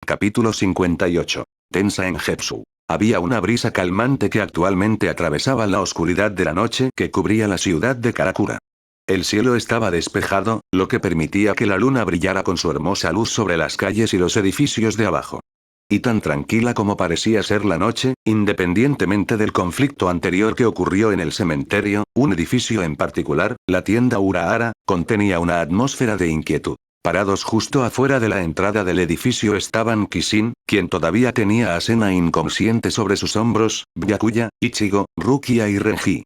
Capítulo 58. Tensa en Hepsu. Había una brisa calmante que actualmente atravesaba la oscuridad de la noche que cubría la ciudad de Karakura. El cielo estaba despejado, lo que permitía que la luna brillara con su hermosa luz sobre las calles y los edificios de abajo. Y tan tranquila como parecía ser la noche, independientemente del conflicto anterior que ocurrió en el cementerio, un edificio en particular, la tienda Urahara, contenía una atmósfera de inquietud. Parados justo afuera de la entrada del edificio estaban Kishin, quien todavía tenía a Sena inconsciente sobre sus hombros, Byakuya, Ichigo, Rukia y Renji.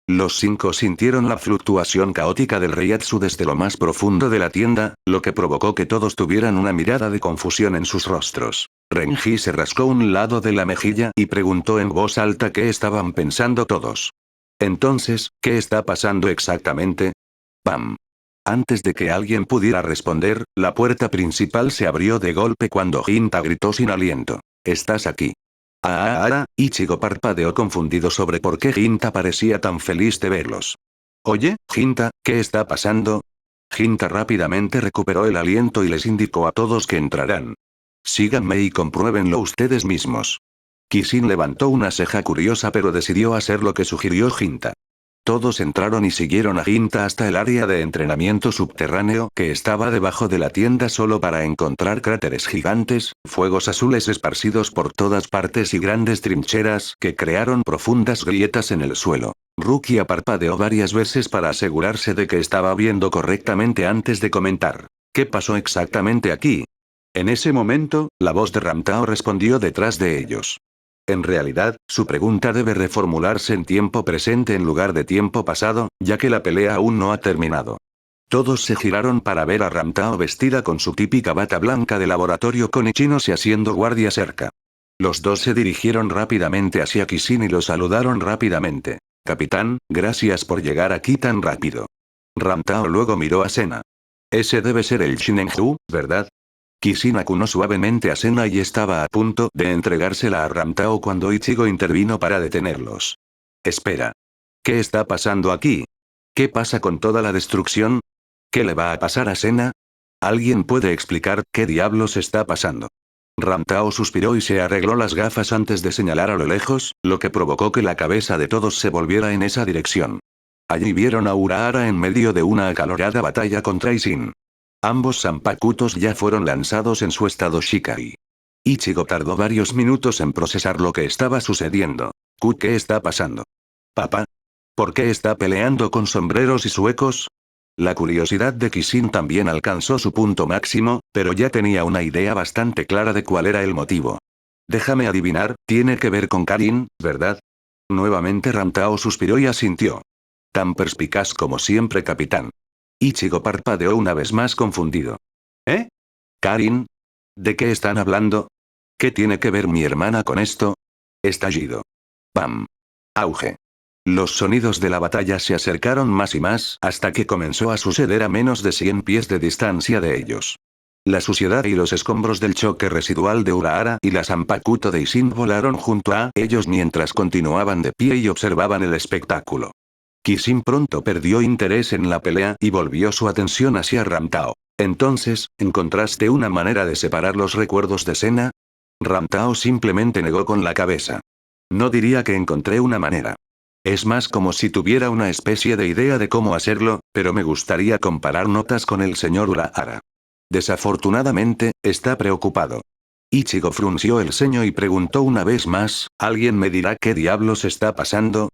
Los cinco sintieron la fluctuación caótica del Reiatsu desde lo más profundo de la tienda, lo que provocó que todos tuvieran una mirada de confusión en sus rostros. Renji se rascó un lado de la mejilla y preguntó en voz alta qué estaban pensando todos. Entonces, ¿qué está pasando exactamente? ¡Pam! Antes de que alguien pudiera responder, la puerta principal se abrió de golpe cuando Hinta gritó sin aliento. ¿Estás aquí? Ichigo parpadeó confundido sobre por qué Hinta parecía tan feliz de verlos. Oye, Hinta, ¿qué está pasando? Hinta rápidamente recuperó el aliento y les indicó a todos que entrarán. Síganme y compruébenlo ustedes mismos. Kishin levantó una ceja curiosa pero decidió hacer lo que sugirió Hinta. Todos entraron y siguieron a Hinta hasta el área de entrenamiento subterráneo que estaba debajo de la tienda solo para encontrar cráteres gigantes, fuegos azules esparcidos por todas partes y grandes trincheras que crearon profundas grietas en el suelo. Rukia parpadeó varias veces para asegurarse de que estaba viendo correctamente antes de comentar. ¿Qué pasó exactamente aquí? En ese momento, la voz de Ramtao respondió detrás de ellos. En realidad, su pregunta debe reformularse en tiempo presente en lugar de tiempo pasado, ya que la pelea aún no ha terminado. Todos se giraron para ver a Ramtao vestida con su típica bata blanca de laboratorio con Ichinos y haciendo guardia cerca. Los dos se dirigieron rápidamente hacia Kishin y lo saludaron rápidamente. Capitán, gracias por llegar aquí tan rápido. Ramtao luego miró a Sena. Ese debe ser el Shinenju, ¿verdad? Kishin acunó suavemente a Sena y estaba a punto de entregársela a Ramtao cuando Ichigo intervino para detenerlos. Espera. ¿Qué está pasando aquí? ¿Qué pasa con toda la destrucción? ¿Qué le va a pasar a Sena? ¿Alguien puede explicar qué diablos está pasando? Ramtao suspiró y se arregló las gafas antes de señalar a lo lejos, lo que provocó que la cabeza de todos se volviera en esa dirección. Allí vieron a Urahara en medio de una acalorada batalla contra Ishin. Ambos zanpakutos ya fueron lanzados en su estado Shikai. Ichigo tardó varios minutos en procesar lo que estaba sucediendo. ¿Qué está pasando? ¿Papá? ¿Por qué está peleando con sombreros y suecos? La curiosidad de Kishin también alcanzó su punto máximo, pero ya tenía una idea bastante clara de cuál era el motivo. Déjame adivinar, tiene que ver con Karin, ¿verdad? Nuevamente Ramtao suspiró y asintió. Tan perspicaz como siempre, capitán. Ichigo parpadeó una vez más confundido. ¿Eh? ¿Karin? ¿De qué están hablando? ¿Qué tiene que ver mi hermana con esto? Estallido. ¡Pam! Auge. Los sonidos de la batalla se acercaron más y más hasta que comenzó a suceder a menos de 100 pies de distancia de ellos. La suciedad y los escombros del choque residual de Urahara y la Zanpakuto de Ishin volaron junto a ellos mientras continuaban de pie y observaban el espectáculo. Kishin pronto perdió interés en la pelea y volvió su atención hacia Ramtao. Entonces, ¿encontraste una manera de separar los recuerdos de Sena? Ramtao simplemente negó con la cabeza. No diría que encontré una manera. Es más como si tuviera una especie de idea de cómo hacerlo, pero me gustaría comparar notas con el señor Urahara. Desafortunadamente, está preocupado. Ichigo frunció el ceño y preguntó una vez más, ¿alguien me dirá qué diablos está pasando?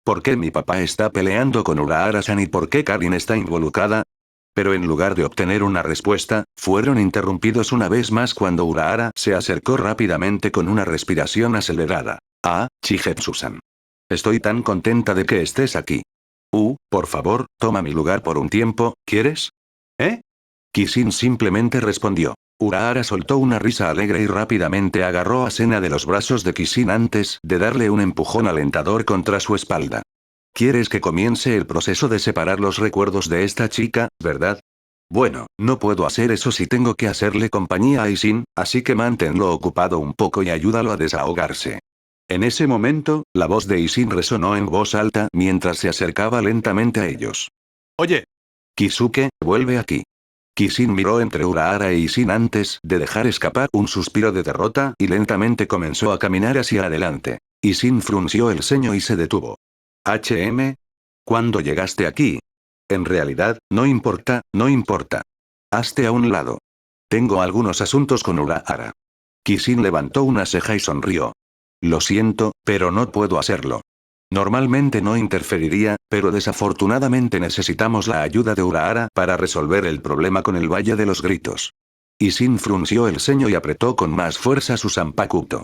¿Por qué mi papá está peleando con Urahara-san y por qué Karin está involucrada? Pero en lugar de obtener una respuesta, fueron interrumpidos una vez más cuando Urahara se acercó rápidamente con una respiración acelerada. Chihepsu-san. Estoy tan contenta de que estés aquí. Por favor, toma mi lugar por un tiempo, ¿quieres? ¿Eh? Kishin simplemente respondió. Urahara soltó una risa alegre y rápidamente agarró a Sena de los brazos de Kishin antes de darle un empujón alentador contra su espalda. ¿Quieres que comience el proceso de separar los recuerdos de esta chica, verdad? Bueno, no puedo hacer eso si tengo que hacerle compañía a Ishin, así que manténlo ocupado un poco y ayúdalo a desahogarse. En ese momento, la voz de Ishin resonó en voz alta mientras se acercaba lentamente a ellos. Oye. Kisuke, vuelve aquí. Kishin miró entre Urahara e Ishin antes de dejar escapar un suspiro de derrota y lentamente comenzó a caminar hacia adelante. Ishin frunció el ceño y se detuvo. ¿Cuándo llegaste aquí? En realidad, no importa, no importa. Hazte a un lado. Tengo algunos asuntos con Urahara. Kishin levantó una ceja y sonrió. Lo siento, pero no puedo hacerlo. Normalmente no interferiría, pero desafortunadamente necesitamos la ayuda de Urahara para resolver el problema con el Valle de los Gritos. Ishin frunció el ceño y apretó con más fuerza su Zanpakuto.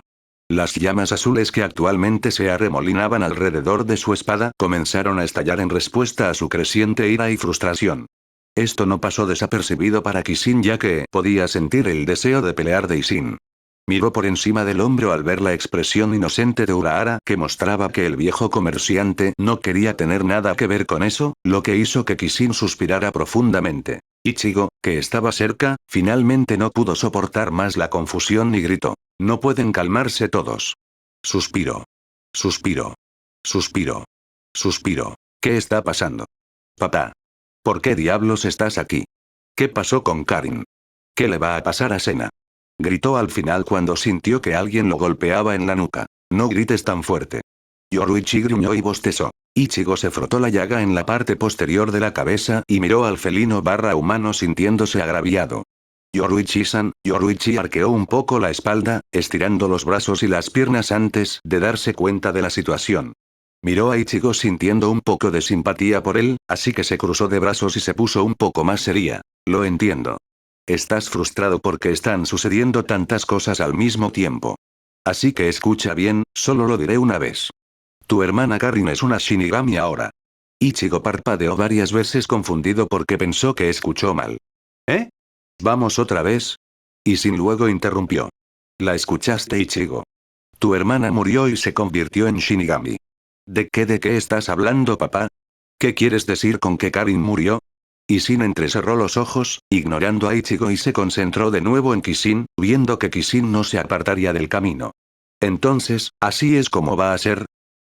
Las llamas azules que actualmente se arremolinaban alrededor de su espada comenzaron a estallar en respuesta a su creciente ira y frustración. Esto no pasó desapercibido para Kishin ya que podía sentir el deseo de pelear de Ishin. Miró por encima del hombro al ver la expresión inocente de Urahara que mostraba que el viejo comerciante no quería tener nada que ver con eso, lo que hizo que Kishin suspirara profundamente. Ichigo, que estaba cerca, finalmente no pudo soportar más la confusión y gritó. No pueden calmarse todos. Suspiro. Suspiro. Suspiro. Suspiro. ¿Qué está pasando? Papá. ¿Por qué diablos estás aquí? ¿Qué pasó con Karin? ¿Qué le va a pasar a Sena? Gritó al final cuando sintió que alguien lo golpeaba en la nuca. No grites tan fuerte. Yoruichi gruñó y bostezó. Ichigo se frotó la llaga en la parte posterior de la cabeza y miró al felino barra humano sintiéndose agraviado. Yoruichi-san, Yoruichi arqueó un poco la espalda, estirando los brazos y las piernas antes de darse cuenta de la situación. Miró a Ichigo sintiendo un poco de simpatía por él, así que se cruzó de brazos y se puso un poco más seria. Lo entiendo. Estás frustrado porque están sucediendo tantas cosas al mismo tiempo. Así que escucha bien, solo lo diré una vez. Tu hermana Karin es una Shinigami ahora. Ichigo parpadeó varias veces confundido porque pensó que escuchó mal. ¿Eh? ¿Vamos otra vez? Ishin luego interrumpió. ¿La escuchaste, Ichigo? Tu hermana murió y se convirtió en Shinigami. ¿De qué estás hablando, papá? ¿Qué quieres decir con que Karin murió? Ishin entrecerró los ojos, ignorando a Ichigo y se concentró de nuevo en Kishin, viendo que Kishin no se apartaría del camino. Entonces, ¿así es como va a ser?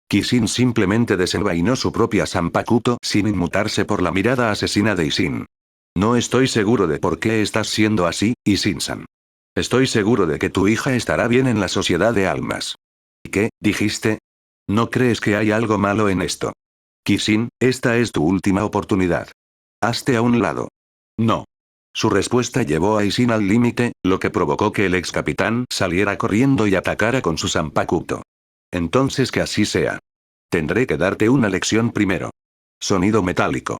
Kishin simplemente desenvainó su propia Zanpakuto sin inmutarse por la mirada asesina de Ishin. No estoy seguro de por qué estás siendo así, Ishin-san. Estoy seguro de que tu hija estará bien en la sociedad de almas. ¿Qué, dijiste? ¿No crees que hay algo malo en esto? Kishin, esta es tu última oportunidad. Hazte a un lado. No. Su respuesta llevó a Ishin al límite, lo que provocó que el ex capitán saliera corriendo y atacara con su Zanpakuto. Entonces que así sea. Tendré que darte una lección primero. Sonido metálico.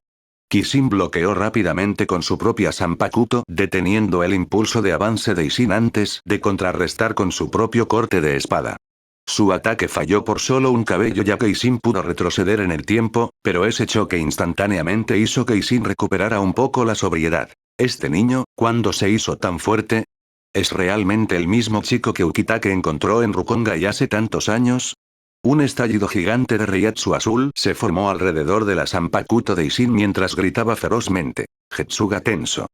Kishin bloqueó rápidamente con su propia Zanpakuto, deteniendo el impulso de avance de Ishin antes de contrarrestar con su propio corte de espada. Su ataque falló por solo un cabello ya que Ishin pudo retroceder en el tiempo, pero ese choque instantáneamente hizo que Ishin recuperara un poco la sobriedad. ¿Este niño, cuándo se hizo tan fuerte? ¿Es realmente el mismo chico que Ukitake encontró en Rukongai hace tantos años? Un estallido gigante de Reiatsu azul se formó alrededor de la Zanpakuto de Ishin mientras gritaba ferozmente. Getsuga tenso.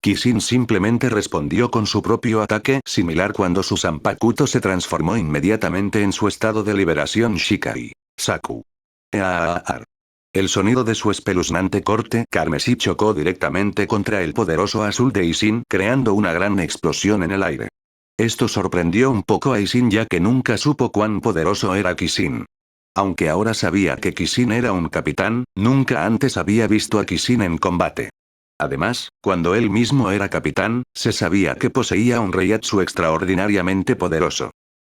Kishin simplemente respondió con su propio ataque similar cuando su Zanpakuto se transformó inmediatamente en su estado de liberación Shikai. Saku. Eaaar. El sonido de su espeluznante corte carmesí chocó directamente contra el poderoso azul de Ishin creando una gran explosión en el aire. Esto sorprendió un poco a Ishin ya que nunca supo cuán poderoso era Kishin. Aunque ahora sabía que Kishin era un capitán, nunca antes había visto a Kishin en combate. Además, cuando él mismo era capitán, se sabía que poseía un Reiatsu extraordinariamente poderoso.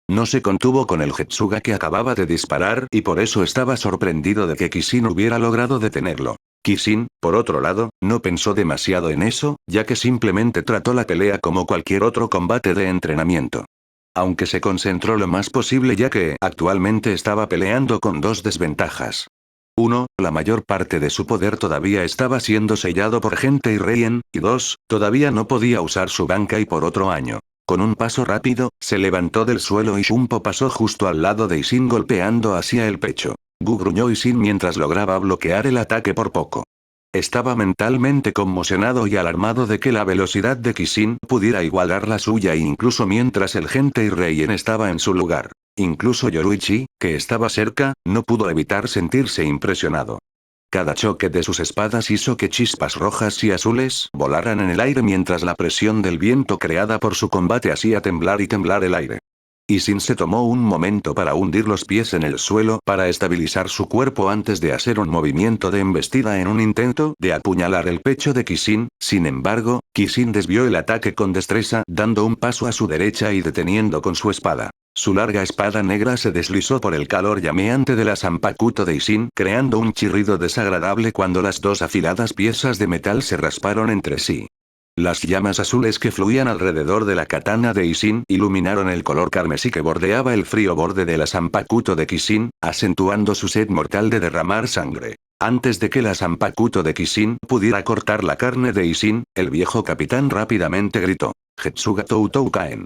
No se contuvo con el Getsuga que acababa de disparar y por eso estaba sorprendido de que Kishin hubiera logrado detenerlo. Kishin, por otro lado, no pensó demasiado en eso, ya que simplemente trató la pelea como cualquier otro combate de entrenamiento. Aunque se concentró lo más posible ya que actualmente estaba peleando con dos desventajas. 1. La mayor parte de su poder todavía estaba siendo sellado por Gente y Reien, y 2. Todavía no podía usar su Bankai por otro año. Con un paso rápido, se levantó del suelo y Shunpo pasó justo al lado de Ishin golpeando hacia el pecho. Gu gruñó Ishin mientras lograba bloquear el ataque por poco. Estaba mentalmente conmocionado y alarmado de que la velocidad de Kishin pudiera igualar la suya incluso mientras el Gente y Reien estaba en su lugar. Incluso Yoruichi, que estaba cerca, no pudo evitar sentirse impresionado. Cada choque de sus espadas hizo que chispas rojas y azules volaran en el aire mientras la presión del viento creada por su combate hacía temblar y temblar el aire. Y Sin se tomó un momento para hundir los pies en el suelo para estabilizar su cuerpo antes de hacer un movimiento de embestida en un intento de apuñalar el pecho de Kisin. Sin embargo, Kisin desvió el ataque con destreza dando un paso a su derecha y deteniendo con su espada. Su larga espada negra se deslizó por el calor llameante de la Zanpakuto de Isin, creando un chirrido desagradable cuando las dos afiladas piezas de metal se rasparon entre sí. Las llamas azules que fluían alrededor de la katana de Isin iluminaron el color carmesí que bordeaba el frío borde de la Zanpakuto de Kisin, acentuando su sed mortal de derramar sangre. Antes de que la Zanpakuto de Kisin pudiera cortar la carne de Isin, el viejo capitán rápidamente gritó: Jetsuga Toutou Kaen.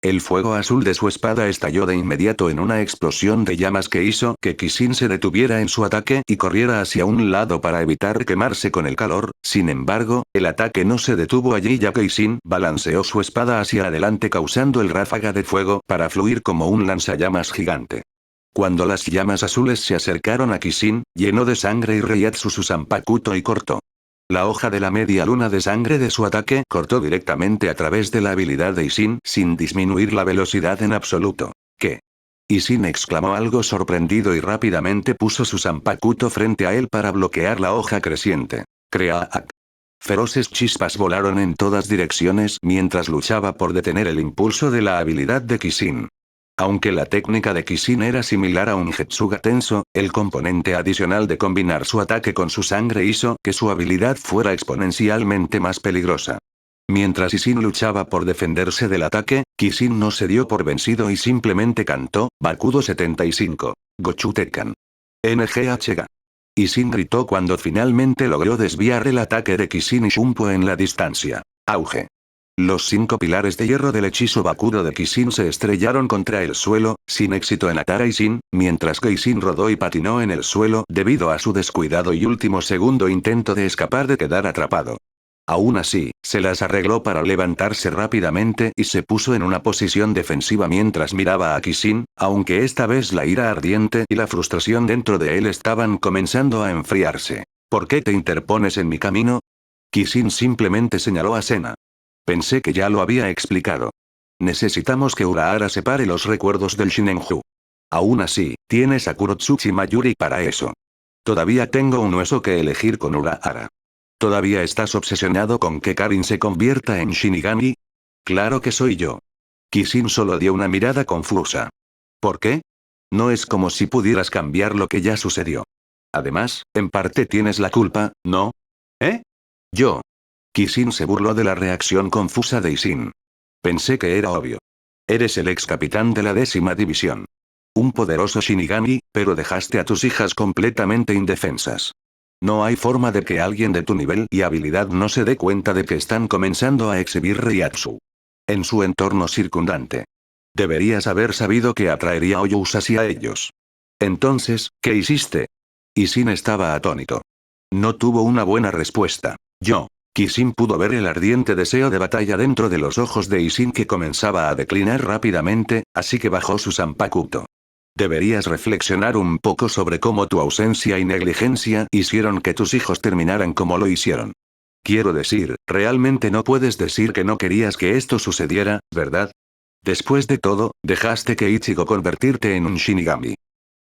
El fuego azul de su espada estalló de inmediato en una explosión de llamas que hizo que Kisin se detuviera en su ataque y corriera hacia un lado para evitar quemarse con el calor. Sin embargo, el ataque no se detuvo allí ya que Kisin balanceó su espada hacia adelante causando el ráfaga de fuego para fluir como un lanzallamas gigante. Cuando las llamas azules se acercaron a Kisin, llenó de sangre y Reiatsu su Zanpakuto y cortó. La hoja de la media luna de sangre de su ataque cortó directamente a través de la habilidad de Isin sin disminuir la velocidad en absoluto. ¿Qué? Isin exclamó algo sorprendido y rápidamente puso su Zanpakuto frente a él para bloquear la hoja creciente. Creaak. Feroces chispas volaron en todas direcciones mientras luchaba por detener el impulso de la habilidad de Kisin. Aunque la técnica de Kisin era similar a un Jetsuga tenso, el componente adicional de combinar su ataque con su sangre hizo que su habilidad fuera exponencialmente más peligrosa. Mientras Isin luchaba por defenderse del ataque, Kisin no se dio por vencido y simplemente cantó: Bakudo 75. Gochutekan. NGHG. Isin gritó cuando finalmente logró desviar el ataque de Kisin y Shumpo en la distancia. Auge. Los 5 pilares de hierro del hechizo Bakudo de Kisin se estrellaron contra el suelo, sin éxito en atar a Isin, mientras que Isin rodó y patinó en el suelo debido a su descuidado y último segundo intento de escapar de quedar atrapado. Aún así, se las arregló para levantarse rápidamente y se puso en una posición defensiva mientras miraba a Kisin, aunque esta vez la ira ardiente y la frustración dentro de él estaban comenzando a enfriarse. ¿Por qué te interpones en mi camino? Kisin simplemente señaló a Sena. Pensé que ya lo había explicado. Necesitamos que Urahara separe los recuerdos del Shinenju. Aún así, tienes a Kurotsuchi Mayuri para eso. Todavía tengo un hueso que elegir con Urahara. ¿Todavía estás obsesionado con que Karin se convierta en Shinigami? Claro que soy yo. Kisin solo dio una mirada confusa. ¿Por qué? No es como si pudieras cambiar lo que ya sucedió. Además, en parte tienes la culpa, ¿no? ¿Eh? Yo. Kisin se burló de la reacción confusa de Isin. Pensé que era obvio. Eres el ex capitán de la 10ª división. Un poderoso Shinigami, pero dejaste a tus hijas completamente indefensas. No hay forma de que alguien de tu nivel y habilidad no se dé cuenta de que están comenzando a exhibir Reiatsu en su entorno circundante. Deberías haber sabido que atraería a Oyous hacia ellos. Entonces, ¿qué hiciste? Isin estaba atónito. No tuvo una buena respuesta. Kisin pudo ver el ardiente deseo de batalla dentro de los ojos de Isin que comenzaba a declinar rápidamente, así que bajó su Zanpakuto. Deberías reflexionar un poco sobre cómo tu ausencia y negligencia hicieron que tus hijos terminaran como lo hicieron. Quiero decir, realmente no puedes decir que no querías que esto sucediera, ¿verdad? Después de todo, dejaste que Ichigo convertirte en un Shinigami.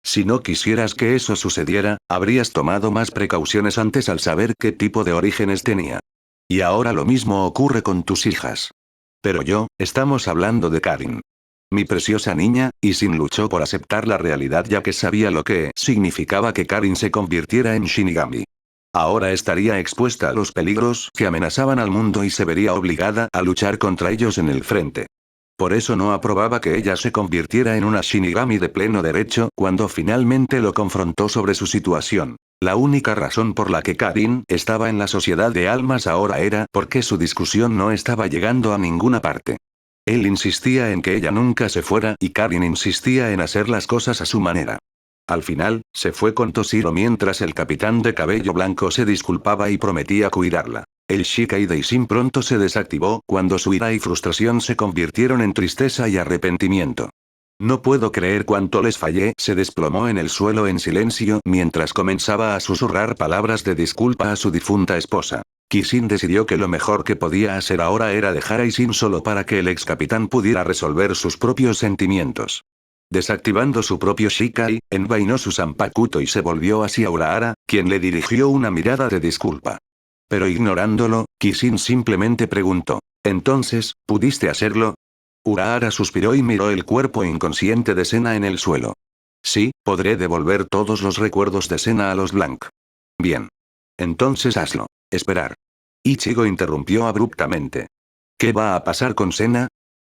Si no quisieras que eso sucediera, habrías tomado más precauciones antes al saber qué tipo de orígenes tenía. Y ahora lo mismo ocurre con tus hijas. Pero estamos hablando de Karin. Mi preciosa niña, Isin luchó por aceptar la realidad ya que sabía lo que significaba que Karin se convirtiera en Shinigami. Ahora estaría expuesta a los peligros que amenazaban al mundo y se vería obligada a luchar contra ellos en el frente. Por eso no aprobaba que ella se convirtiera en una Shinigami de pleno derecho cuando finalmente lo confrontó sobre su situación. La única razón por la que Karin estaba en la sociedad de almas ahora era porque su discusión no estaba llegando a ninguna parte. Él insistía en que ella nunca se fuera y Karin insistía en hacer las cosas a su manera. Al final, se fue con Toshiro mientras el capitán de cabello blanco se disculpaba y prometía cuidarla. El Shikai de Isin pronto se desactivó cuando su ira y frustración se convirtieron en tristeza y arrepentimiento. No puedo creer cuánto les fallé. Se desplomó en el suelo en silencio mientras comenzaba a susurrar palabras de disculpa a su difunta esposa. Kisin decidió que lo mejor que podía hacer ahora era dejar a Isin solo para que el ex capitán pudiera resolver sus propios sentimientos. Desactivando su propio Shikai, envainó su Zanpakuto y se volvió hacia Urahara, quien le dirigió una mirada de disculpa. Pero ignorándolo, Kisin simplemente preguntó: «¿Entonces, pudiste hacerlo?». Urahara suspiró y miró el cuerpo inconsciente de Sena en el suelo. «Sí, podré devolver todos los recuerdos de Sena a los Blanc». «Bien. Entonces hazlo». «Esperar». Ichigo interrumpió abruptamente. «¿Qué va a pasar con Sena?».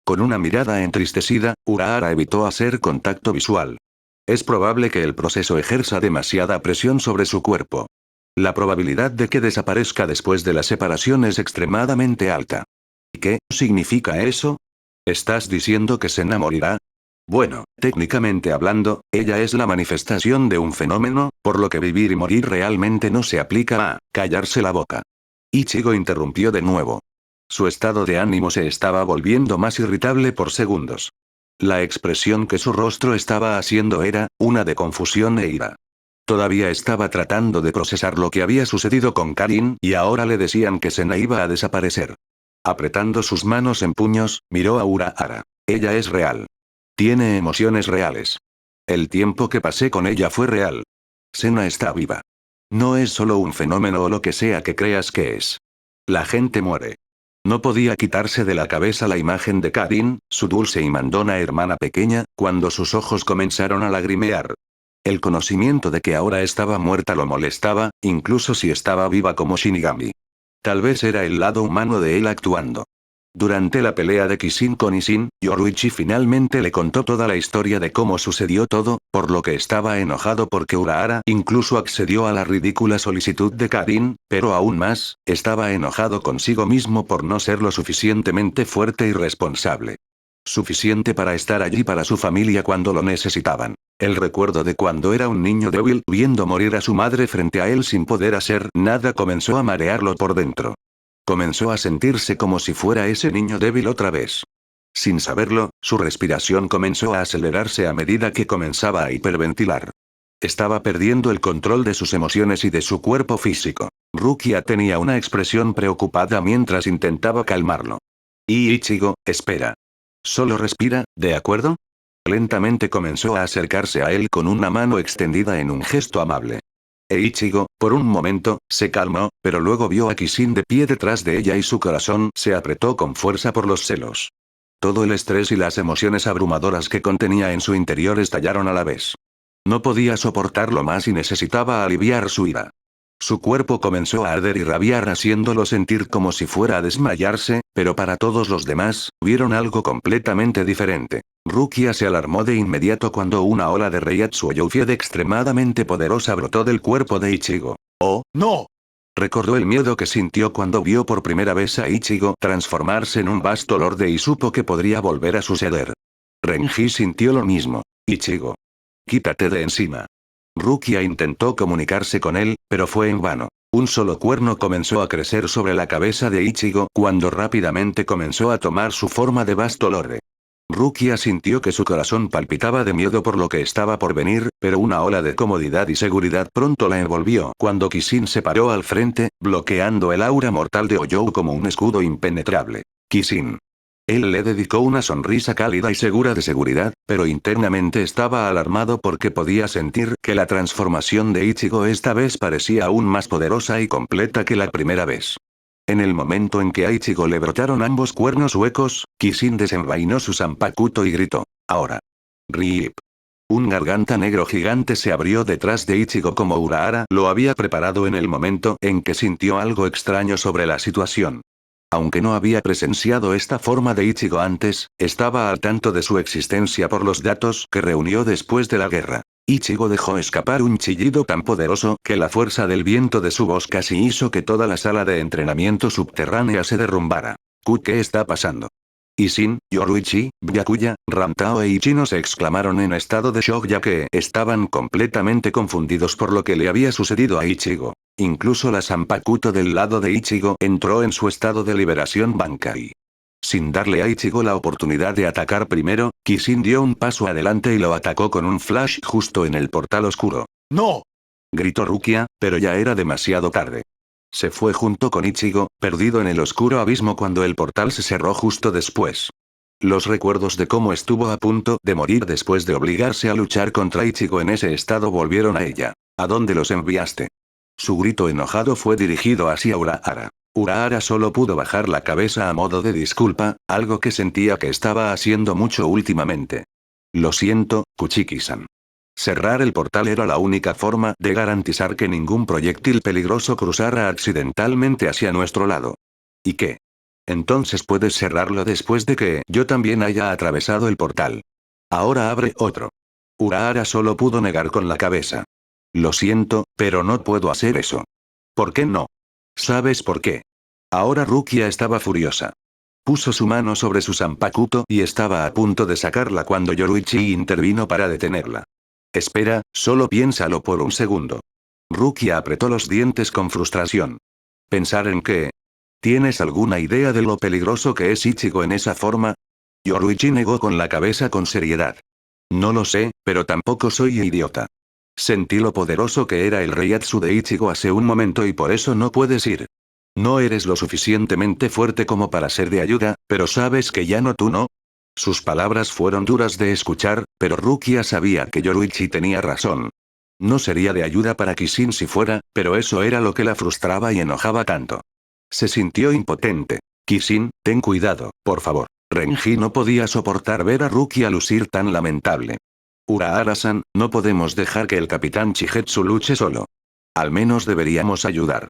Con una mirada entristecida, Urahara evitó hacer contacto visual. Es probable que el proceso ejerza demasiada presión sobre su cuerpo. La probabilidad de que desaparezca después de la separación es extremadamente alta. ¿Qué significa eso? ¿Estás diciendo que Sena morirá? Bueno, técnicamente hablando, ella es la manifestación de un fenómeno, por lo que vivir y morir realmente no se aplica a callarse la boca. Ichigo interrumpió de nuevo. Su estado de ánimo se estaba volviendo más irritable por segundos. La expresión que su rostro estaba haciendo era una de confusión e ira. Todavía estaba tratando de procesar lo que había sucedido con Karin y ahora le decían que Sena iba a desaparecer. Apretando sus manos en puños, miró a Urahara. Ella es real. Tiene emociones reales. El tiempo que pasé con ella fue real. Sena está viva. No es solo un fenómeno o lo que sea que creas que es. La gente muere. No podía quitarse de la cabeza la imagen de Karin, su dulce y mandona hermana pequeña, cuando sus ojos comenzaron a lagrimear. El conocimiento de que ahora estaba muerta lo molestaba, incluso si estaba viva como Shinigami. Tal vez era el lado humano de él actuando. Durante la pelea de Kisin con Isin, Yoruichi finalmente le contó toda la historia de cómo sucedió todo, por lo que estaba enojado porque Urahara incluso accedió a la ridícula solicitud de Karin, pero aún más, estaba enojado consigo mismo por no ser lo suficientemente fuerte y responsable. Suficiente para estar allí para su familia cuando lo necesitaban. El recuerdo de cuando era un niño débil viendo morir a su madre frente a él sin poder hacer nada comenzó a marearlo por dentro. Comenzó a sentirse como si fuera ese niño débil otra vez. Sin saberlo, su respiración comenzó a acelerarse a medida que comenzaba a hiperventilar. Estaba perdiendo el control de sus emociones y de su cuerpo físico. Rukia tenía una expresión preocupada mientras intentaba calmarlo. Ichigo, espera. Solo respira, ¿de acuerdo? Lentamente comenzó a acercarse a él con una mano extendida en un gesto amable. Ichigo, por un momento, se calmó, pero luego vio a Kisin de pie detrás de ella y su corazón se apretó con fuerza por los celos. Todo el estrés y las emociones abrumadoras que contenía en su interior estallaron a la vez. No podía soportarlo más y necesitaba aliviar su ira. Su cuerpo comenzó a arder y rabiar haciéndolo sentir como si fuera a desmayarse, pero para todos los demás, vieron algo completamente diferente. Rukia se alarmó de inmediato cuando una ola de Reiatsu Youfie extremadamente poderosa brotó del cuerpo de Ichigo. ¡Oh, no! Recordó el miedo que sintió cuando vio por primera vez a Ichigo transformarse en un vasto lorde y supo que podría volver a suceder. Renji sintió lo mismo. Ichigo. Quítate de encima. Rukia intentó comunicarse con él, pero fue en vano. Un solo cuerno comenzó a crecer sobre la cabeza de Ichigo cuando rápidamente comenzó a tomar su forma de vasto lorde. Rukia sintió que su corazón palpitaba de miedo por lo que estaba por venir, pero una ola de comodidad y seguridad pronto la envolvió cuando Kisin se paró al frente, bloqueando el aura mortal de Oyou como un escudo impenetrable. Kisin. Él le dedicó una sonrisa cálida y segura de seguridad, pero internamente estaba alarmado porque podía sentir que la transformación de Ichigo esta vez parecía aún más poderosa y completa que la primera vez. En el momento en que a Ichigo le brotaron ambos cuernos huecos, Kisin desenvainó su Zanpakuto y gritó: «Ahora». Rip. Un garganta negro gigante se abrió detrás de Ichigo como Urahara lo había preparado en el momento en que sintió algo extraño sobre la situación. Aunque no había presenciado esta forma de Ichigo antes, estaba al tanto de su existencia por los datos que reunió después de la guerra. Ichigo dejó escapar un chillido tan poderoso que la fuerza del viento de su voz casi hizo que toda la sala de entrenamiento subterránea se derrumbara. ¿Qué está pasando? Isin, Yoruichi, Byakuya, Ramtao e Ichino se exclamaron en estado de shock ya que estaban completamente confundidos por lo que le había sucedido a Ichigo. Incluso la Zanpakuto del lado de Ichigo entró en su estado de liberación Bankai. Sin darle a Ichigo la oportunidad de atacar primero, Kishin dio un paso adelante y lo atacó con un flash justo en el portal oscuro. ¡No! Gritó Rukia, pero ya era demasiado tarde. Se fue junto con Ichigo, perdido en el oscuro abismo cuando el portal se cerró justo después. Los recuerdos de cómo estuvo a punto de morir después de obligarse a luchar contra Ichigo en ese estado volvieron a ella. ¿A dónde los enviaste? Su grito enojado fue dirigido hacia Urahara. Urahara solo pudo bajar la cabeza a modo de disculpa, algo que sentía que estaba haciendo mucho últimamente. Lo siento, Kuchiki-san. Cerrar el portal era la única forma de garantizar que ningún proyectil peligroso cruzara accidentalmente hacia nuestro lado. ¿Y qué? Entonces puedes cerrarlo después de que yo también haya atravesado el portal. Ahora abre otro. Urahara solo pudo negar con la cabeza. Lo siento, pero no puedo hacer eso. ¿Por qué no? ¿Sabes por qué? Ahora Rukia estaba furiosa. Puso su mano sobre su zanpakuto y estaba a punto de sacarla cuando Yoruichi intervino para detenerla. Espera, solo piénsalo por un segundo. Rukia apretó los dientes con frustración. ¿Pensar en qué? ¿Tienes alguna idea de lo peligroso que es Ichigo en esa forma? Yoruichi negó con la cabeza con seriedad. No lo sé, pero tampoco soy idiota. Sentí lo poderoso que era el Reiatsu de Ichigo hace un momento y por eso no puedes ir. No eres lo suficientemente fuerte como para ser de ayuda, pero sabes que ya no tú no. Sus palabras fueron duras de escuchar, pero Rukia sabía que Yoruichi tenía razón. No sería de ayuda para Kishin si fuera, pero eso era lo que la frustraba y enojaba tanto. Se sintió impotente. Kishin, ten cuidado, por favor. Renji no podía soportar ver a Rukia lucir tan lamentable. Urahara-san, no podemos dejar que el capitán Chigetsu luche solo. Al menos deberíamos ayudar.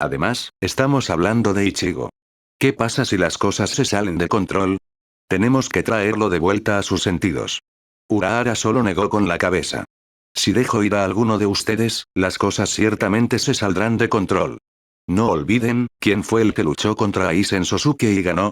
Además, estamos hablando de Ichigo. ¿Qué pasa si las cosas se salen de control? Tenemos que traerlo de vuelta a sus sentidos. Urahara solo negó con la cabeza. Si dejo ir a alguno de ustedes, las cosas ciertamente se saldrán de control. No olviden, ¿quién fue el que luchó contra Aizen Sosuke y ganó?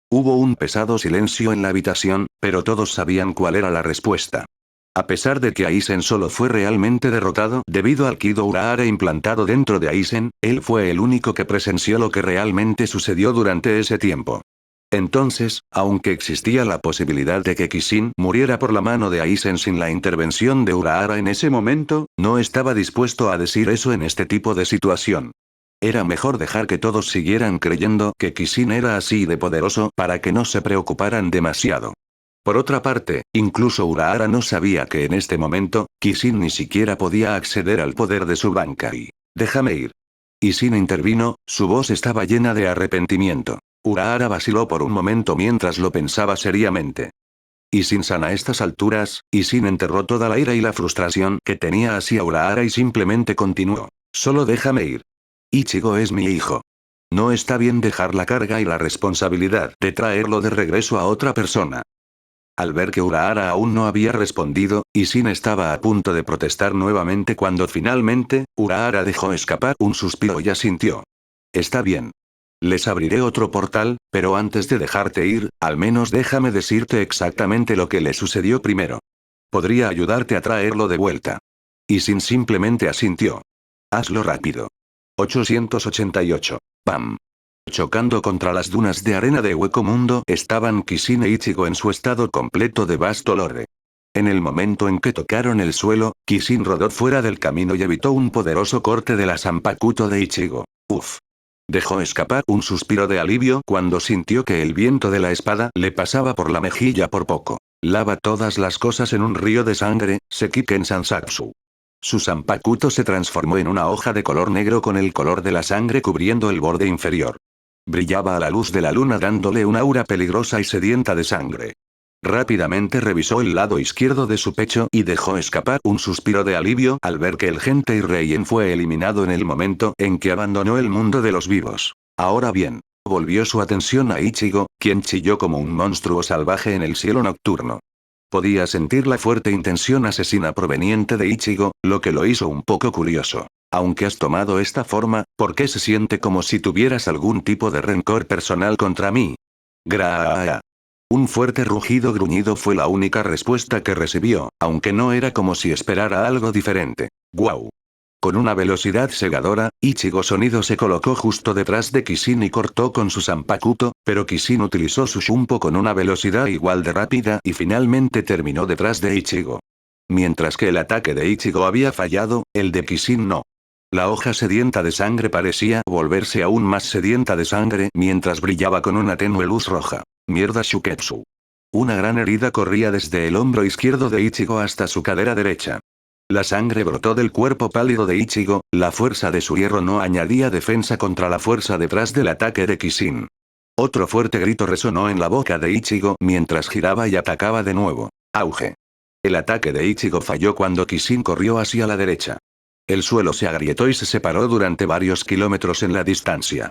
Hubo un pesado silencio en la habitación, pero todos sabían cuál era la respuesta. A pesar de que Aizen solo fue realmente derrotado debido al Kido Urahara implantado dentro de Aizen, él fue el único que presenció lo que realmente sucedió durante ese tiempo. Entonces, aunque existía la posibilidad de que Kishin muriera por la mano de Aizen sin la intervención de Urahara en ese momento, no estaba dispuesto a decir eso en este tipo de situación. Era mejor dejar que todos siguieran creyendo que Kishin era así de poderoso para que no se preocuparan demasiado. Por otra parte, incluso Urahara no sabía que en este momento, Kishin ni siquiera podía acceder al poder de su Bankai. Déjame ir. Kishin intervino, su voz estaba llena de arrepentimiento. Urahara vaciló por un momento mientras lo pensaba seriamente. Kishin-san a estas alturas, Kishin enterró toda la ira y la frustración que tenía hacia Urahara y simplemente continuó. Solo déjame ir. Ichigo es mi hijo. No está bien dejar la carga y la responsabilidad de traerlo de regreso a otra persona. Al ver que Urahara aún no había respondido, Kishin estaba a punto de protestar nuevamente cuando finalmente, Urahara dejó escapar un suspiro y asintió. Está bien. Les abriré otro portal, pero antes de dejarte ir, al menos déjame decirte exactamente lo que le sucedió primero. Podría ayudarte a traerlo de vuelta. Kishin simplemente asintió. Hazlo rápido. 888. ¡Pam! Chocando contra las dunas de arena de Hueco Mundo estaban Kishin e Ichigo en su estado completo de vasto lore. En el momento en que tocaron el suelo, Kishin rodó fuera del camino y evitó un poderoso corte de la Zanpakuto de Ichigo. Uf. Dejó escapar un suspiro de alivio cuando sintió que el viento de la espada le pasaba por la mejilla por poco. Lava todas las cosas en un río de sangre, Sekiken Sansatsu. Su Zanpakuto se transformó en una hoja de color negro con el color de la sangre cubriendo el borde inferior. Brillaba a la luz de la luna dándole una aura peligrosa y sedienta de sangre. Rápidamente revisó el lado izquierdo de su pecho y dejó escapar un suspiro de alivio al ver que el Gentei Reien fue eliminado en el momento en que abandonó el mundo de los vivos. Ahora bien, volvió su atención a Ichigo, quien chilló como un monstruo salvaje en el cielo nocturno. Podía sentir la fuerte intención asesina proveniente de Ichigo, lo que lo hizo un poco curioso. Aunque has tomado esta forma, ¿por qué se siente como si tuvieras algún tipo de rencor personal contra mí? Gra. Un fuerte rugido gruñido fue la única respuesta que recibió, aunque no era como si esperara algo diferente. ¡Guau! Con una velocidad cegadora, Ichigo Sonido se colocó justo detrás de Kishin y cortó con su Zanpakuto, pero Kishin utilizó su Shunpo con una velocidad igual de rápida y finalmente terminó detrás de Ichigo. Mientras que el ataque de Ichigo había fallado, el de Kishin no. La hoja sedienta de sangre parecía volverse aún más sedienta de sangre mientras brillaba con una tenue luz roja. Mierda Shuketsu. Una gran herida corría desde el hombro izquierdo de Ichigo hasta su cadera derecha. La sangre brotó del cuerpo pálido de Ichigo, la fuerza de su hierro no añadía defensa contra la fuerza detrás del ataque de Kishin. Otro fuerte grito resonó en la boca de Ichigo mientras giraba y atacaba de nuevo. Auge. El ataque de Ichigo falló cuando Kishin corrió hacia la derecha. El suelo se agrietó y se separó durante varios kilómetros en la distancia.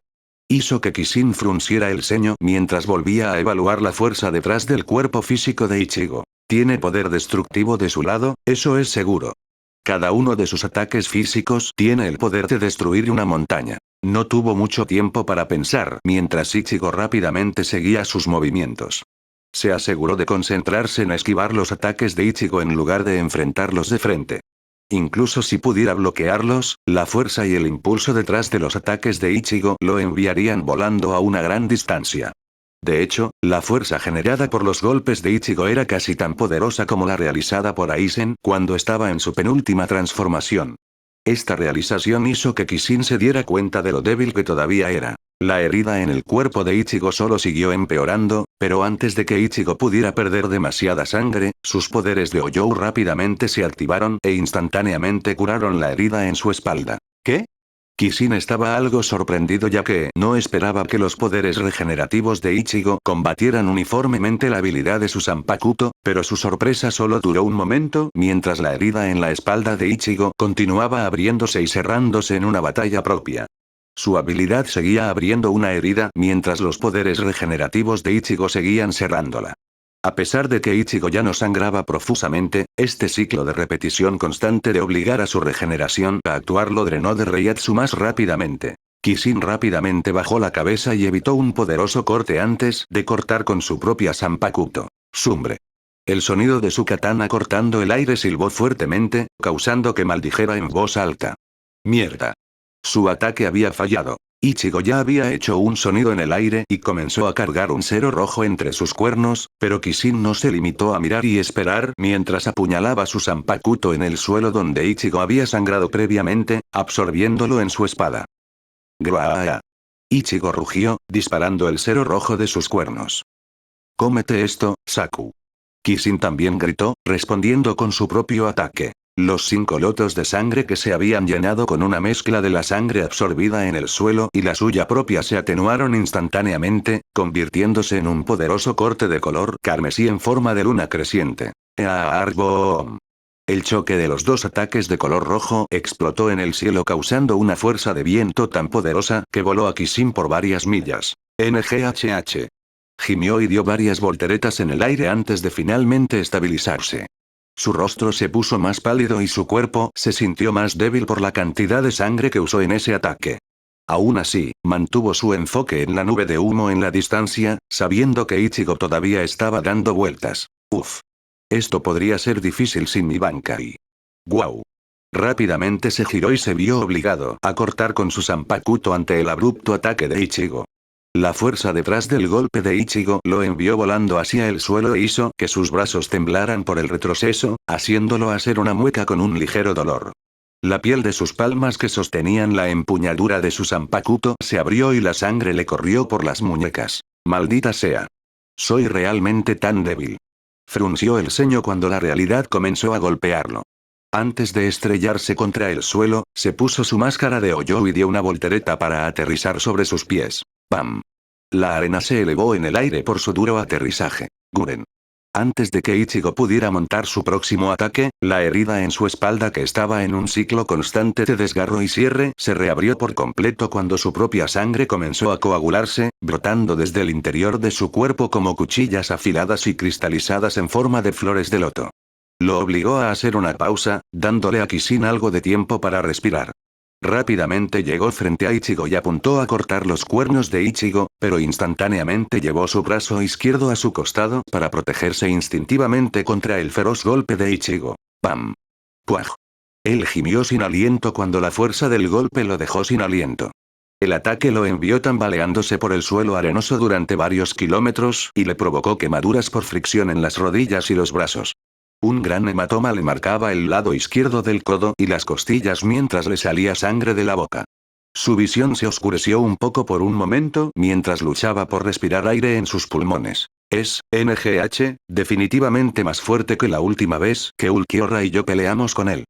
Hizo que Kishin frunciera el ceño mientras volvía a evaluar la fuerza detrás del cuerpo físico de Ichigo. Tiene poder destructivo de su lado, eso es seguro. Cada uno de sus ataques físicos tiene el poder de destruir una montaña. No tuvo mucho tiempo para pensar mientras Ichigo rápidamente seguía sus movimientos. Se aseguró de concentrarse en esquivar los ataques de Ichigo en lugar de enfrentarlos de frente. Incluso si pudiera bloquearlos, la fuerza y el impulso detrás de los ataques de Ichigo lo enviarían volando a una gran distancia. De hecho, la fuerza generada por los golpes de Ichigo era casi tan poderosa como la realizada por Aizen cuando estaba en su penúltima transformación. Esta realización hizo que Kishin se diera cuenta de lo débil que todavía era. La herida en el cuerpo de Ichigo solo siguió empeorando, pero antes de que Ichigo pudiera perder demasiada sangre, sus poderes de Oyou rápidamente se activaron e instantáneamente curaron la herida en su espalda. ¿Qué? Kishin estaba algo sorprendido ya que no esperaba que los poderes regenerativos de Ichigo combatieran uniformemente la habilidad de su Zanpakuto, pero su sorpresa solo duró un momento mientras la herida en la espalda de Ichigo continuaba abriéndose y cerrándose en una batalla propia. Su habilidad seguía abriendo una herida mientras los poderes regenerativos de Ichigo seguían cerrándola. A pesar de que Ichigo ya no sangraba profusamente, este ciclo de repetición constante de obligar a su regeneración a actuar lo drenó de Reiatsu más rápidamente. Kishin rápidamente bajó la cabeza y evitó un poderoso corte antes de cortar con su propia Zanpakuto. Sumbre. El sonido de su katana cortando el aire silbó fuertemente, causando que maldijera en voz alta. Mierda. Su ataque había fallado. Ichigo ya había hecho un sonido en el aire y comenzó a cargar un cero rojo entre sus cuernos, pero Kishin no se limitó a mirar y esperar mientras apuñalaba su Zanpakuto en el suelo donde Ichigo había sangrado previamente, absorbiéndolo en su espada. ¡Gruaa! Ichigo rugió, disparando el cero rojo de sus cuernos. «Cómete esto, Saku». Kishin también gritó, respondiendo con su propio ataque. Los 5 lotos de sangre que se habían llenado con una mezcla de la sangre absorbida en el suelo y la suya propia se atenuaron instantáneamente, convirtiéndose en un poderoso corte de color carmesí en forma de luna creciente. ¡Boom! El choque de los dos ataques de color rojo explotó en el cielo causando una fuerza de viento tan poderosa que voló a Kishin por varias millas. NGHH. Gimió y dio varias volteretas en el aire antes de finalmente estabilizarse. Su rostro se puso más pálido y su cuerpo se sintió más débil por la cantidad de sangre que usó en ese ataque. Aún así, mantuvo su enfoque en la nube de humo en la distancia, sabiendo que Ichigo todavía estaba dando vueltas. Uf. Esto podría ser difícil sin mi Bankai. ¡Guau! Rápidamente se giró y se vio obligado a cortar con su Zanpakuto ante el abrupto ataque de Ichigo. La fuerza detrás del golpe de Ichigo lo envió volando hacia el suelo e hizo que sus brazos temblaran por el retroceso, haciéndolo hacer una mueca con un ligero dolor. La piel de sus palmas que sostenían la empuñadura de su Zanpakuto se abrió y la sangre le corrió por las muñecas. ¡Maldita sea! Soy realmente tan débil. Frunció el ceño cuando la realidad comenzó a golpearlo. Antes de estrellarse contra el suelo, se puso su máscara de Oyou y dio una voltereta para aterrizar sobre sus pies. ¡Pam! La arena se elevó en el aire por su duro aterrizaje. Guren. Antes de que Ichigo pudiera montar su próximo ataque, la herida en su espalda que estaba en un ciclo constante de desgarro y cierre se reabrió por completo cuando su propia sangre comenzó a coagularse, brotando desde el interior de su cuerpo como cuchillas afiladas y cristalizadas en forma de flores de loto. Lo obligó a hacer una pausa, dándole a Kishin algo de tiempo para respirar. Rápidamente llegó frente a Ichigo y apuntó a cortar los cuernos de Ichigo, pero instantáneamente llevó su brazo izquierdo a su costado para protegerse instintivamente contra el feroz golpe de Ichigo. ¡Pam! ¡Puaj! Él gimió sin aliento cuando la fuerza del golpe lo dejó sin aliento. El ataque lo envió tambaleándose por el suelo arenoso durante varios kilómetros, y le provocó quemaduras por fricción en las rodillas y los brazos. Un gran hematoma le marcaba el lado izquierdo del codo y las costillas mientras le salía sangre de la boca. Su visión se oscureció un poco por un momento mientras luchaba por respirar aire en sus pulmones. Es, NGH, definitivamente más fuerte que la última vez que Ulquiorra y yo peleamos con él.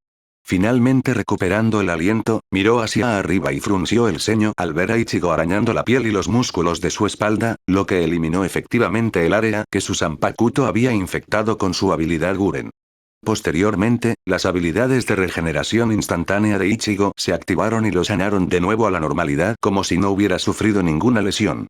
Finalmente recuperando el aliento, miró hacia arriba y frunció el ceño al ver a Ichigo arañando la piel y los músculos de su espalda, lo que eliminó efectivamente el área que su Zanpakuto había infectado con su habilidad Guren. Posteriormente, las habilidades de regeneración instantánea de Ichigo se activaron y lo sanaron de nuevo a la normalidad como si no hubiera sufrido ninguna lesión.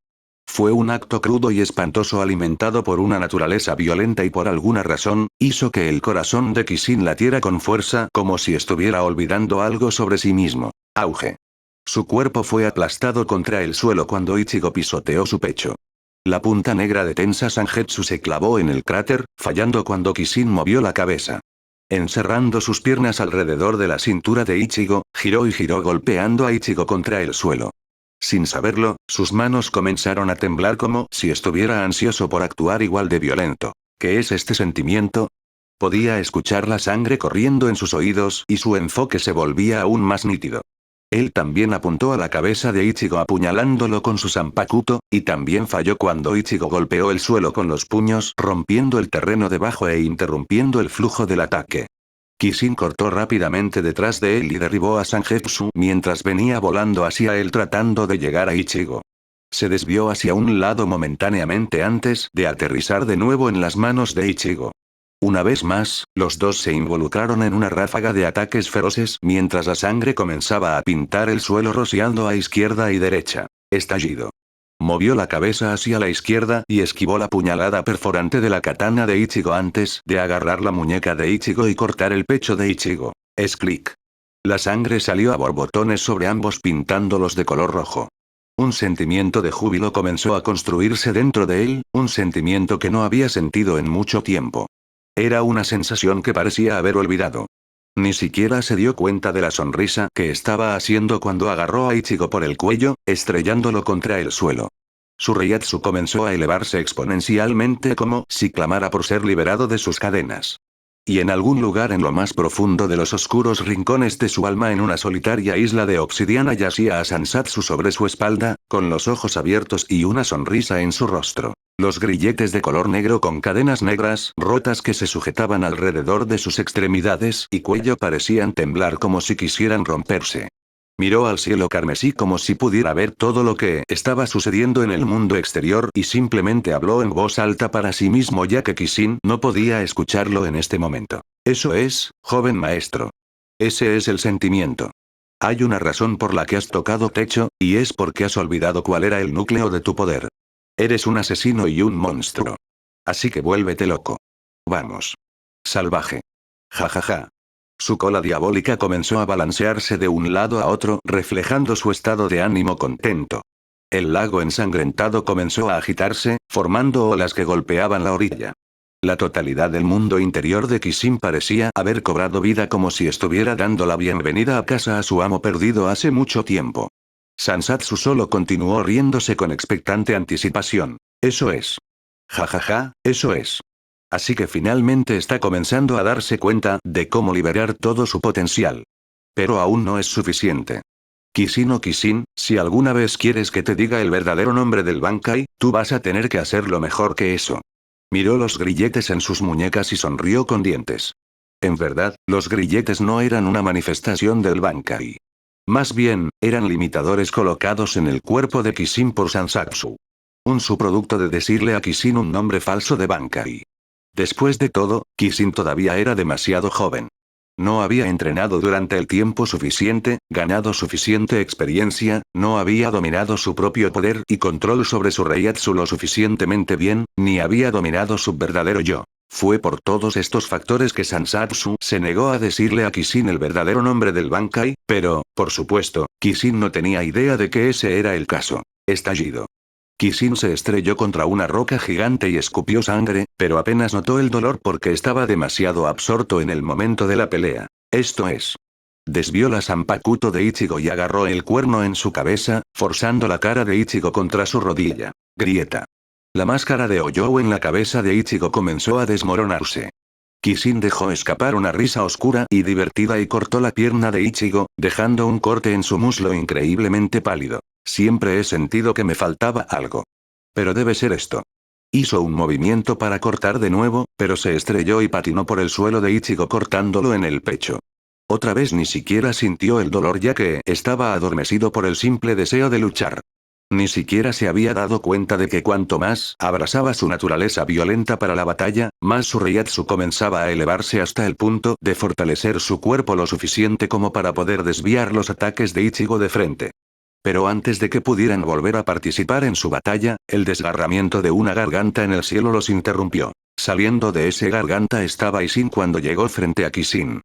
Fue un acto crudo y espantoso alimentado por una naturaleza violenta y por alguna razón, hizo que el corazón de Kishin latiera con fuerza como si estuviera olvidando algo sobre sí mismo. Auge. Su cuerpo fue aplastado contra el suelo cuando Ichigo pisoteó su pecho. La punta negra de Tensa Sangetsu se clavó en el cráter, fallando cuando Kishin movió la cabeza. Encerrando sus piernas alrededor de la cintura de Ichigo, giró y giró golpeando a Ichigo contra el suelo. Sin saberlo, sus manos comenzaron a temblar como si estuviera ansioso por actuar igual de violento. ¿Qué es este sentimiento? Podía escuchar la sangre corriendo en sus oídos y su enfoque se volvía aún más nítido. Él también apuntó a la cabeza de Ichigo apuñalándolo con su Zanpakuto, y también falló cuando Ichigo golpeó el suelo con los puños, rompiendo el terreno debajo e interrumpiendo el flujo del ataque. Kishin cortó rápidamente detrás de él y derribó a Sangetsu mientras venía volando hacia él tratando de llegar a Ichigo. Se desvió hacia un lado momentáneamente antes de aterrizar de nuevo en las manos de Ichigo. Una vez más, los dos se involucraron en una ráfaga de ataques feroces mientras la sangre comenzaba a pintar el suelo rociando a izquierda y derecha. Estallido. Movió la cabeza hacia la izquierda y esquivó la puñalada perforante de la katana de Ichigo antes de agarrar la muñeca de Ichigo y cortar el pecho de Ichigo. Es clic. La sangre salió a borbotones sobre ambos pintándolos de color rojo. Un sentimiento de júbilo comenzó a construirse dentro de él, un sentimiento que no había sentido en mucho tiempo. Era una sensación que parecía haber olvidado. Ni siquiera se dio cuenta de la sonrisa que estaba haciendo cuando agarró a Ichigo por el cuello, estrellándolo contra el suelo. Su Reiatsu comenzó a elevarse exponencialmente como si clamara por ser liberado de sus cadenas. Y en algún lugar en lo más profundo de los oscuros rincones de su alma en una solitaria isla de obsidiana yacía a Sansatsu sobre su espalda, con los ojos abiertos y una sonrisa en su rostro. Los grilletes de color negro con cadenas negras rotas que se sujetaban alrededor de sus extremidades y cuello parecían temblar como si quisieran romperse. Miró al cielo carmesí como si pudiera ver todo lo que estaba sucediendo en el mundo exterior y simplemente habló en voz alta para sí mismo ya que Kishin no podía escucharlo en este momento. Eso es, joven maestro. Ese es el sentimiento. Hay una razón por la que has tocado techo, y es porque has olvidado cuál era el núcleo de tu poder. Eres un asesino y un monstruo. Así que vuélvete loco. Vamos. Salvaje. Ja ja ja. Su cola diabólica comenzó a balancearse de un lado a otro, reflejando su estado de ánimo contento. El lago ensangrentado comenzó a agitarse, formando olas que golpeaban la orilla. La totalidad del mundo interior de Kishin parecía haber cobrado vida como si estuviera dando la bienvenida a casa a su amo perdido hace mucho tiempo. Sansatsu solo continuó riéndose con expectante anticipación. Eso es. Ja ja ja, eso es. Así que finalmente está comenzando a darse cuenta de cómo liberar todo su potencial. Pero aún no es suficiente. Kishin o Kishin, si alguna vez quieres que te diga el verdadero nombre del Bankai, tú vas a tener que hacerlo mejor que eso. Miró los grilletes en sus muñecas y sonrió con dientes. En verdad, los grilletes no eran una manifestación del Bankai. Más bien, eran limitadores colocados en el cuerpo de Kishin por Sansatsu. Un subproducto de decirle a Kishin un nombre falso de Bankai. Después de todo, Kishin todavía era demasiado joven. No había entrenado durante el tiempo suficiente, ganado suficiente experiencia, no había dominado su propio poder y control sobre su Reiatsu lo suficientemente bien, ni había dominado su verdadero yo. Fue por todos estos factores que Sansatsu se negó a decirle a Kishin el verdadero nombre del Bankai, pero, por supuesto, Kishin no tenía idea de que ese era el caso. Estallido. Kishin se estrelló contra una roca gigante y escupió sangre, pero apenas notó el dolor porque estaba demasiado absorto en el momento de la pelea. Esto es. Desvió la Zanpakuto de Ichigo y agarró el cuerno en su cabeza, forzando la cara de Ichigo contra su rodilla. Grieta. La máscara de Oyou en la cabeza de Ichigo comenzó a desmoronarse. Kishin dejó escapar una risa oscura y divertida y cortó la pierna de Ichigo, dejando un corte en su muslo increíblemente pálido. Siempre he sentido que me faltaba algo. Pero debe ser esto. Hizo un movimiento para cortar de nuevo, pero se estrelló y patinó por el suelo de Ichigo cortándolo en el pecho. Otra vez ni siquiera sintió el dolor ya que estaba adormecido por el simple deseo de luchar. Ni siquiera se había dado cuenta de que cuanto más abrazaba su naturaleza violenta para la batalla, más su Reiatsu comenzaba a elevarse hasta el punto de fortalecer su cuerpo lo suficiente como para poder desviar los ataques de Ichigo de frente. Pero antes de que pudieran volver a participar en su batalla, el desgarramiento de una garganta en el cielo los interrumpió. Saliendo de ese garganta estaba Ishin cuando llegó frente a Kishin.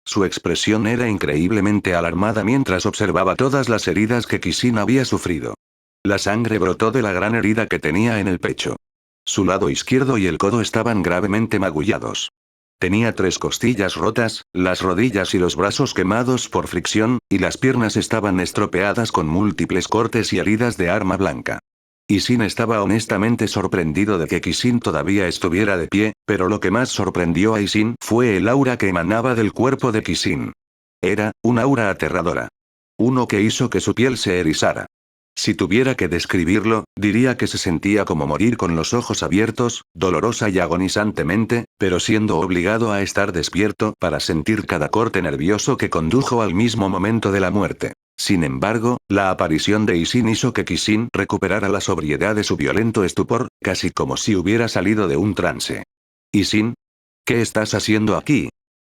Su expresión era increíblemente alarmada mientras observaba todas las heridas que Kishin había sufrido. La sangre brotó de la gran herida que tenía en el pecho. Su lado izquierdo y el codo estaban gravemente magullados. Tenía 3 costillas rotas, las rodillas y los brazos quemados por fricción, y las piernas estaban estropeadas con múltiples cortes y heridas de arma blanca. Ishin estaba honestamente sorprendido de que Kishin todavía estuviera de pie, pero lo que más sorprendió a Ishin fue el aura que emanaba del cuerpo de Kishin. Era un aura aterradora. Uno que hizo que su piel se erizara. Si tuviera que describirlo, diría que se sentía como morir con los ojos abiertos, dolorosa y agonizantemente, pero siendo obligado a estar despierto para sentir cada corte nervioso que condujo al mismo momento de la muerte. Sin embargo, la aparición de Ishin hizo que Kishin recuperara la sobriedad de su violento estupor, casi como si hubiera salido de un trance. «Ishin, ¿qué estás haciendo aquí?»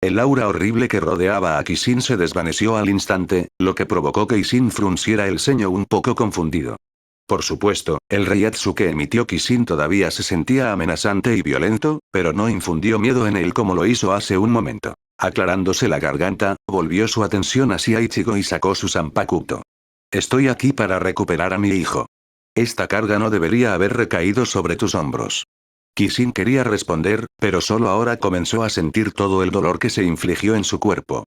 El aura horrible que rodeaba a Kishin se desvaneció al instante, lo que provocó que Ishin frunciera el ceño un poco confundido. Por supuesto, el Reiatsu que emitió Kishin todavía se sentía amenazante y violento, pero no infundió miedo en él como lo hizo hace un momento. Aclarándose la garganta, volvió su atención hacia Ichigo y sacó su Zanpakuto. «Estoy aquí para recuperar a mi hijo. Esta carga no debería haber recaído sobre tus hombros». Kishin quería responder, pero solo ahora comenzó a sentir todo el dolor que se infligió en su cuerpo.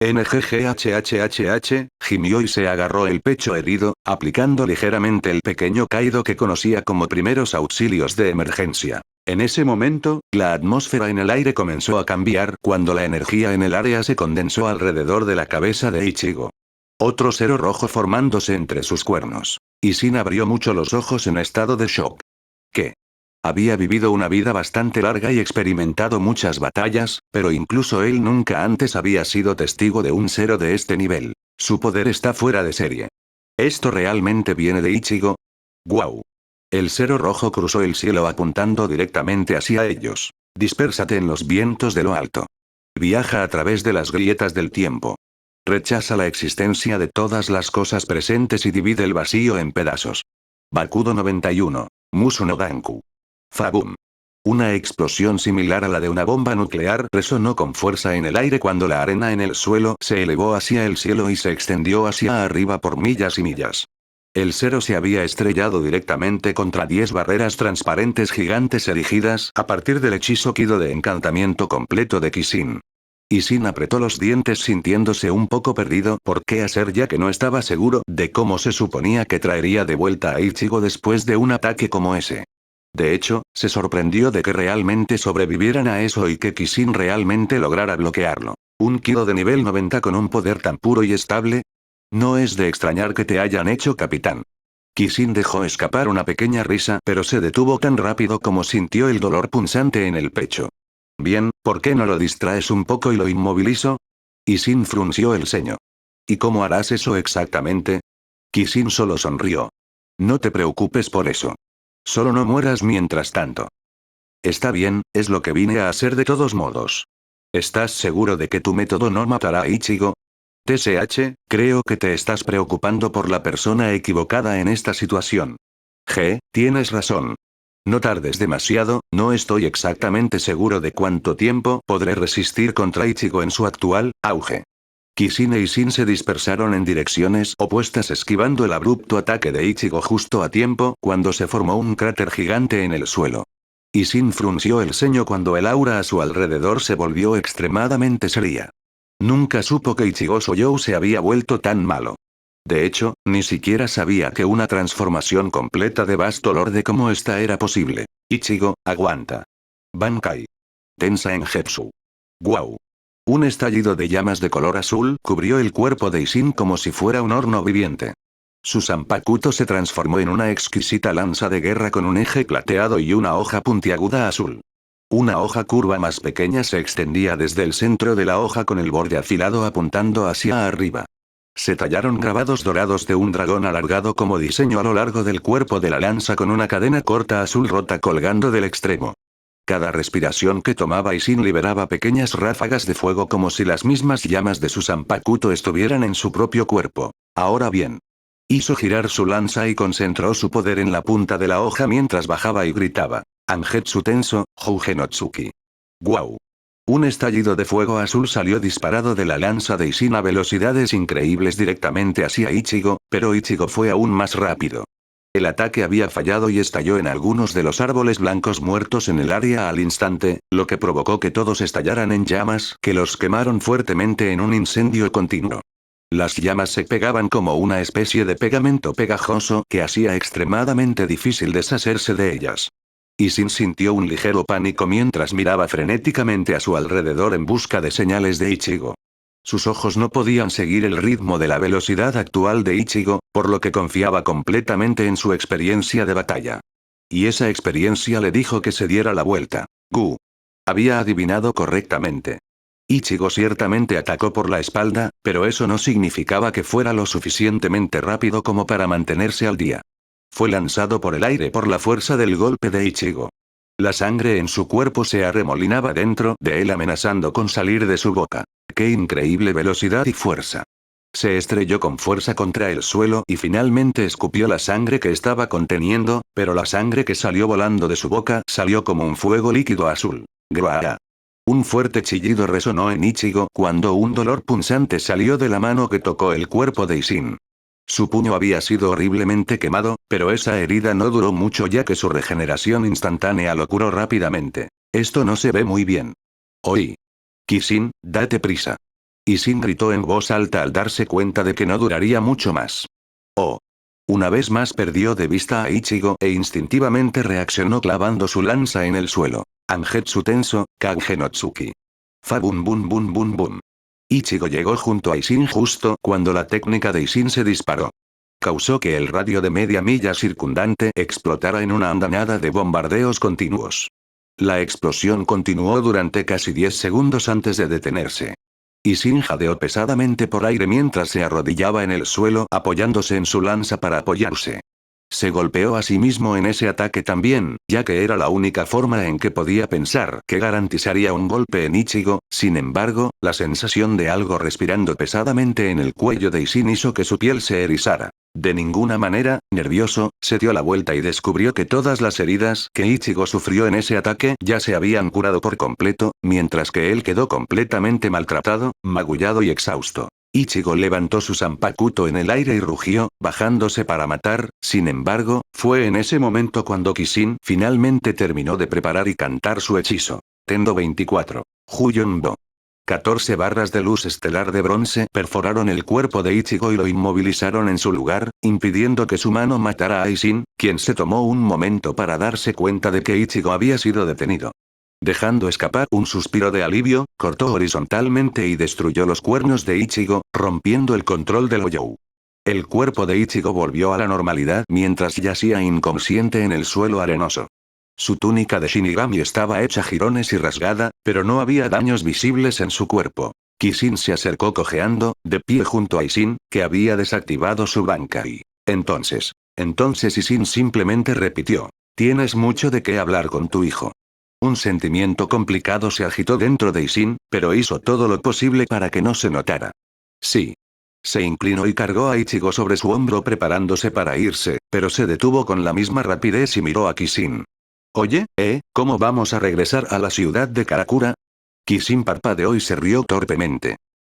NGGHHHH, gimió y se agarró el pecho herido, aplicando ligeramente el pequeño Kaido que conocía como primeros auxilios de emergencia. En ese momento, la atmósfera en el aire comenzó a cambiar cuando la energía en el área se condensó alrededor de la cabeza de Ichigo. Otro cero rojo formándose entre sus cuernos. Ishin abrió mucho los ojos en estado de shock. ¿Qué? Había vivido una vida bastante larga y experimentado muchas batallas, pero incluso él nunca antes había sido testigo de un cero de este nivel. Su poder está fuera de serie. ¿Esto realmente viene de Ichigo? ¡Guau! El cero rojo cruzó el cielo apuntando directamente hacia ellos. Dispérsate en los vientos de lo alto. Viaja a través de las grietas del tiempo. Rechaza la existencia de todas las cosas presentes y divide el vacío en pedazos. Bakudo 91. Musu no Danku. ¡Fabum! Una explosión similar a la de una bomba nuclear resonó con fuerza en el aire cuando la arena en el suelo se elevó hacia el cielo y se extendió hacia arriba por millas y millas. El cero se había estrellado directamente contra 10 barreras transparentes gigantes erigidas a partir del hechizo Kido de encantamiento completo de Kishin. Ishin apretó los dientes sintiéndose un poco perdido por qué hacer ya que no estaba seguro de cómo se suponía que traería de vuelta a Ichigo después de un ataque como ese. De hecho, se sorprendió de que realmente sobrevivieran a eso y que Kishin realmente lograra bloquearlo. ¿Un Kido de nivel 90 con un poder tan puro y estable? No es de extrañar que te hayan hecho capitán. Kishin dejó escapar una pequeña risa pero se detuvo tan rápido como sintió el dolor punzante en el pecho. Bien, ¿por qué no lo distraes un poco y lo inmovilizo? Ishin frunció el ceño. ¿Y cómo harás eso exactamente? Kishin solo sonrió. No te preocupes por eso. Solo no mueras mientras tanto. Está bien, es lo que vine a hacer de todos modos. ¿Estás seguro de que tu método no matará a Ichigo? TSH, creo que te estás preocupando por la persona equivocada en esta situación. Tienes razón. No tardes demasiado, no estoy exactamente seguro de cuánto tiempo podré resistir contra Ichigo en su actual auge. Kishin e Ishin se dispersaron en direcciones opuestas esquivando el abrupto ataque de Ichigo justo a tiempo cuando se formó un cráter gigante en el suelo. Ishin frunció el ceño cuando el aura a su alrededor se volvió extremadamente seria. Nunca supo que Ichigo Soyou se había vuelto tan malo. De hecho, ni siquiera sabía que una transformación completa de vasto lorde como esta era posible. Ichigo, aguanta. Bankai. Tensa en Jetsu. ¡Guau! Un estallido de llamas de color azul cubrió el cuerpo de Ishin como si fuera un horno viviente. Su Zanpakuto se transformó en una exquisita lanza de guerra con un eje plateado y una hoja puntiaguda azul. Una hoja curva más pequeña se extendía desde el centro de la hoja con el borde afilado apuntando hacia arriba. Se tallaron grabados dorados de un dragón alargado como diseño a lo largo del cuerpo de la lanza con una cadena corta azul rota colgando del extremo. Cada respiración que tomaba Ishin liberaba pequeñas ráfagas de fuego como si las mismas llamas de su Zanpakuto estuvieran en su propio cuerpo. Ahora bien. Hizo girar su lanza y concentró su poder en la punta de la hoja mientras bajaba y gritaba. Angetsu Tenso, Jougenotsuki. ¡Guau! Un estallido de fuego azul salió disparado de la lanza de Ishin a velocidades increíbles directamente hacia Ichigo, pero Ichigo fue aún más rápido. El ataque había fallado y estalló en algunos de los árboles blancos muertos en el área al instante, lo que provocó que todos estallaran en llamas que los quemaron fuertemente en un incendio continuo. Las llamas se pegaban como una especie de pegamento pegajoso que hacía extremadamente difícil deshacerse de ellas. Ishin sintió un ligero pánico mientras miraba frenéticamente a su alrededor en busca de señales de Ichigo. Sus ojos no podían seguir el ritmo de la velocidad actual de Ichigo, por lo que confiaba completamente en su experiencia de batalla. Y esa experiencia le dijo que se diera la vuelta. Gu. Había adivinado correctamente. Ichigo ciertamente atacó por la espalda, pero eso no significaba que fuera lo suficientemente rápido como para mantenerse al día. Fue lanzado por el aire por la fuerza del golpe de Ichigo. La sangre en su cuerpo se arremolinaba dentro de él amenazando con salir de su boca. ¡Qué increíble velocidad y fuerza! Se estrelló con fuerza contra el suelo y finalmente escupió la sangre que estaba conteniendo, pero la sangre que salió volando de su boca salió como un fuego líquido azul. ¡Gruaa! Un fuerte chillido resonó en Ichigo cuando un dolor punzante salió de la mano que tocó el cuerpo de Ishin. Su puño había sido horriblemente quemado, pero esa herida no duró mucho ya que su regeneración instantánea lo curó rápidamente. Esto no se ve muy bien. Oí. Kishin, date prisa. Ishin gritó en voz alta al darse cuenta de que no duraría mucho más. Oh. Una vez más perdió de vista a Ichigo e instintivamente reaccionó clavando su lanza en el suelo. Angetsu Tenso, Kagenotsuki. Fa bum bum bum bum bum. Ichigo llegó junto a Ishin justo cuando la técnica de Ishin se disparó. Causó que el radio de media milla circundante explotara en una andanada de bombardeos continuos. La explosión continuó durante casi 10 segundos antes de detenerse. Ishin jadeó pesadamente por aire mientras se arrodillaba en el suelo apoyándose en su lanza para apoyarse. Se golpeó a sí mismo en ese ataque también, ya que era la única forma en que podía pensar que garantizaría un golpe en Ichigo. Sin embargo, la sensación de algo respirando pesadamente en el cuello de Ishin hizo que su piel se erizara. De ninguna manera, nervioso, se dio la vuelta y descubrió que todas las heridas que Ichigo sufrió en ese ataque ya se habían curado por completo, mientras que él quedó completamente maltratado, magullado y exhausto. Ichigo levantó su Zanpakuto en el aire y rugió, bajándose para matar. Sin embargo, fue en ese momento cuando Kishin finalmente terminó de preparar y cantar su hechizo. Tendo 24. Huyonbo. 14 barras de luz estelar de bronce perforaron el cuerpo de Ichigo y lo inmovilizaron en su lugar, impidiendo que su mano matara a Ishin, quien se tomó un momento para darse cuenta de que Ichigo había sido detenido. Dejando escapar un suspiro de alivio, cortó horizontalmente y destruyó los cuernos de Ichigo, rompiendo el control del Oyou. El cuerpo de Ichigo volvió a la normalidad mientras yacía inconsciente en el suelo arenoso. Su túnica de Shinigami estaba hecha jirones y rasgada, pero no había daños visibles en su cuerpo. Kishin se acercó cojeando, de pie junto a Ishin, que había desactivado su Bankai. Entonces Ishin simplemente repitió. Tienes mucho de qué hablar con tu hijo. Un sentimiento complicado se agitó dentro de Ishin, pero hizo todo lo posible para que no se notara. Sí. Se inclinó y cargó a Ichigo sobre su hombro preparándose para irse, pero se detuvo con la misma rapidez y miró a Kishin. Oye, ¿cómo vamos a regresar a la ciudad de Karakura? Kishin parpadeó y se rió torpemente.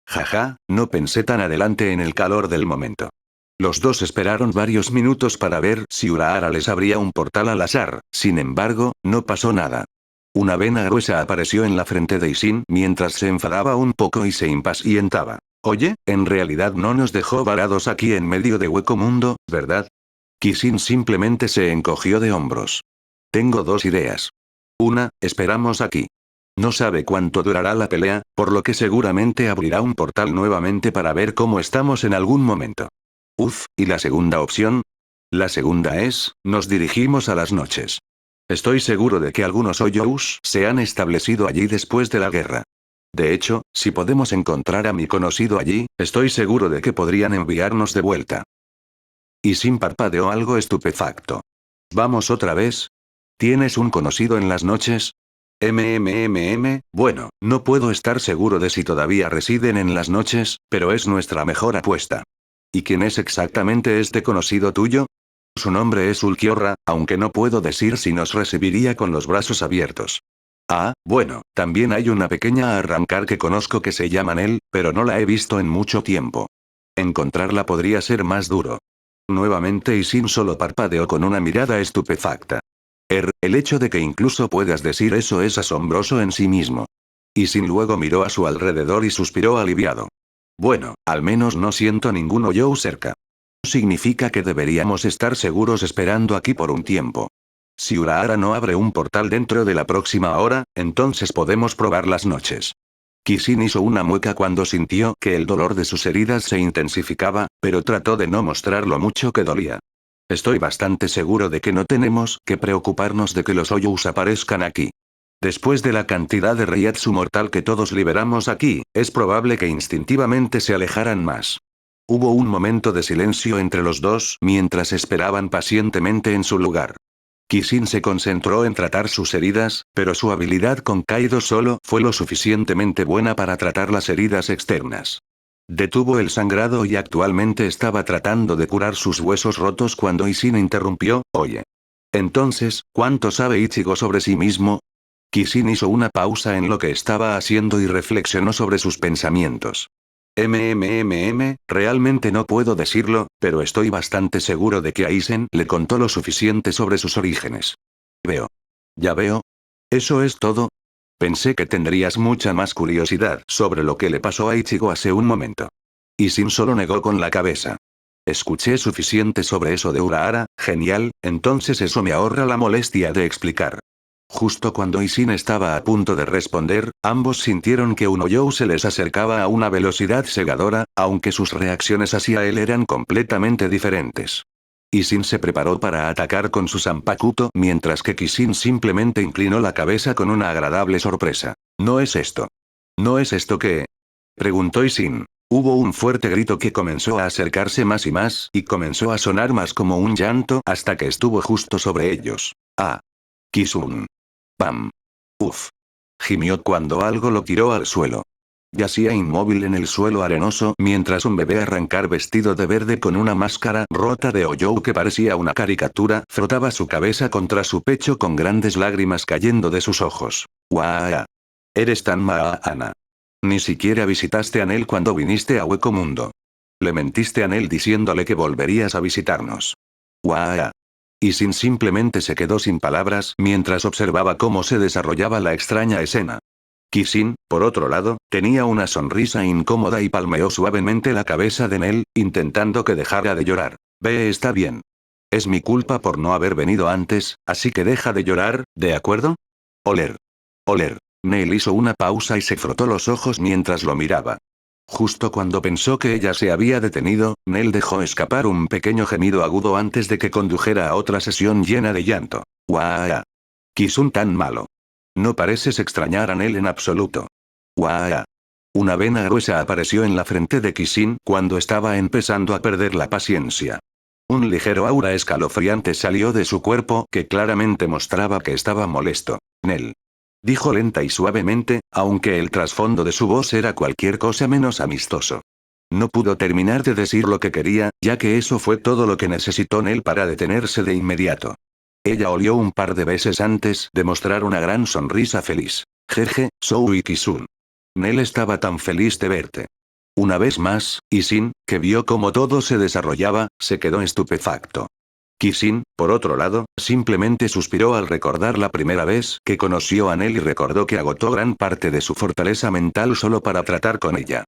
Jaja, no pensé tan adelante en el calor del momento. Los dos esperaron varios minutos para ver si Urahara les abría un portal al azar, sin embargo, no pasó nada. Una vena gruesa apareció en la frente de Isin mientras se enfadaba un poco y se impacientaba. Oye, en realidad no nos dejó varados aquí en medio de hueco mundo, ¿verdad? Kisin simplemente se encogió de hombros. Tengo dos ideas. Una, esperamos aquí. No sabe cuánto durará la pelea, por lo que seguramente abrirá un portal nuevamente para ver cómo estamos en algún momento. ¿Y la segunda opción? La segunda es, nos dirigimos a las noches. Estoy seguro de que algunos Hoyous se han establecido allí después de la guerra. De hecho, si podemos encontrar a mi conocido allí, estoy seguro de que podrían enviarnos de vuelta. Y Sin parpadeó algo estupefacto. ¿Vamos otra vez? ¿Tienes un conocido en las noches? Bueno, no puedo estar seguro de si todavía residen en las noches, pero es nuestra mejor apuesta. ¿Y quién es exactamente este conocido tuyo? Su nombre es Ulquiorra, aunque no puedo decir si nos recibiría con los brazos abiertos. Ah, bueno, también hay una pequeña arrancar que conozco que se llama Nel, pero no la he visto en mucho tiempo. Encontrarla podría ser más duro. Nuevamente Isin solo parpadeó con una mirada estupefacta. El hecho de que incluso puedas decir eso es asombroso en sí mismo. Isin luego miró a su alrededor y suspiró aliviado. Bueno, al menos no siento ningún Hoyou cerca. Significa que deberíamos estar seguros esperando aquí por un tiempo. Si Urahara no abre un portal dentro de la próxima hora, entonces podemos probar las noches. Kisin hizo una mueca cuando sintió que el dolor de sus heridas se intensificaba, pero trató de no mostrar lo mucho que dolía. Estoy bastante seguro de que no tenemos que preocuparnos de que los Hoyous aparezcan aquí. Después de la cantidad de Reiatsu mortal que todos liberamos aquí, es probable que instintivamente se alejaran más. Hubo un momento de silencio entre los dos mientras esperaban pacientemente en su lugar. Kisin se concentró en tratar sus heridas, pero su habilidad con Kaido solo fue lo suficientemente buena para tratar las heridas externas. Detuvo el sangrado y actualmente estaba tratando de curar sus huesos rotos cuando Isin interrumpió, oye. Entonces, ¿cuánto sabe Ichigo sobre sí mismo? Kisin hizo una pausa en lo que estaba haciendo y reflexionó sobre sus pensamientos. Realmente no puedo decirlo, pero estoy bastante seguro de que Aizen le contó lo suficiente sobre sus orígenes. Veo. Ya veo. ¿Eso es todo? Pensé que tendrías mucha más curiosidad sobre lo que le pasó a Ichigo hace un momento. Isin solo negó con la cabeza. Escuché suficiente sobre eso de Urahara, genial, entonces eso me ahorra la molestia de explicar. Justo cuando Isin estaba a punto de responder, ambos sintieron que un Hoyou se les acercaba a una velocidad cegadora, aunque sus reacciones hacia él eran completamente diferentes. Isin se preparó para atacar con su Zanpakuto mientras que Kisin simplemente inclinó la cabeza con una agradable sorpresa. ¿No es esto? ¿No es esto qué? Preguntó Isin. Hubo un fuerte grito que comenzó a acercarse más y comenzó a sonar más como un llanto hasta que estuvo justo sobre ellos. Ah. Kisun. ¡Pam! Uf. Gimió cuando algo lo tiró al suelo. Yacía inmóvil en el suelo arenoso mientras un bebé arrancar vestido de verde con una máscara rota de Hoyou que parecía una caricatura frotaba su cabeza contra su pecho con grandes lágrimas cayendo de sus ojos. ¡Guau! Eres tan Ana. Ni siquiera visitaste a Nel cuando viniste a Hueco Mundo. Le mentiste a Nel diciéndole que volverías a visitarnos. ¡Guau! Isin simplemente se quedó sin palabras mientras observaba cómo se desarrollaba la extraña escena. Kisin, por otro lado, tenía una sonrisa incómoda y palmeó suavemente la cabeza de Nel, intentando que dejara de llorar. Ve, está bien. Es mi culpa por no haber venido antes, así que deja de llorar, ¿de acuerdo? Oler. Oler. Nel hizo una pausa y se frotó los ojos mientras lo miraba. Justo cuando pensó que ella se había detenido, Nel dejó escapar un pequeño gemido agudo antes de que condujera a otra sesión llena de llanto. ¡Guau! Kisun tan malo. No pareces extrañar a Nel en absoluto. ¡Guau! Una vena gruesa apareció en la frente de Kisin cuando estaba empezando a perder la paciencia. Un ligero aura escalofriante salió de su cuerpo que claramente mostraba que estaba molesto. Nel. Dijo lenta y suavemente, aunque el trasfondo de su voz era cualquier cosa menos amistoso. No pudo terminar de decir lo que quería, ya que eso fue todo lo que necesitó Nel para detenerse de inmediato. Ella olió un par de veces antes de mostrar una gran sonrisa feliz. Jeje, Sou y Kisun. Nel estaba tan feliz de verte. Una vez más, Isin, que vio cómo todo se desarrollaba, se quedó estupefacto. Kishin, por otro lado, simplemente suspiró al recordar la primera vez que conoció a Nell y recordó que agotó gran parte de su fortaleza mental solo para tratar con ella.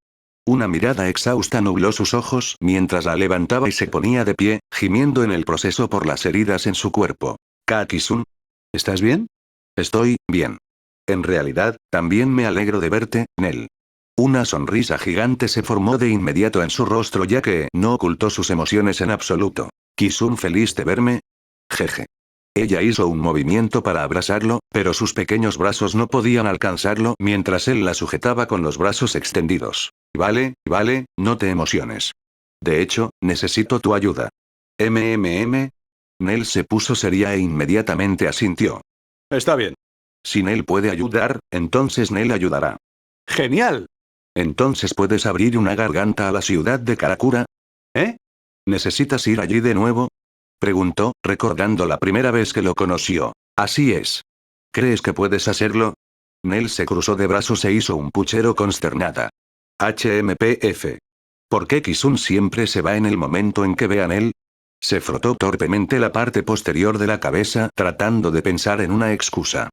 Una mirada exhausta nubló sus ojos mientras la levantaba y se ponía de pie, gimiendo en el proceso por las heridas en su cuerpo. Kaki-sun, ¿estás bien? Estoy bien. En realidad, también me alegro de verte, Nell. Una sonrisa gigante se formó de inmediato en su rostro ya que no ocultó sus emociones en absoluto. Kisun, feliz de verme. Jeje. Ella hizo un movimiento para abrazarlo, pero sus pequeños brazos no podían alcanzarlo mientras él la sujetaba con los brazos extendidos. Vale, no te emociones. De hecho, necesito tu ayuda. Nell se puso seria e inmediatamente asintió. Está bien. Si Nell puede ayudar, entonces Nell ayudará. ¡Genial! Entonces puedes abrir una garganta a la ciudad de Karakura. ¿Eh? ¿Necesitas ir allí de nuevo? Preguntó, recordando la primera vez que lo conoció. Así es. ¿Crees que puedes hacerlo? Nell se cruzó de brazos e hizo un puchero consternada. HMPF. ¿Por qué Kisun siempre se va en el momento en que ve a Nell? Se frotó torpemente la parte posterior de la cabeza tratando de pensar en una excusa.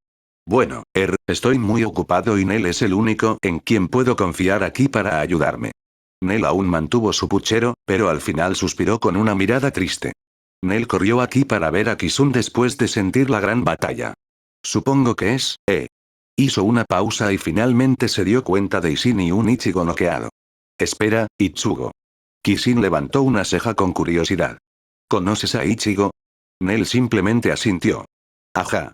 Bueno, estoy muy ocupado y Nell es el único en quien puedo confiar aquí para ayudarme. Nell aún mantuvo su puchero, pero al final suspiró con una mirada triste. Nell corrió aquí para ver a Kisun después de sentir la gran batalla. Supongo que es, Hizo una pausa y finalmente se dio cuenta de Ishin y un Ichigo noqueado. Espera, Ichigo. Kishin levantó una ceja con curiosidad. ¿Conoces a Ichigo? Nell simplemente asintió. Ajá.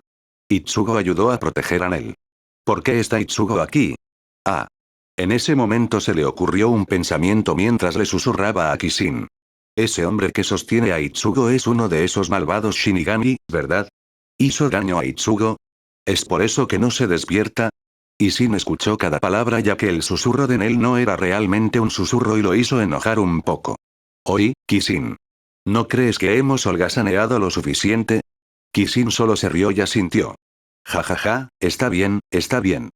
Ichigo ayudó a proteger a Nell. ¿Por qué está Ichigo aquí? Ah. En ese momento se le ocurrió un pensamiento mientras le susurraba a Kishin. Ese hombre que sostiene a Ichigo es uno de esos malvados Shinigami, ¿verdad? ¿Hizo daño a Ichigo? ¿Es por eso que no se despierta? Ishin escuchó cada palabra ya que el susurro de Nell no era realmente un susurro y lo hizo enojar un poco. Oí, Kishin. ¿No crees que hemos holgazaneado lo suficiente? Kishin solo se rió y asintió. Jajaja, está bien, está bien.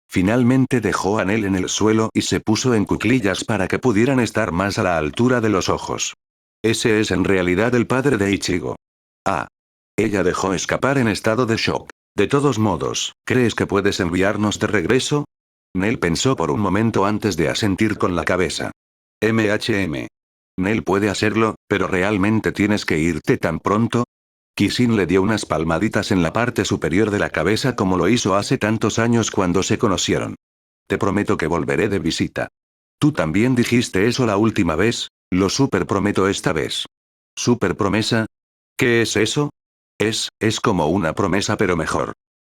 Finalmente dejó a Nell en el suelo y se puso en cuclillas para que pudieran estar más a la altura de los ojos. Ese es en realidad el padre de Ichigo. Ah. Ella dejó escapar en estado de shock. De todos modos, ¿crees que puedes enviarnos de regreso? Nell pensó por un momento antes de asentir con la cabeza. Nell puede hacerlo, pero ¿realmente tienes que irte tan pronto? Kishin le dio unas palmaditas en la parte superior de la cabeza como lo hizo hace tantos años cuando se conocieron. Te prometo que volveré de visita. Tú también dijiste eso la última vez, lo super prometo esta vez. ¿Super promesa? ¿Qué es eso? Es como una promesa pero mejor.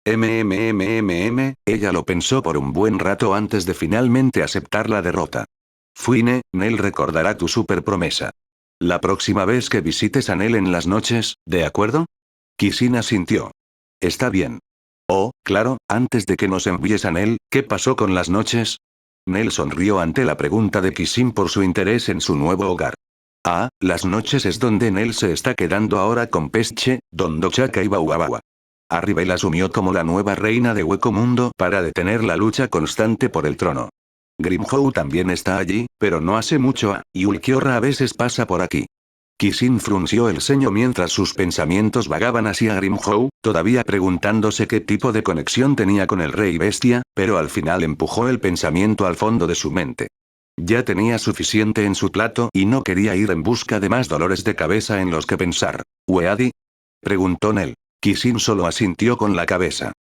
Ella lo pensó por un buen rato antes de finalmente aceptar la derrota. Nell recordará tu super promesa. La próxima vez que visites a Nell en las noches, ¿de acuerdo? Kishin asintió. Está bien. Oh, claro, antes de que nos envíes a Nell, ¿qué pasó con las noches? Nell sonrió ante la pregunta de Kishin por su interés en su nuevo hogar. Ah, las noches es donde Nell se está quedando ahora con Pesche, Don Dochaka y Bauabawa. Arribel asumió como la nueva reina de Hueco Mundo para detener la lucha constante por el trono. Grimhow también está allí, pero no hace mucho y Ulquiorra a veces pasa por aquí. Kishin frunció el ceño mientras sus pensamientos vagaban hacia Grimhow, todavía preguntándose qué tipo de conexión tenía con el rey bestia, pero al final empujó el pensamiento al fondo de su mente. Ya tenía suficiente en su plato y no quería ir en busca de más dolores de cabeza en los que pensar. ¿Weadi? Preguntó Nell. Kishin solo asintió con la cabeza.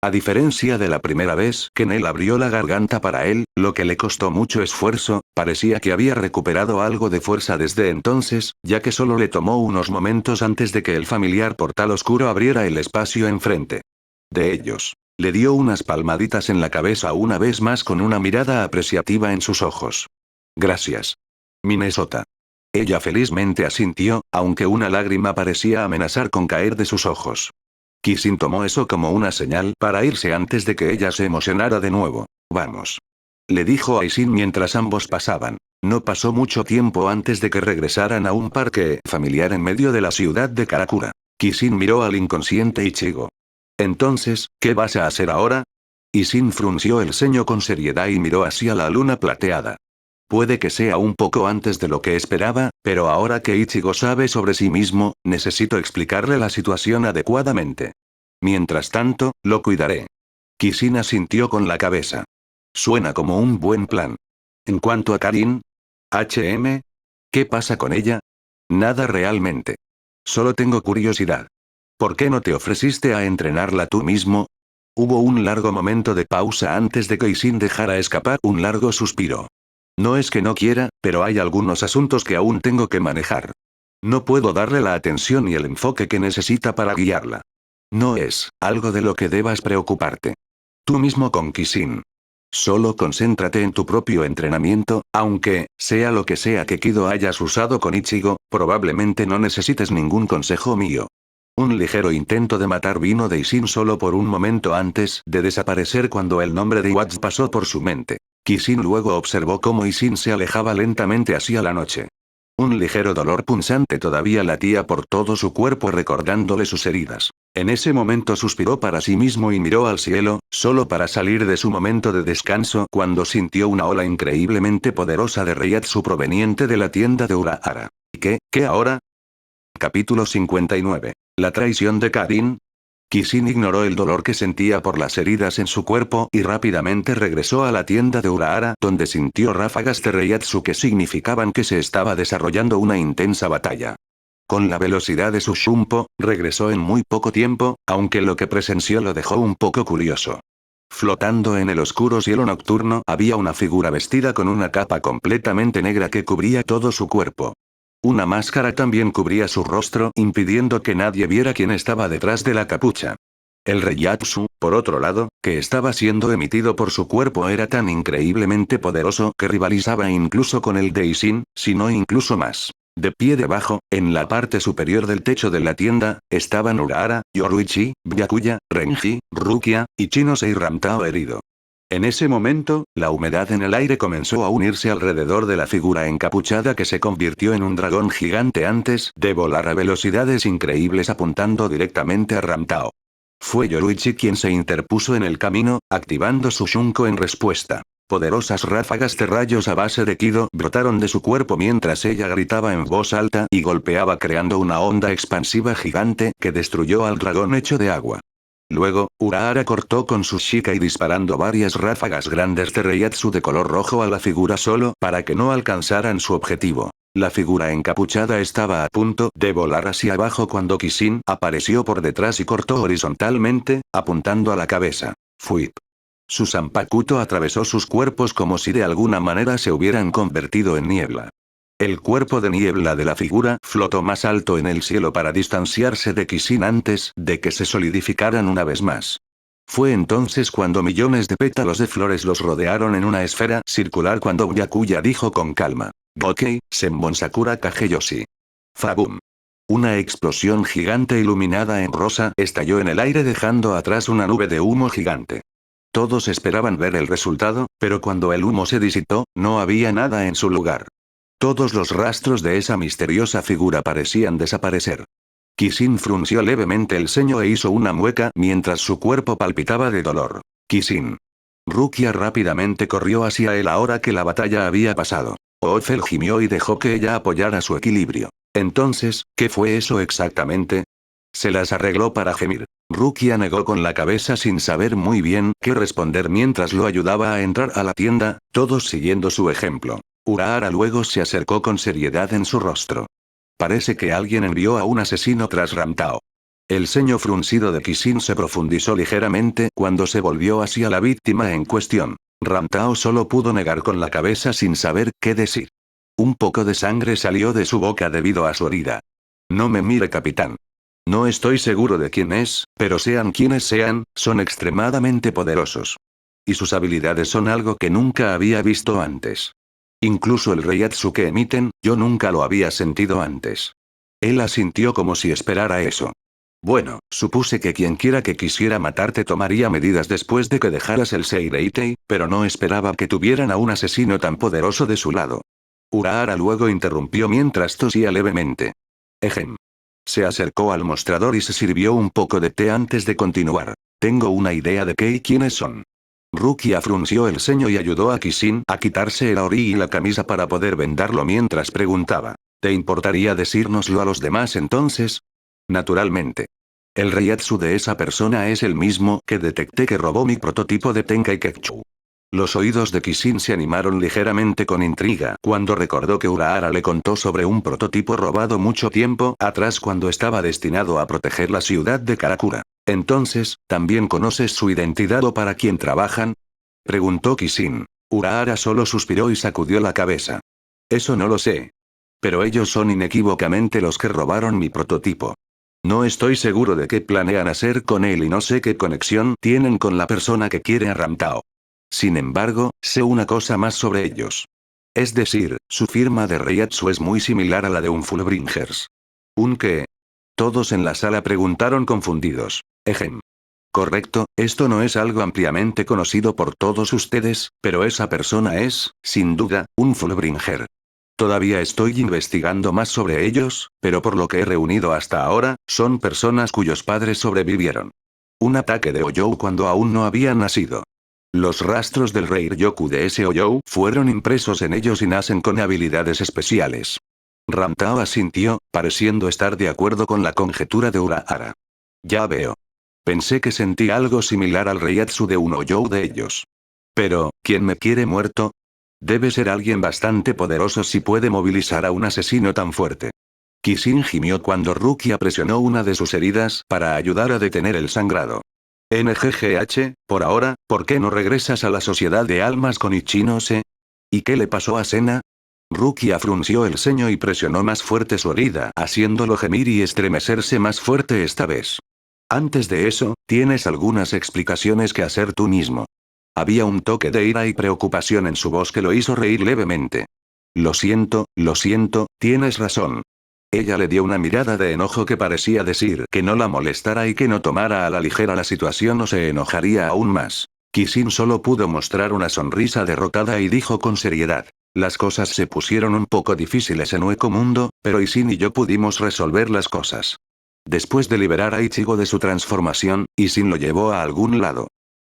A diferencia de la primera vez que Nell abrió la garganta para él, lo que le costó mucho esfuerzo, parecía que había recuperado algo de fuerza desde entonces, ya que solo le tomó unos momentos antes de que el familiar portal oscuro abriera el espacio enfrente de ellos. Le dio unas palmaditas en la cabeza una vez más con una mirada apreciativa en sus ojos. Gracias. Minnesota. Ella felizmente asintió, aunque una lágrima parecía amenazar con caer de sus ojos. Kishin tomó eso como una señal para irse antes de que ella se emocionara de nuevo. Vamos. Le dijo a Ishin mientras ambos pasaban. No pasó mucho tiempo antes de que regresaran a un parque familiar en medio de la ciudad de Karakura. Kishin miró al inconsciente Ichigo. Entonces, ¿qué vas a hacer ahora? Ishin frunció el ceño con seriedad y miró hacia la luna plateada. Puede que sea un poco antes de lo que esperaba, pero ahora que Ichigo sabe sobre sí mismo, necesito explicarle la situación adecuadamente. Mientras tanto, lo cuidaré. Kishin asintió con la cabeza. Suena como un buen plan. En cuanto a Karin, HM, ¿qué pasa con ella? Nada realmente. Solo tengo curiosidad. ¿Por qué no te ofreciste a entrenarla tú mismo? Hubo un largo momento de pausa antes de que Kishin dejara escapar un largo suspiro. No es que no quiera, pero hay algunos asuntos que aún tengo que manejar. No puedo darle la atención y el enfoque que necesita para guiarla. No es algo de lo que debas preocuparte. Tú mismo con Kishin. Solo concéntrate en tu propio entrenamiento, aunque, sea lo que sea que Kido hayas usado con Ichigo, probablemente no necesites ningún consejo mío. Un ligero intento de matar vino de Ishin solo por un momento antes de desaparecer cuando el nombre de Iwatch pasó por su mente. Kishin luego observó cómo Ishin se alejaba lentamente hacia la noche. Un ligero dolor punzante todavía latía por todo su cuerpo recordándole sus heridas. En ese momento suspiró para sí mismo y miró al cielo, solo para salir de su momento de descanso cuando sintió una ola increíblemente poderosa de Reiatsu proveniente de la tienda de Urahara. ¿Qué ahora? Capítulo 59. La traición de Karin. Kishin ignoró el dolor que sentía por las heridas en su cuerpo y rápidamente regresó a la tienda de Urahara donde sintió ráfagas de Reiatsu que significaban que se estaba desarrollando una intensa batalla. Con la velocidad de su Shumpo, regresó en muy poco tiempo, aunque lo que presenció lo dejó un poco curioso. Flotando en el oscuro cielo nocturno había una figura vestida con una capa completamente negra que cubría todo su cuerpo. Una máscara también cubría su rostro impidiendo que nadie viera quién estaba detrás de la capucha. El Reiatsu, por otro lado, que estaba siendo emitido por su cuerpo era tan increíblemente poderoso que rivalizaba incluso con el de Ishin, si no incluso más. De pie debajo, en la parte superior del techo de la tienda, estaban Urahara, Yoruichi, Byakuya, Renji, Rukia, Ichinose y Ramtao herido. En ese momento, la humedad en el aire comenzó a unirse alrededor de la figura encapuchada que se convirtió en un dragón gigante antes de volar a velocidades increíbles apuntando directamente a Ramtao. Fue Yoruichi quien se interpuso en el camino, activando su Shunko en respuesta. Poderosas ráfagas de rayos a base de Kido brotaron de su cuerpo mientras ella gritaba en voz alta y golpeaba creando una onda expansiva gigante que destruyó al dragón hecho de agua. Luego, Urahara cortó con su Shika y disparando varias ráfagas grandes de Reiatsu de color rojo a la figura solo para que no alcanzaran su objetivo. La figura encapuchada estaba a punto de volar hacia abajo cuando Kishin apareció por detrás y cortó horizontalmente, apuntando a la cabeza. Fuip. Su Zanpakuto atravesó sus cuerpos como si de alguna manera se hubieran convertido en niebla. El cuerpo de niebla de la figura flotó más alto en el cielo para distanciarse de Kishin antes de que se solidificaran una vez más. Fue entonces cuando millones de pétalos de flores los rodearon en una esfera circular cuando Byakuya dijo con calma. Gokei, Senbon Sakura Kageyoshi. Fabum. Una explosión gigante iluminada en rosa estalló en el aire dejando atrás una nube de humo gigante. Todos esperaban ver el resultado, pero cuando el humo se disipó, no había nada en su lugar. Todos los rastros de esa misteriosa figura parecían desaparecer. Kishin frunció levemente el ceño e hizo una mueca mientras su cuerpo palpitaba de dolor. Kishin. Rukia rápidamente corrió hacia él ahora que la batalla había pasado. Oofel gimió y dejó que ella apoyara su equilibrio. Entonces, ¿qué fue eso exactamente? Se las arregló para gemir. Rukia negó con la cabeza sin saber muy bien qué responder mientras lo ayudaba a entrar a la tienda, todos siguiendo su ejemplo. Urahara luego se acercó con seriedad en su rostro. Parece que alguien envió a un asesino tras Ramtao. El ceño fruncido de Kishin se profundizó ligeramente cuando se volvió hacia la víctima en cuestión. Ramtao solo pudo negar con la cabeza sin saber qué decir. Un poco de sangre salió de su boca debido a su herida. No me mire, capitán. No estoy seguro de quién es, pero sean quienes sean, son extremadamente poderosos. Y sus habilidades son algo que nunca había visto antes. Incluso el Reiatsu que emiten, yo nunca lo había sentido antes. Él asintió como si esperara eso. Bueno, supuse que quienquiera que quisiera matarte tomaría medidas después de que dejaras el Seireitei, pero no esperaba que tuvieran a un asesino tan poderoso de su lado. Urahara luego interrumpió mientras tosía levemente. Ejem. Se acercó al mostrador y se sirvió un poco de té antes de continuar. Tengo una idea de qué y quiénes son. Rukia frunció el ceño y ayudó a Kishin a quitarse el aori y la camisa para poder vendarlo mientras preguntaba. ¿Te importaría decírnoslo a los demás entonces? Naturalmente. El reiatsu de esa persona es el mismo que detecté que robó mi prototipo de Tenkai Ketchu. Los oídos de Kishin se animaron ligeramente con intriga cuando recordó que Urahara le contó sobre un prototipo robado mucho tiempo atrás cuando estaba destinado a proteger la ciudad de Karakura. Entonces, ¿también conoces su identidad o para quién trabajan? Preguntó Kishin. Urahara solo suspiró y sacudió la cabeza. Eso no lo sé. Pero ellos son inequívocamente los que robaron mi prototipo. No estoy seguro de qué planean hacer con él y no sé qué conexión tienen con la persona que quiere a Ramtao. Sin embargo, sé una cosa más sobre ellos. Es decir, su firma de reiatsu es muy similar a la de un Fullbringers. ¿Un qué? Todos en la sala preguntaron confundidos. Ejem. Correcto, esto no es algo ampliamente conocido por todos ustedes, pero esa persona es, sin duda, un Fullbringer. Todavía estoy investigando más sobre ellos, pero por lo que he reunido hasta ahora, son personas cuyos padres sobrevivieron. Un ataque de Oyou cuando aún no habían nacido. Los rastros del rey Ryoku de ese Oyou fueron impresos en ellos y nacen con habilidades especiales. Ramtao asintió, pareciendo estar de acuerdo con la conjetura de Urahara. Ya veo. Pensé que sentí algo similar al reiatsu de un Oyou de ellos. Pero, ¿quién me quiere muerto? Debe ser alguien bastante poderoso si puede movilizar a un asesino tan fuerte. Kishin gimió cuando Rukia presionó una de sus heridas para ayudar a detener el sangrado. NGGH, por ahora, ¿por qué no regresas a la sociedad de almas con Ichinose? ¿Y qué le pasó a Sena? Rukia frunció el ceño y presionó más fuerte su herida, haciéndolo gemir y estremecerse más fuerte esta vez. Antes de eso, tienes algunas explicaciones que hacer tú mismo. Había un toque de ira y preocupación en su voz que lo hizo reír levemente. Lo siento, tienes razón. Ella le dio una mirada de enojo que parecía decir que no la molestara y que no tomara a la ligera la situación o se enojaría aún más. Kishin solo pudo mostrar una sonrisa derrotada y dijo con seriedad. Las cosas se pusieron un poco difíciles en Ueko Mundo, pero Ishin y yo pudimos resolver las cosas. Después de liberar a Ichigo de su transformación, Ishin lo llevó a algún lado.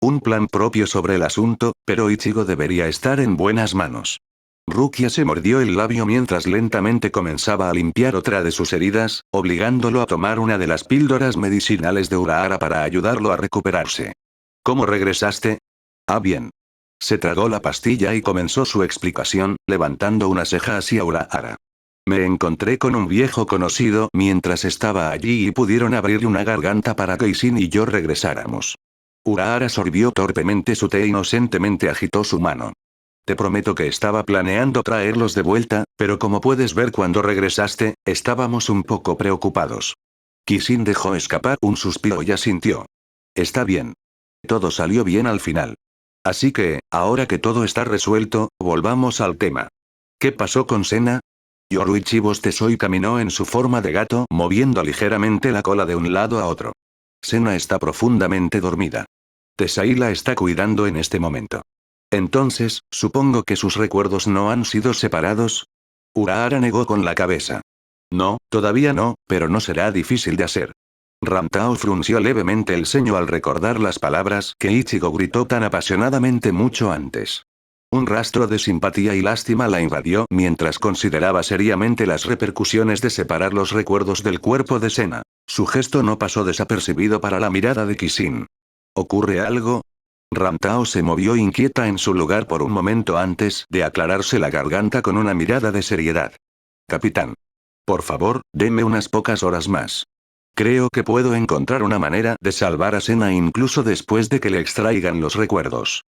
Un plan propio sobre el asunto, pero Ichigo debería estar en buenas manos. Rukia se mordió el labio mientras lentamente comenzaba a limpiar otra de sus heridas, obligándolo a tomar una de las píldoras medicinales de Urahara para ayudarlo a recuperarse. ¿Cómo regresaste? Ah, bien. Se tragó la pastilla y comenzó su explicación, levantando una ceja hacia Urahara. Me encontré con un viejo conocido mientras estaba allí y pudieron abrir una garganta para que Ishin y yo regresáramos. Urahara sorbió torpemente su té e inocentemente agitó su mano. Te prometo que estaba planeando traerlos de vuelta, pero como puedes ver cuando regresaste, estábamos un poco preocupados. Kishin dejó escapar un suspiro y asintió. Está bien. Todo salió bien al final. Así que, ahora que todo está resuelto, volvamos al tema. ¿Qué pasó con Sena? Yoruichi bostezó y caminó en su forma de gato, moviendo ligeramente la cola de un lado a otro. Sena está profundamente dormida. Tesai la está cuidando en este momento. Entonces, supongo que sus recuerdos no han sido separados. Urahara negó con la cabeza. No, todavía no, pero no será difícil de hacer. Ramtao frunció levemente el ceño al recordar las palabras que Ichigo gritó tan apasionadamente mucho antes. Un rastro de simpatía y lástima la invadió mientras consideraba seriamente las repercusiones de separar los recuerdos del cuerpo de Sena. Su gesto no pasó desapercibido para la mirada de Kishin. ¿Ocurre algo? Ramtao se movió inquieta en su lugar por un momento antes de aclararse la garganta con una mirada de seriedad. Capitán. Por favor, deme unas pocas horas más. Creo que puedo encontrar una manera de salvar a Sena incluso después de que le extraigan los recuerdos.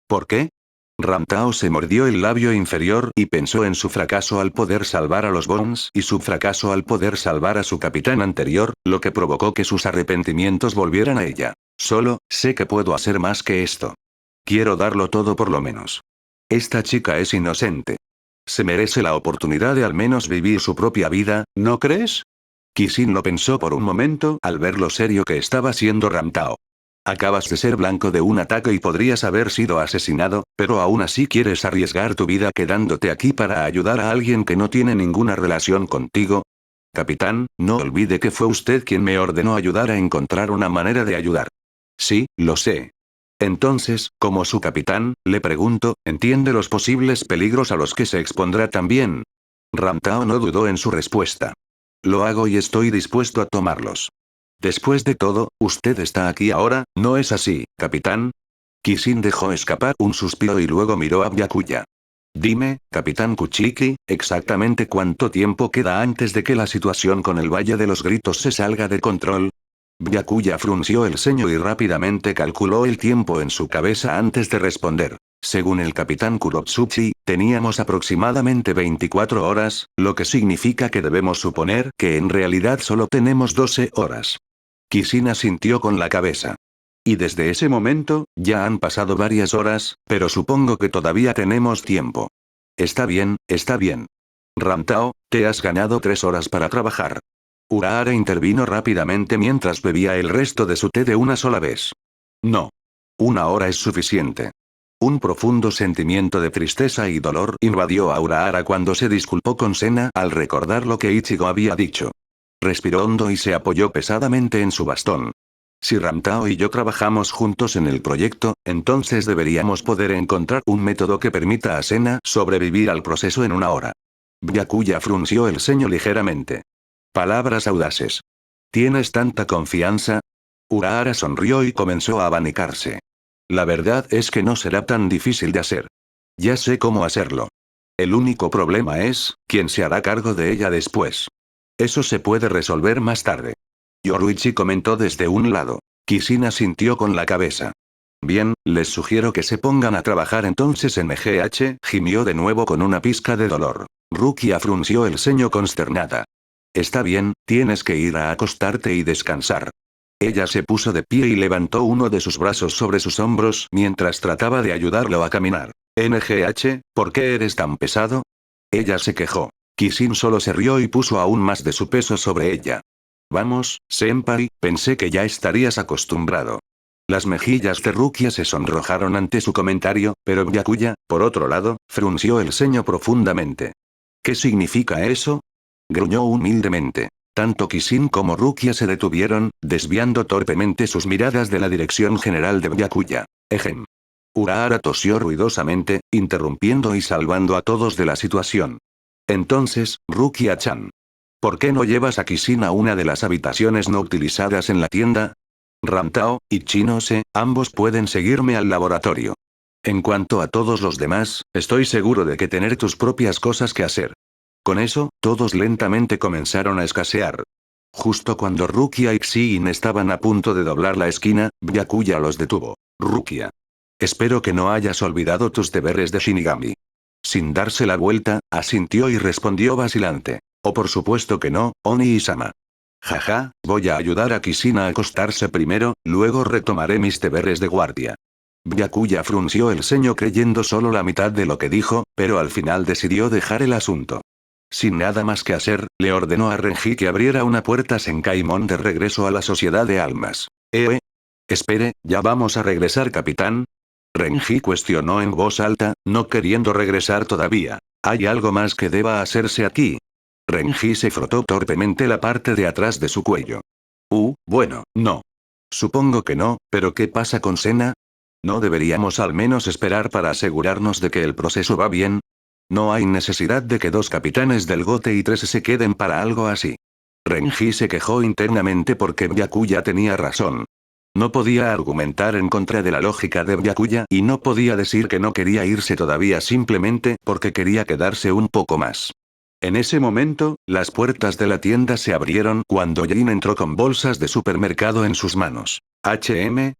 ¿Por qué? Ramtao se mordió el labio inferior y pensó en su fracaso al poder salvar a los Bones y su fracaso al poder salvar a su capitán anterior, lo que provocó que sus arrepentimientos volvieran a ella. Solo, sé que puedo hacer más que esto. Quiero darlo todo por lo menos. Esta chica es inocente. Se merece la oportunidad de al menos vivir su propia vida, ¿no crees? Kishin lo pensó por un momento al ver lo serio que estaba siendo Ramtao. Acabas de ser blanco de un ataque y podrías haber sido asesinado, pero aún así quieres arriesgar tu vida quedándote aquí para ayudar a alguien que no tiene ninguna relación contigo. Capitán, no olvide que fue usted quien me ordenó ayudar a encontrar una manera de ayudar. Sí, lo sé. Entonces, como su capitán, le pregunto, ¿entiende los posibles peligros a los que se expondrá también? Ramtao no dudó en su respuesta. Lo hago y estoy dispuesto a tomarlos. Después de todo, usted está aquí ahora, ¿no es así, capitán? Kishin dejó escapar un suspiro y luego miró a Byakuya. Dime, capitán Kuchiki, exactamente cuánto tiempo queda antes de que la situación con el Valle de los Gritos se salga de control. Byakuya frunció el ceño y rápidamente calculó el tiempo en su cabeza antes de responder. Según el capitán Kurotsuchi, teníamos aproximadamente 24 horas, lo que significa que debemos suponer que en realidad solo tenemos 12 horas. Kishin asintió con la cabeza. Y desde ese momento, ya han pasado varias horas, pero supongo que todavía tenemos tiempo. Está bien, está bien. Ramtao, te has ganado 3 horas para trabajar. Urahara intervino rápidamente mientras bebía el resto de su té de una sola vez. No. 1 hora es suficiente. Un profundo sentimiento de tristeza y dolor invadió a Urahara cuando se disculpó con Sena al recordar lo que Ichigo había dicho. Respiró hondo y se apoyó pesadamente en su bastón. Si Ramtao y yo trabajamos juntos en el proyecto, entonces deberíamos poder encontrar un método que permita a Sena sobrevivir al proceso en 1 hora. Byakuya frunció el ceño ligeramente. Palabras audaces. ¿Tienes tanta confianza? Urahara sonrió y comenzó a abanicarse. La verdad es que no será tan difícil de hacer. Ya sé cómo hacerlo. El único problema es, ¿quién se hará cargo de ella después? Eso se puede resolver más tarde. Yoruichi comentó desde un lado. Kishin asintió con la cabeza. Bien, les sugiero que se pongan a trabajar entonces en MGH, gimió de nuevo con una pizca de dolor. Rukia frunció el ceño consternada. Está bien, tienes que ir a acostarte y descansar. Ella se puso de pie y levantó uno de sus brazos sobre sus hombros mientras trataba de ayudarlo a caminar. NGH, ¿por qué eres tan pesado? Ella se quejó. Kishin solo se rió y puso aún más de su peso sobre ella. Vamos, senpai, pensé que ya estarías acostumbrado. Las mejillas de Rukia se sonrojaron ante su comentario, pero Byakuya, por otro lado, frunció el ceño profundamente. ¿Qué significa eso? Gruñó humildemente. Tanto Kishin como Rukia se detuvieron, desviando torpemente sus miradas de la dirección general de Byakuya. Ejem. Urahara tosió ruidosamente, interrumpiendo y salvando a todos de la situación. Entonces, Rukia-chan. ¿Por qué no llevas a Kishin a una de las habitaciones no utilizadas en la tienda? Ramtao, y Chinose, ambos pueden seguirme al laboratorio. En cuanto a todos los demás, estoy seguro de que tener tus propias cosas que hacer. Con eso, todos lentamente comenzaron a escasear. Justo cuando Rukia y Xiin estaban a punto de doblar la esquina, Byakuya los detuvo. Rukia. Espero que no hayas olvidado tus deberes de Shinigami. Sin darse la vuelta, asintió y respondió vacilante. Oh, por supuesto que no, Oni-sama. Jaja, voy a ayudar a Kishin a acostarse primero, luego retomaré mis deberes de guardia. Byakuya frunció el ceño creyendo solo la mitad de lo que dijo, pero al final decidió dejar el asunto. Sin nada más que hacer, le ordenó a Renji que abriera una puerta Senkaimon de regreso a la Sociedad de Almas. Espere, ¿ya vamos a regresar, capitán? Renji cuestionó en voz alta, no queriendo regresar todavía. ¿Hay algo más que deba hacerse aquí? Renji se frotó torpemente la parte de atrás de su cuello. Bueno, no. Supongo que no, pero ¿qué pasa con Sena? ¿No deberíamos al menos esperar para asegurarnos de que el proceso va bien? No hay necesidad de que 2 capitanes del Gote y 3 se queden para algo así. Renji se quejó internamente porque Byakuya tenía razón. No podía argumentar en contra de la lógica de Byakuya y no podía decir que no quería irse todavía simplemente porque quería quedarse un poco más. En ese momento, las puertas de la tienda se abrieron cuando Jin entró con bolsas de supermercado en sus manos. ¿HM?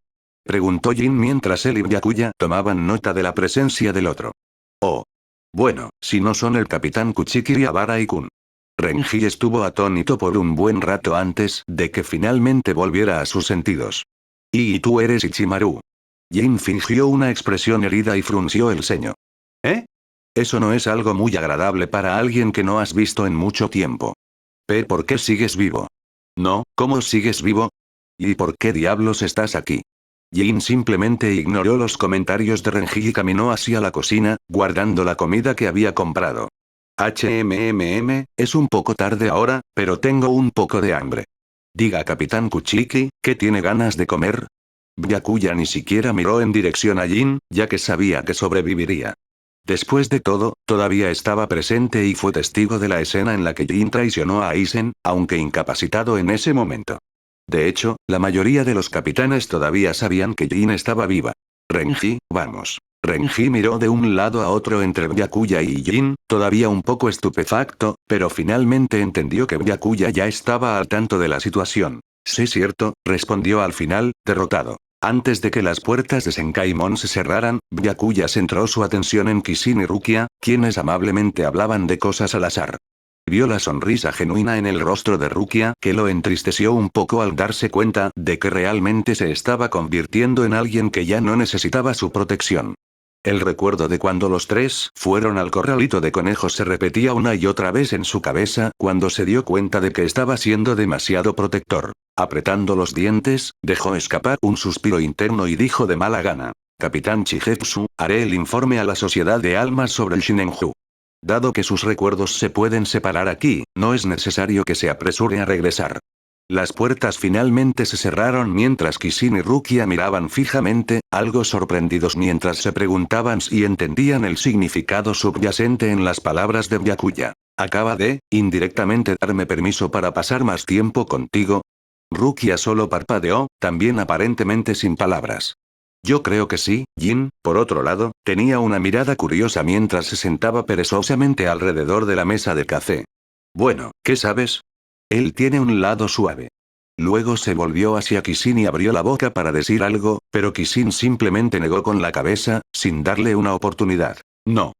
Preguntó Jin mientras él y Byakuya tomaban nota de la presencia del otro. Oh. Bueno, si no son el capitán Kuchiki y Abarai-kun. Renji estuvo atónito por un buen rato antes de que finalmente volviera a sus sentidos. ¿Y tú eres Ichimaru? Jin fingió una expresión herida y frunció el ceño. ¿Eh? Eso no es algo muy agradable para alguien que no has visto en mucho tiempo. ¿Por qué sigues vivo? No, ¿cómo sigues vivo? ¿Y por qué diablos estás aquí? Jin simplemente ignoró los comentarios de Renji y caminó hacia la cocina, guardando la comida que había comprado. Es un poco tarde ahora, pero tengo un poco de hambre. Diga, capitán Kuchiki, ¿qué tiene ganas de comer? Byakuya ni siquiera miró en dirección a Jin, ya que sabía que sobreviviría. Después de todo, todavía estaba presente y fue testigo de la escena en la que Jin traicionó a Aizen, aunque incapacitado en ese momento. De hecho, la mayoría de los capitanes todavía sabían que Jin estaba viva. Renji, vamos. Renji miró de un lado a otro entre Byakuya y Jin, todavía un poco estupefacto, pero finalmente entendió que Byakuya ya estaba al tanto de la situación. Sí, cierto, respondió al final, derrotado. Antes de que las puertas de Senkaimon se cerraran, Byakuya centró su atención en Kishin y Rukia, quienes amablemente hablaban de cosas al azar. Vio la sonrisa genuina en el rostro de Rukia, que lo entristeció un poco al darse cuenta de que realmente se estaba convirtiendo en alguien que ya no necesitaba su protección. El recuerdo de cuando los tres fueron al corralito de conejos se repetía una y otra vez en su cabeza cuando se dio cuenta de que estaba siendo demasiado protector. Apretando los dientes, dejó escapar un suspiro interno y dijo de mala gana: Capitán Chigetsu, haré el informe a la Sociedad de Almas sobre el Shinenju. Dado que sus recuerdos se pueden separar aquí, no es necesario que se apresure a regresar. Las puertas finalmente se cerraron mientras Kishin y Rukia miraban fijamente, algo sorprendidos mientras se preguntaban si entendían el significado subyacente en las palabras de Byakuya. ¿Acaba de, indirectamente, darme permiso para pasar más tiempo contigo? Rukia solo parpadeó, también aparentemente sin palabras. Yo creo que sí. Jin, por otro lado, tenía una mirada curiosa mientras se sentaba perezosamente alrededor de la mesa de café. Bueno, ¿qué sabes? Él tiene un lado suave. Luego se volvió hacia Kishin y abrió la boca para decir algo, pero Kishin simplemente negó con la cabeza, sin darle una oportunidad. No.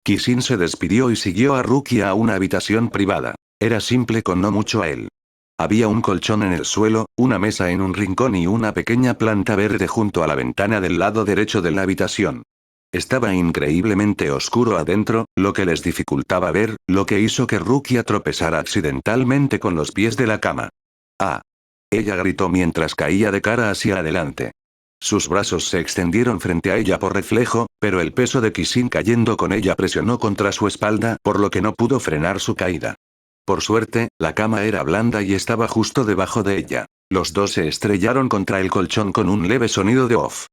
Kishin se despidió y siguió a Rukia a una habitación privada. Era simple con no mucho a él. Había un colchón en el suelo, una mesa en un rincón y una pequeña planta verde junto a la ventana del lado derecho de la habitación. Estaba increíblemente oscuro adentro, lo que les dificultaba ver, lo que hizo que Rukia tropezara accidentalmente con los pies de la cama. ¡Ah! Ella gritó mientras caía de cara hacia adelante. Sus brazos se extendieron frente a ella por reflejo, pero el peso de Kishin cayendo con ella presionó contra su espalda, por lo que no pudo frenar su caída. Por suerte, la cama era blanda y estaba justo debajo de ella. Los dos se estrellaron contra el colchón con un leve sonido de off.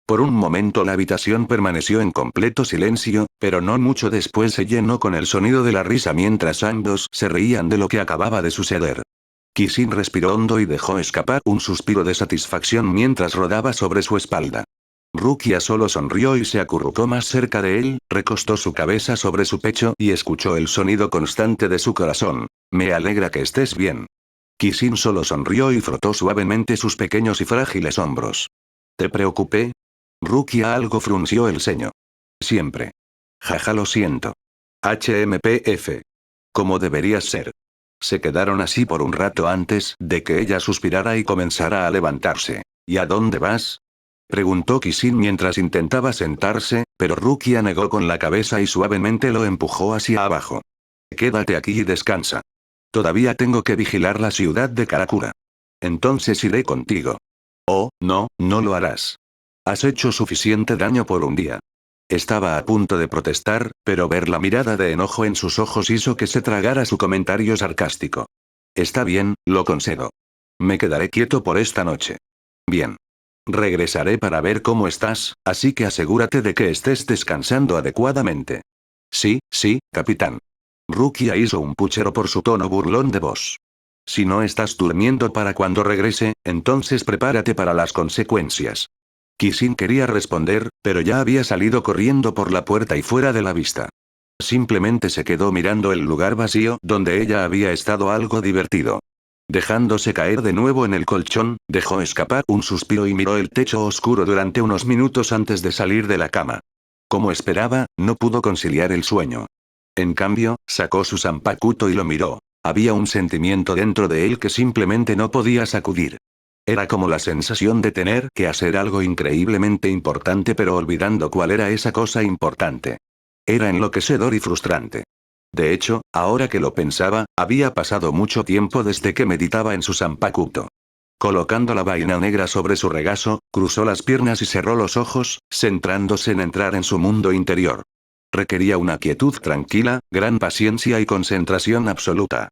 Por un momento la habitación permaneció en completo silencio, pero no mucho después se llenó con el sonido de la risa mientras ambos se reían de lo que acababa de suceder. Kishin respiró hondo y dejó escapar un suspiro de satisfacción mientras rodaba sobre su espalda. Rukia solo sonrió y se acurrucó más cerca de él, recostó su cabeza sobre su pecho y escuchó el sonido constante de su corazón. Me alegra que estés bien. Kishin solo sonrió y frotó suavemente sus pequeños y frágiles hombros. ¿Te preocupé? Rukia algo frunció el ceño. Siempre. Jaja, lo siento. HMPF. Como deberías ser. Se quedaron así por un rato antes de que ella suspirara y comenzara a levantarse. ¿Y a dónde vas? Preguntó Kishin mientras intentaba sentarse, pero Rukia negó con la cabeza y suavemente lo empujó hacia abajo. Quédate aquí y descansa. Todavía tengo que vigilar la ciudad de Karakura. Entonces iré contigo. Oh, no, no lo harás. Has hecho suficiente daño por un día. Estaba a punto de protestar, pero ver la mirada de enojo en sus ojos hizo que se tragara su comentario sarcástico. Está bien, lo concedo. Me quedaré quieto por esta noche. Bien. Regresaré para ver cómo estás, así que asegúrate de que estés descansando adecuadamente. Sí, sí, capitán. Rukia hizo un puchero por su tono burlón de voz. Si no estás durmiendo para cuando regrese, entonces prepárate para las consecuencias. Kishin quería responder, pero ya había salido corriendo por la puerta y fuera de la vista. Simplemente se quedó mirando el lugar vacío donde ella había estado algo divertido. Dejándose caer de nuevo en el colchón, dejó escapar un suspiro y miró el techo oscuro durante unos minutos antes de salir de la cama. Como esperaba, no pudo conciliar el sueño. En cambio, sacó su zanpakuto y lo miró. Había un sentimiento dentro de él que simplemente no podía sacudir. Era como la sensación de tener que hacer algo increíblemente importante pero olvidando cuál era esa cosa importante. Era enloquecedor y frustrante. De hecho, ahora que lo pensaba, había pasado mucho tiempo desde que meditaba en su zanpakuto. Colocando la vaina negra sobre su regazo, cruzó las piernas y cerró los ojos, centrándose en entrar en su mundo interior. Requería una quietud tranquila, gran paciencia y concentración absoluta.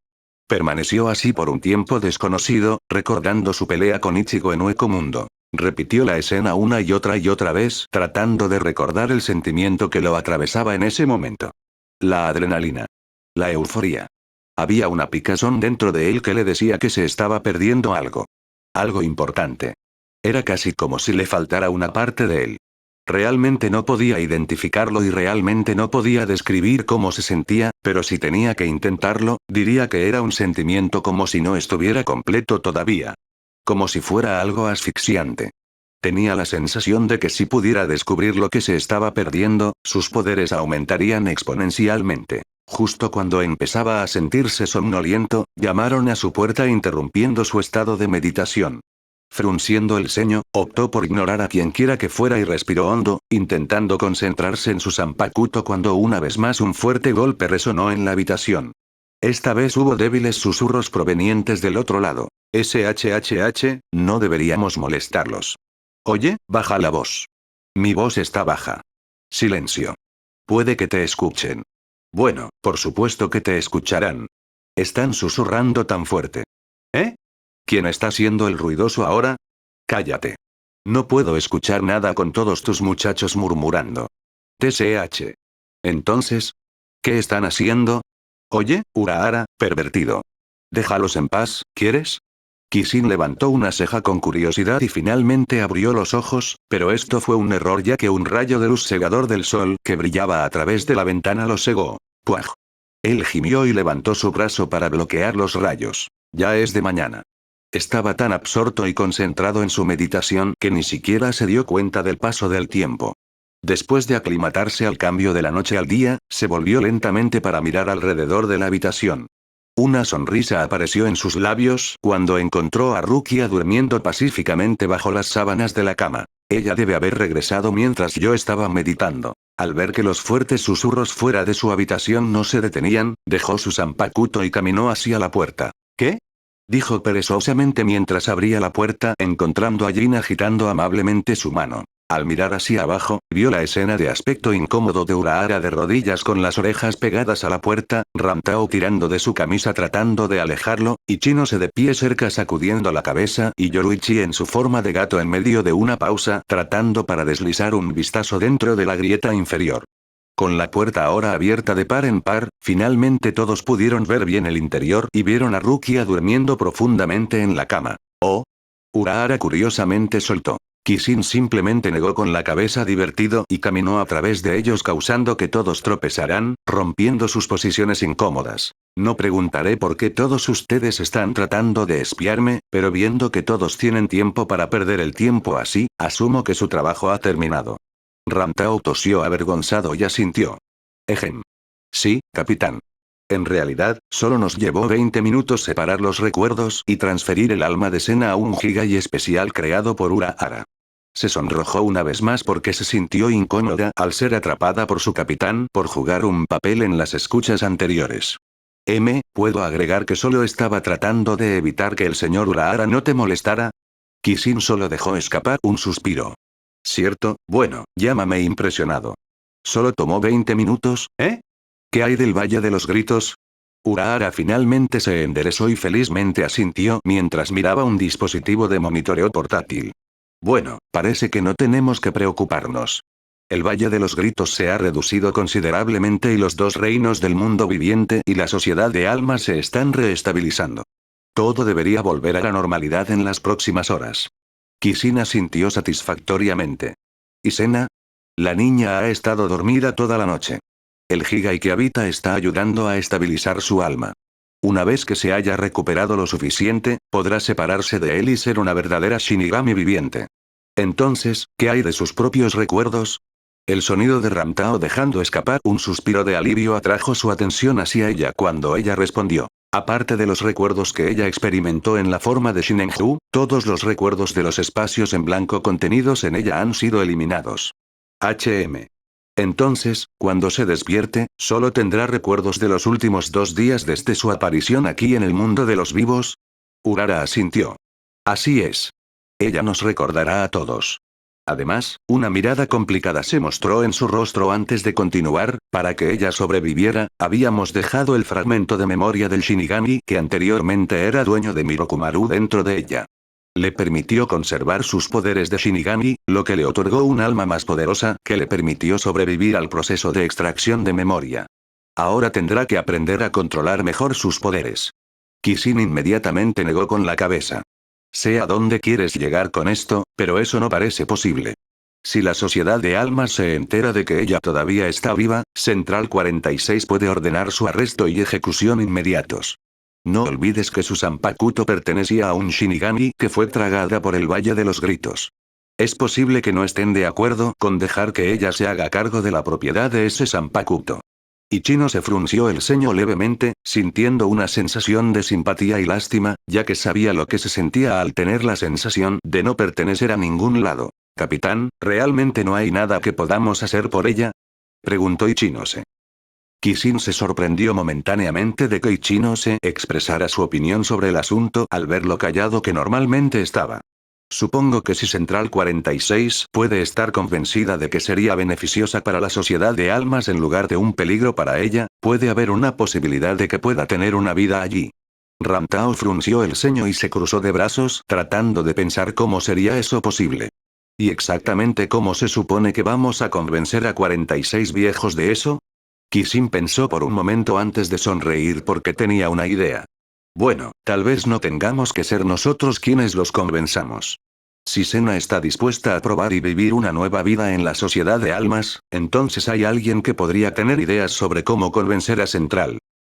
Permaneció así por un tiempo desconocido, recordando su pelea con Ichigo en Hueco Mundo. Repitió la escena una y otra vez, tratando de recordar el sentimiento que lo atravesaba en ese momento. La adrenalina. La euforía. Había una picazón dentro de él que le decía que se estaba perdiendo algo. Algo importante. Era casi como si le faltara una parte de él. Realmente no podía identificarlo y realmente no podía describir cómo se sentía, pero si tenía que intentarlo, diría que era un sentimiento como si no estuviera completo todavía. Como si fuera algo asfixiante. Tenía la sensación de que si pudiera descubrir lo que se estaba perdiendo, sus poderes aumentarían exponencialmente. Justo cuando empezaba a sentirse somnoliento, llamaron a su puerta interrumpiendo su estado de meditación. Frunciendo el ceño, optó por ignorar a quienquiera que fuera y respiró hondo, intentando concentrarse en su Zanpakuto cuando una vez más un fuerte golpe resonó en la habitación. Esta vez hubo débiles susurros provenientes del otro lado. SHHH, no deberíamos molestarlos. Oye, baja la voz. Mi voz está baja. Silencio. Puede que te escuchen. Bueno, por supuesto que te escucharán. Están susurrando tan fuerte. ¿Eh? ¿Quién está siendo el ruidoso ahora? Cállate. No puedo escuchar nada con todos tus muchachos murmurando. TSH. Entonces, ¿qué están haciendo? Oye, Urahara, pervertido. Déjalos en paz, ¿quieres? Kishin levantó una ceja con curiosidad y finalmente abrió los ojos, pero esto fue un error ya que un rayo de luz cegador del sol que brillaba a través de la ventana lo cegó. ¡Puaj! Él gimió y levantó su brazo para bloquear los rayos. Ya es de mañana. Estaba tan absorto y concentrado en su meditación que ni siquiera se dio cuenta del paso del tiempo. Después de aclimatarse al cambio de la noche al día, se volvió lentamente para mirar alrededor de la habitación. Una sonrisa apareció en sus labios cuando encontró a Rukia durmiendo pacíficamente bajo las sábanas de la cama. Ella debe haber regresado mientras yo estaba meditando. Al ver que los fuertes susurros fuera de su habitación no se detenían, dejó su Zanpakuto y caminó hacia la puerta. ¿Qué? Dijo perezosamente mientras abría la puerta, encontrando a Jin agitando amablemente su mano. Al mirar hacia abajo, vio la escena de aspecto incómodo de Urahara de rodillas con las orejas pegadas a la puerta, Ramtao tirando de su camisa tratando de alejarlo, y Chinose de pie cerca sacudiendo la cabeza y Yoruichi en su forma de gato en medio de una pausa, tratando para deslizar un vistazo dentro de la grieta inferior. Con la puerta ahora abierta de par en par, finalmente todos pudieron ver bien el interior y vieron a Rukia durmiendo profundamente en la cama. Oh. Urahara curiosamente soltó. Kishin simplemente negó con la cabeza divertido y caminó a través de ellos causando que todos tropezaran, rompiendo sus posiciones incómodas. No preguntaré por qué todos ustedes están tratando de espiarme, pero viendo que todos tienen tiempo para perder el tiempo así, asumo que su trabajo ha terminado. Ramtao tosió avergonzado y asintió. Ejem. Sí, capitán. En realidad, solo nos llevó 20 minutos separar los recuerdos y transferir el alma de Sena a un Jigai especial creado por Urahara. Se sonrojó una vez más porque se sintió incómoda al ser atrapada por su capitán por jugar un papel en las escuchas anteriores. ¿Puedo agregar que solo estaba tratando de evitar que el señor Urahara no te molestara? Kishin solo dejó escapar un suspiro. ¿Cierto? Bueno, llámame impresionado. ¿Solo tomó 20 minutos, eh? ¿Qué hay del Valle de los Gritos? Urahara finalmente se enderezó y felizmente asintió mientras miraba un dispositivo de monitoreo portátil. Bueno, parece que no tenemos que preocuparnos. El Valle de los Gritos se ha reducido considerablemente y los dos reinos del mundo viviente y la sociedad de almas se están reestabilizando. Todo debería volver a la normalidad en las próximas horas. Kishin asintió satisfactoriamente. ¿Y Sena? La niña ha estado dormida toda la noche. El Jigai que habita está ayudando a estabilizar su alma. Una vez que se haya recuperado lo suficiente, podrá separarse de él y ser una verdadera Shinigami viviente. Entonces, ¿qué hay de sus propios recuerdos? El sonido de Ramtao dejando escapar un suspiro de alivio atrajo su atención hacia ella cuando ella respondió. Aparte de los recuerdos que ella experimentó en la forma de Shinenju, todos los recuerdos de los espacios en blanco contenidos en ella han sido eliminados. Entonces, cuando se despierte, solo tendrá recuerdos de los últimos 2 días desde su aparición aquí en el mundo de los vivos. Urahara asintió. Así es. Ella nos recordará a todos. Además, una mirada complicada se mostró en su rostro antes de continuar, para que ella sobreviviera, habíamos dejado el fragmento de memoria del Shinigami que anteriormente era dueño de Mirokumaru dentro de ella. Le permitió conservar sus poderes de Shinigami, lo que le otorgó un alma más poderosa que le permitió sobrevivir al proceso de extracción de memoria. Ahora tendrá que aprender a controlar mejor sus poderes. Kishin inmediatamente negó con la cabeza. Sé a dónde quieres llegar con esto, pero eso no parece posible. Si la Sociedad de Almas se entera de que ella todavía está viva, Central 46 puede ordenar su arresto y ejecución inmediatos. No olvides que su Zanpakuto pertenecía a un Shinigami que fue tragada por el Valle de los Gritos. Es posible que no estén de acuerdo con dejar que ella se haga cargo de la propiedad de ese Zanpakuto. Ichino se frunció el ceño levemente, sintiendo una sensación de simpatía y lástima, ya que sabía lo que se sentía al tener la sensación de no pertenecer a ningún lado. Capitán, ¿realmente no hay nada que podamos hacer por ella? Preguntó Ichinose. Kishin se sorprendió momentáneamente de que Ichinose expresara su opinión sobre el asunto al ver lo callado que normalmente estaba. Supongo que si Central 46 puede estar convencida de que sería beneficiosa para la Sociedad de Almas en lugar de un peligro para ella, puede haber una posibilidad de que pueda tener una vida allí. Ramtao frunció el ceño y se cruzó de brazos tratando de pensar cómo sería eso posible. ¿Y exactamente cómo se supone que vamos a convencer a 46 viejos de eso? Kishin pensó por un momento antes de sonreír porque tenía una idea. Bueno, tal vez no tengamos que ser nosotros quienes los convenzamos. Si Sena está dispuesta a probar y vivir una nueva vida en la Sociedad de Almas, entonces hay alguien que podría tener ideas sobre cómo convencer a Central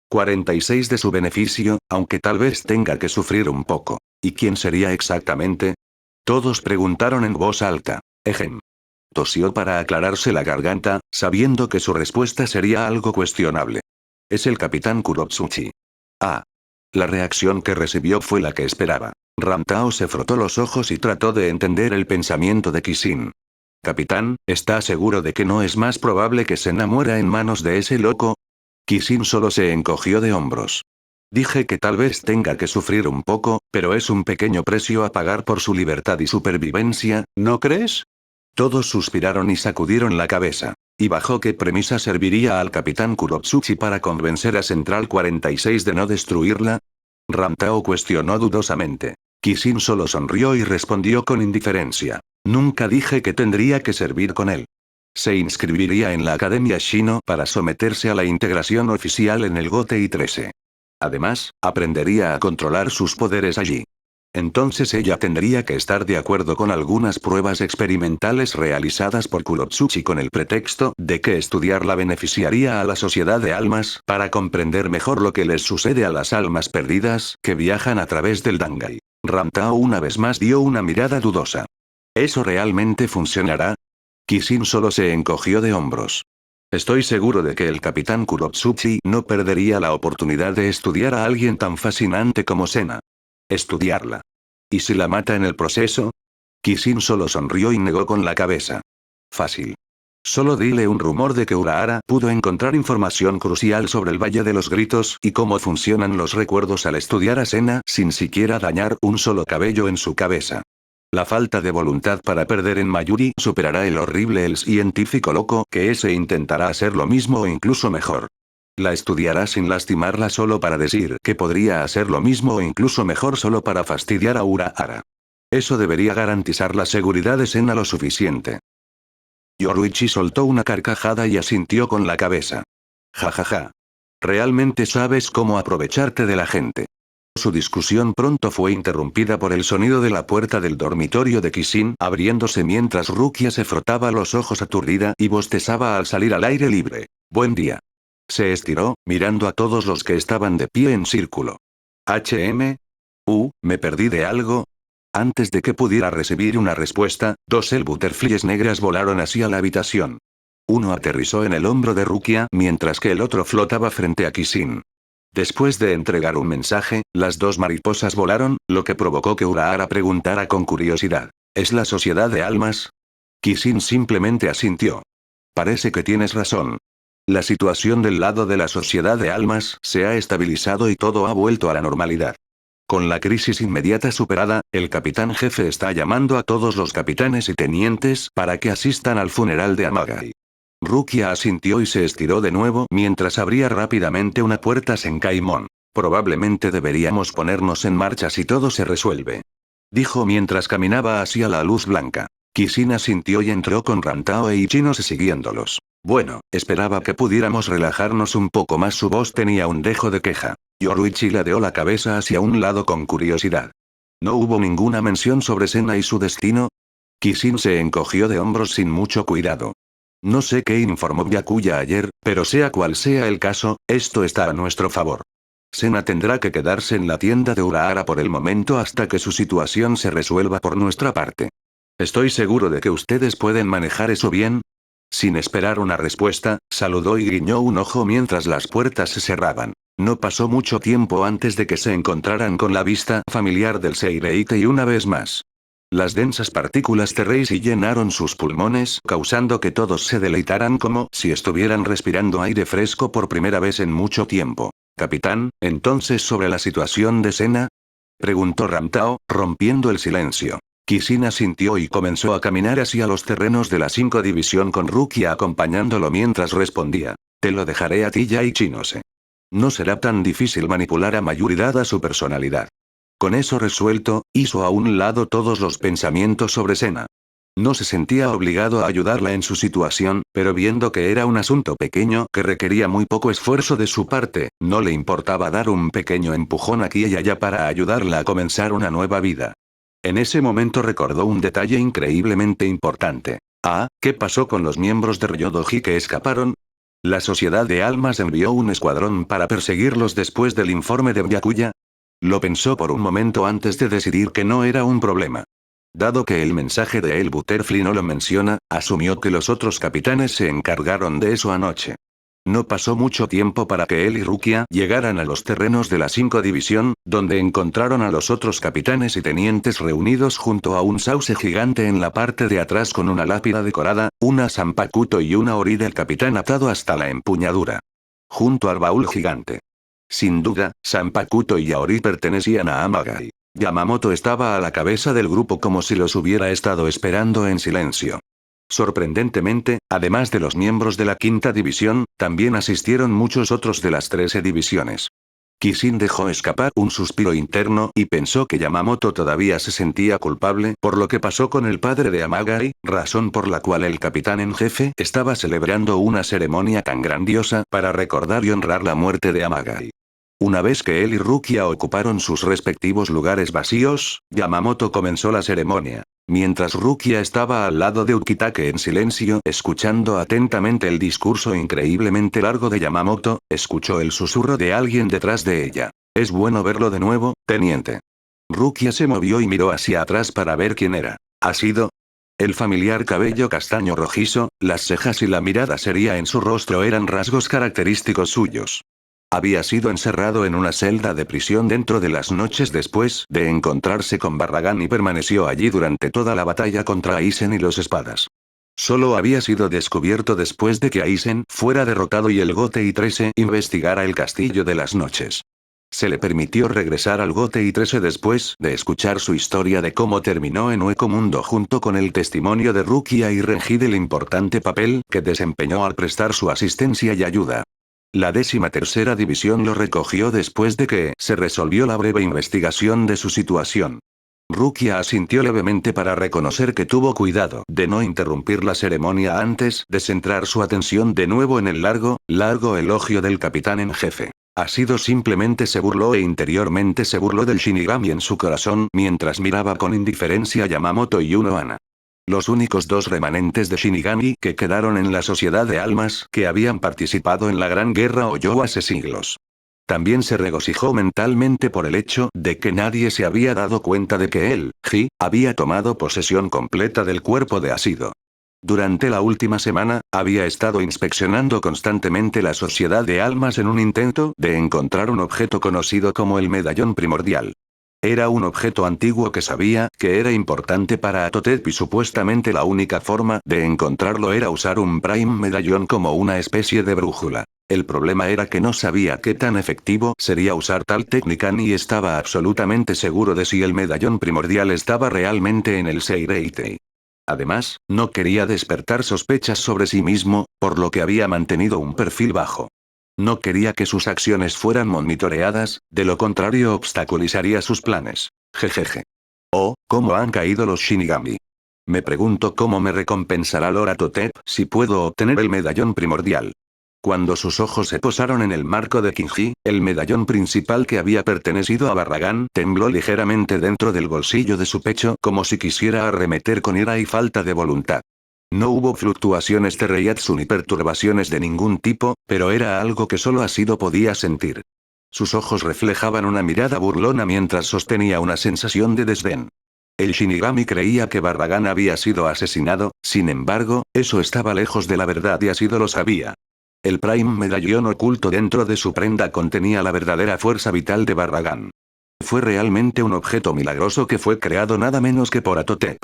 46 de su beneficio, aunque tal vez tenga que sufrir un poco. ¿Y quién sería exactamente? Todos preguntaron en voz alta. Ejem. Tosió para aclararse la garganta, sabiendo que su respuesta sería algo cuestionable. Es el capitán Kurotsuchi. Ah. La reacción que recibió fue la que esperaba. Ramtao se frotó los ojos y trató de entender el pensamiento de Kishin. Capitán, ¿está seguro de que no es más probable que Sena muera en manos de ese loco? Kishin solo se encogió de hombros. Dije que tal vez tenga que sufrir un poco, pero es un pequeño precio a pagar por su libertad y supervivencia, ¿no crees? Todos suspiraron y sacudieron la cabeza. ¿Y bajo qué premisa serviría al capitán Kurotsuchi para convencer a Central 46 de no destruirla? Ramtao cuestionó dudosamente. Kishin solo sonrió y respondió con indiferencia. Nunca dije que tendría que servir con él. Se inscribiría en la Academia Shino para someterse a la integración oficial en el Gotei 13. Además, aprendería a controlar sus poderes allí. Entonces ella tendría que estar de acuerdo con algunas pruebas experimentales realizadas por Kurotsuchi con el pretexto de que estudiarla beneficiaría a la Sociedad de Almas para comprender mejor lo que les sucede a las almas perdidas que viajan a través del Dangai. Ramtao una vez más dio una mirada dudosa. ¿Eso realmente funcionará? Kishin solo se encogió de hombros. Estoy seguro de que el capitán Kurotsuchi no perdería la oportunidad de estudiar a alguien tan fascinante como Sena. Estudiarla. ¿Y si la mata en el proceso? Kishin solo sonrió y negó con la cabeza. Fácil. Solo dile un rumor de que Urahara pudo encontrar información crucial sobre el Valle de los Gritos y cómo funcionan los recuerdos al estudiar a Sena sin siquiera dañar un solo cabello en su cabeza. La falta de voluntad para perder en Mayuri superará el horrible el científico loco que ese intentará hacer lo mismo o incluso mejor. La estudiará sin lastimarla solo para decir que podría hacer lo mismo o incluso mejor solo para fastidiar a Urahara. Eso debería garantizar la seguridad de Sena lo suficiente. Yoruichi soltó una carcajada y asintió con la cabeza. Jajaja. Realmente sabes cómo aprovecharte de la gente. Su discusión pronto fue interrumpida por el sonido de la puerta del dormitorio de Kishin abriéndose mientras Rukia se frotaba los ojos aturdida y bostezaba al salir al aire libre. Buen día. Se estiró, mirando a todos los que estaban de pie en círculo. ¿Me perdí de algo? Antes de que pudiera recibir una respuesta, dos butterflies negras volaron hacia la habitación. Uno aterrizó en el hombro de Rukia mientras que el otro flotaba frente a Kishin. Después de entregar un mensaje, las dos mariposas volaron, lo que provocó que Urahara preguntara con curiosidad. ¿Es la Sociedad de Almas? Kishin simplemente asintió. Parece que tienes razón. La situación del lado de la Sociedad de Almas se ha estabilizado y todo ha vuelto a la normalidad. Con la crisis inmediata superada, el capitán jefe está llamando a todos los capitanes y tenientes para que asistan al funeral de Amagai. Rukia asintió y se estiró de nuevo mientras abría rápidamente una puerta Senkaimon. Probablemente deberíamos ponernos en marcha si todo se resuelve. dijo mientras caminaba hacia la luz blanca. Kishin asintió y entró con Rantao e Ichinose siguiéndolos. Bueno, esperaba que pudiéramos relajarnos un poco más. Su voz tenía un dejo de queja. Yoruichi ladeó la cabeza hacia un lado con curiosidad. ¿No hubo ninguna mención sobre Sena y su destino? Kishin se encogió de hombros sin mucho cuidado. No sé qué informó Byakuya ayer, pero sea cual sea el caso, esto está a nuestro favor. Sena tendrá que quedarse en la tienda de Urahara por el momento hasta que su situación se resuelva por nuestra parte. Estoy seguro de que ustedes pueden manejar eso bien. Sin esperar una respuesta, saludó y guiñó un ojo mientras las puertas se cerraban. No pasó mucho tiempo antes de que se encontraran con la vista familiar del Seireite y una vez más. Las densas partículas terrestres llenaron sus pulmones, causando que todos se deleitaran como si estuvieran respirando aire fresco por primera vez en mucho tiempo. Capitán, entonces sobre la situación de Sena, preguntó Rantao, rompiendo el silencio. Kishin asintió y comenzó a caminar hacia los terrenos de la 5 División con Rukia acompañándolo mientras respondía. Te lo dejaré a ti ya y Ichinose. No será tan difícil manipular a Mayuri dada su personalidad. Con eso resuelto, hizo a un lado todos los pensamientos sobre Sena. No se sentía obligado a ayudarla en su situación, pero viendo que era un asunto pequeño que requería muy poco esfuerzo de su parte, no le importaba dar un pequeño empujón aquí y allá para ayudarla a comenzar una nueva vida. En ese momento recordó un detalle increíblemente importante. ¿Qué pasó con los miembros de Ryodoji que escaparon? ¿La Sociedad de Almas envió un escuadrón para perseguirlos después del informe de Byakuya? Lo pensó por un momento antes de decidir que no era un problema. Dado que el mensaje de El Butterfly no lo menciona, asumió que los otros capitanes se encargaron de eso anoche. No pasó mucho tiempo para que él y Rukia llegaran a los terrenos de la 5 División, donde encontraron a los otros capitanes y tenientes reunidos junto a un sauce gigante en la parte de atrás con una lápida decorada, una Sanpakuto y una ori del capitán atado hasta la empuñadura. Junto al baúl gigante. Sin duda, Sanpakuto y Yaori pertenecían a Amagai. Yamamoto estaba a la cabeza del grupo como si los hubiera estado esperando en silencio. Sorprendentemente, además de los miembros de la 5ª división, también asistieron muchos otros de las 13 divisiones. Kishin dejó escapar un suspiro interno y pensó que Yamamoto todavía se sentía culpable por lo que pasó con el padre de Amagai, razón por la cual el capitán en jefe estaba celebrando una ceremonia tan grandiosa para recordar y honrar la muerte de Amagai. Una vez que él y Rukia ocuparon sus respectivos lugares vacíos, Yamamoto comenzó la ceremonia. Mientras Rukia estaba al lado de Ukitake en silencio, escuchando atentamente el discurso increíblemente largo de Yamamoto, escuchó el susurro de alguien detrás de ella. Es bueno verlo de nuevo, teniente. Rukia se movió y miró hacia atrás para ver quién era. ¿Ha sido? El familiar cabello castaño rojizo, las cejas y la mirada seria en su rostro eran rasgos característicos suyos. Había sido encerrado en una celda de prisión dentro de las noches después de encontrarse con Barragán y permaneció allí durante toda la batalla contra Aizen y los espadas. Solo había sido descubierto después de que Aizen fuera derrotado y el Gotei 13 investigara el castillo de las noches. Se le permitió regresar al Gotei 13 después de escuchar su historia de cómo terminó en Hueco Mundo junto con el testimonio de Rukia y Renji del importante papel que desempeñó al prestar su asistencia y ayuda. La 13ª división lo recogió después de que se resolvió la breve investigación de su situación. Rukia asintió levemente para reconocer que tuvo cuidado de no interrumpir la ceremonia antes de centrar su atención de nuevo en el largo elogio del capitán en jefe. Simplemente se burló e interiormente se burló del Shinigami en su corazón mientras miraba con indiferencia a Yamamoto y Unohana. Los únicos dos remanentes de Shinigami que quedaron en la Sociedad de Almas que habían participado en la Gran Guerra Oyo hace siglos. También se regocijó mentalmente por el hecho de que nadie se había dado cuenta de que él, había tomado posesión completa del cuerpo de Asido. Durante la última semana, había estado inspeccionando constantemente la Sociedad de Almas en un intento de encontrar un objeto conocido como el Medallón Primordial. Era un objeto antiguo que sabía que era importante para Atotep y supuestamente la única forma de encontrarlo era usar un Prime Medallón como una especie de brújula. El problema era que no sabía qué tan efectivo sería usar tal técnica ni estaba absolutamente seguro de si el medallón primordial estaba realmente en el Seireitei. Además, no quería despertar sospechas sobre sí mismo, por lo que había mantenido un perfil bajo. No quería que sus acciones fueran monitoreadas, de lo contrario obstaculizaría sus planes. Jejeje. Oh, ¿cómo han caído los Shinigami? Me pregunto cómo me recompensará Lord Atotep si puedo obtener el medallón primordial. Cuando sus ojos se posaron en el marco de Kinji, el medallón principal que había pertenecido a Barragán tembló ligeramente dentro del bolsillo de su pecho como si quisiera arremeter con ira y falta de voluntad. No hubo fluctuaciones de Reiatsu ni perturbaciones de ningún tipo, pero era algo que solo Ashido podía sentir. Sus ojos reflejaban una mirada burlona mientras sostenía una sensación de desdén. El Shinigami creía que Barragán había sido asesinado, sin embargo, eso estaba lejos de la verdad y Ashido lo sabía. El Prime Medallón oculto dentro de su prenda contenía la verdadera fuerza vital de Barragán. Fue realmente un objeto milagroso que fue creado nada menos que por Atotep.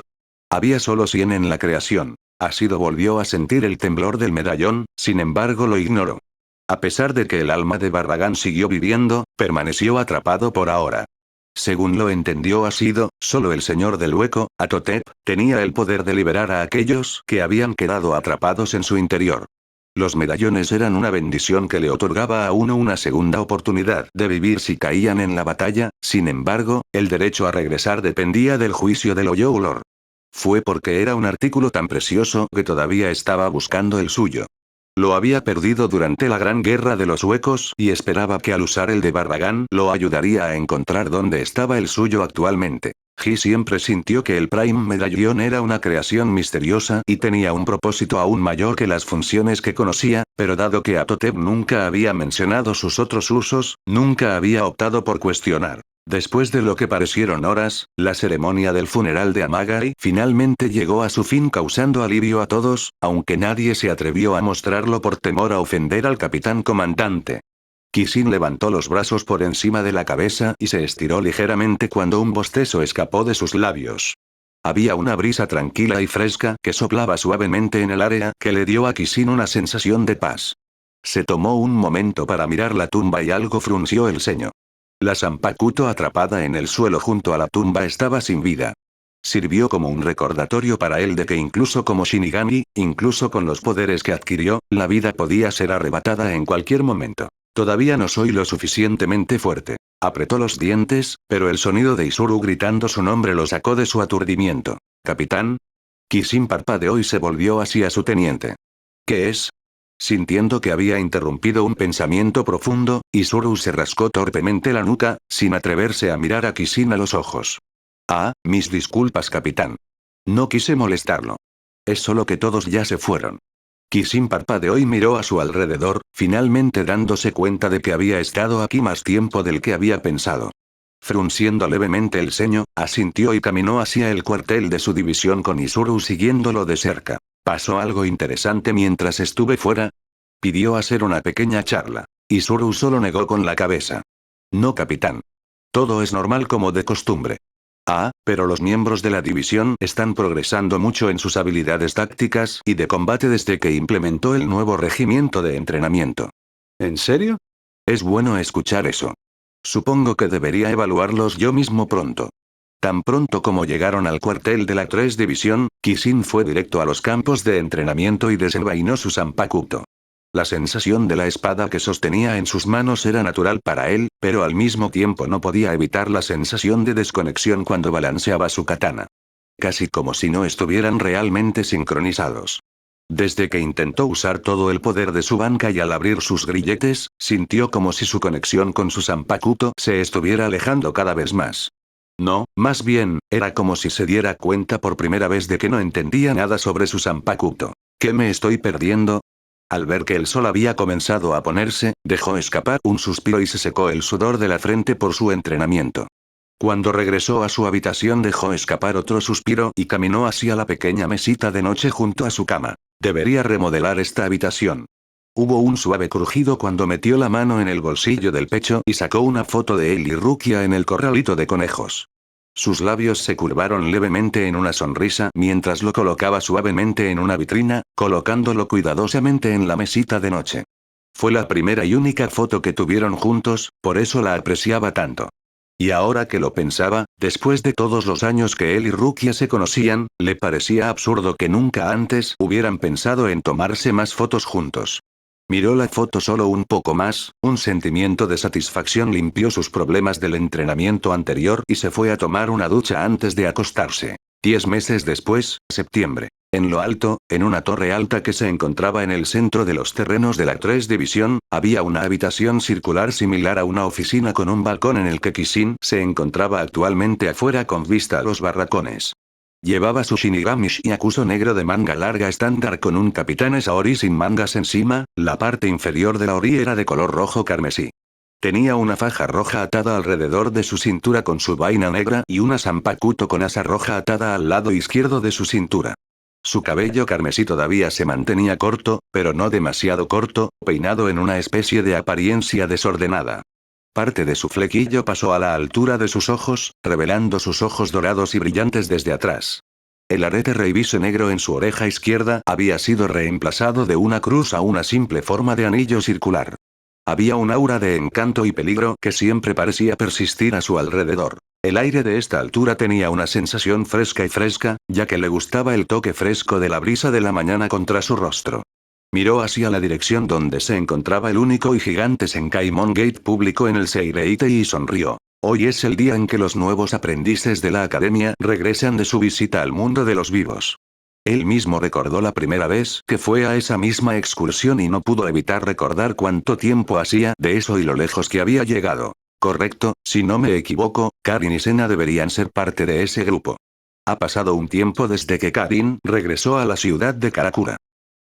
Había solo 100 en la creación. Ashido volvió a sentir el temblor del medallón, sin embargo lo ignoró. A pesar de que el alma de Barragán siguió viviendo, permaneció atrapado por ahora. Según lo entendió Ashido, solo el señor del hueco, Atotep, tenía el poder de liberar a aquellos que habían quedado atrapados en su interior. Los medallones eran una bendición que le otorgaba a uno una segunda oportunidad de vivir si caían en la batalla, sin embargo, el derecho a regresar dependía del juicio del Oyoulor. Fue porque era un artículo tan precioso que todavía estaba buscando el suyo. Lo había perdido durante la Gran Guerra de los Huecos y esperaba que al usar el de Barragán lo ayudaría a encontrar dónde estaba el suyo actualmente. Ji siempre sintió que el Prime Medallón era una creación misteriosa y tenía un propósito aún mayor que las funciones que conocía, pero dado que Atotep nunca había mencionado sus otros usos, nunca había optado por cuestionar. Después de lo que parecieron horas, la ceremonia del funeral de Amagai finalmente llegó a su fin causando alivio a todos, aunque nadie se atrevió a mostrarlo por temor a ofender al capitán comandante. Kishin levantó los brazos por encima de la cabeza y se estiró ligeramente cuando un bostezo escapó de sus labios. Había una brisa tranquila y fresca que soplaba suavemente en el área que le dio a Kishin una sensación de paz. Se tomó un momento para mirar la tumba y algo frunció el ceño. La Zanpakuto atrapada en el suelo junto a la tumba estaba sin vida. Sirvió como un recordatorio para él de que incluso como Shinigami, incluso con los poderes que adquirió, la vida podía ser arrebatada en cualquier momento. Todavía no soy lo suficientemente fuerte. Apretó los dientes, pero el sonido de Isuru gritando su nombre lo sacó de su aturdimiento. ¿Capitán? Kishin parpadeó y se volvió hacia su teniente. ¿Qué es? Sintiendo que había interrumpido un pensamiento profundo, Isuru se rascó torpemente la nuca, sin atreverse a mirar a Kishin a los ojos. Ah, mis disculpas, capitán. No quise molestarlo. Es solo que todos ya se fueron. Kishin parpadeó y miró a su alrededor, finalmente dándose cuenta de que había estado aquí más tiempo del que había pensado. Frunciendo levemente el ceño, asintió y caminó hacia el cuartel de su división con Isuru siguiéndolo de cerca. ¿Pasó algo interesante mientras estuve fuera? Pidió hacer una pequeña charla. Isuru solo negó con la cabeza. No, capitán. Todo es normal como de costumbre. Ah, pero los miembros de la división están progresando mucho en sus habilidades tácticas y de combate desde que implementó el nuevo regimiento de entrenamiento. ¿En serio? Es bueno escuchar eso. Supongo que debería evaluarlos yo mismo pronto. Tan pronto como llegaron al cuartel de la 3 División, Kishin fue directo a los campos de entrenamiento y desenvainó su Zanpakuto. La sensación de la espada que sostenía en sus manos era natural para él, pero al mismo tiempo no podía evitar la sensación de desconexión cuando balanceaba su katana. Casi como si no estuvieran realmente sincronizados. Desde que intentó usar todo el poder de su banca y al abrir sus grilletes, sintió como si su conexión con su Zanpakuto se estuviera alejando cada vez más. No, más bien, era como si se diera cuenta por primera vez de que no entendía nada sobre su Zanpakuto. ¿Qué me estoy perdiendo? Al ver que el sol había comenzado a ponerse, dejó escapar un suspiro y se secó el sudor de la frente por su entrenamiento. Cuando regresó a su habitación dejó escapar otro suspiro y caminó hacia la pequeña mesita de noche junto a su cama. Debería remodelar esta habitación. Hubo un suave crujido cuando metió la mano en el bolsillo del pecho y sacó una foto de él y Rukia en el corralito de conejos. Sus labios se curvaron levemente en una sonrisa mientras lo colocaba suavemente en una vitrina, colocándolo cuidadosamente en la mesita de noche. Fue la primera y única foto que tuvieron juntos, por eso la apreciaba tanto. Y ahora que lo pensaba, después de todos los años que él y Rukia se conocían, le parecía absurdo que nunca antes hubieran pensado en tomarse más fotos juntos. Miró la foto solo un poco más, un sentimiento de satisfacción limpió sus problemas del entrenamiento anterior y se fue a tomar una ducha antes de acostarse. 10 meses después, septiembre. En lo alto, en una torre alta que se encontraba en el centro de los terrenos de la 3 División, había una habitación circular similar a una oficina con un balcón en el que Kishin se encontraba actualmente afuera con vista a los barracones. Llevaba su Shinigami Shyakuso negro de manga larga estándar con un capitán Saori sin mangas encima, la parte inferior de la ori era de color rojo carmesí. Tenía una faja roja atada alrededor de su cintura con su vaina negra y una sanpakuto con asa roja atada al lado izquierdo de su cintura. Su cabello carmesí todavía se mantenía corto, pero no demasiado corto, peinado en una especie de apariencia desordenada. Parte de su flequillo pasó a la altura de sus ojos, revelando sus ojos dorados y brillantes desde atrás. El arete reivise negro en su oreja izquierda había sido reemplazado de una cruz a una simple forma de anillo circular. Había un aura de encanto y peligro que siempre parecía persistir a su alrededor. El aire de esta altura tenía una sensación fresca y fresca, ya que le gustaba el toque fresco de la brisa de la mañana contra su rostro. Miró hacia la dirección donde se encontraba el único y gigante Senkaimon Gate público en el Seireite y sonrió. Hoy es el día en que los nuevos aprendices de la academia regresan de su visita al mundo de los vivos. Él mismo recordó la primera vez que fue a esa misma excursión y no pudo evitar recordar cuánto tiempo hacía de eso y lo lejos que había llegado. Correcto, si no me equivoco, Karin y Sena deberían ser parte de ese grupo. Ha pasado un tiempo desde que Karin regresó a la ciudad de Karakura.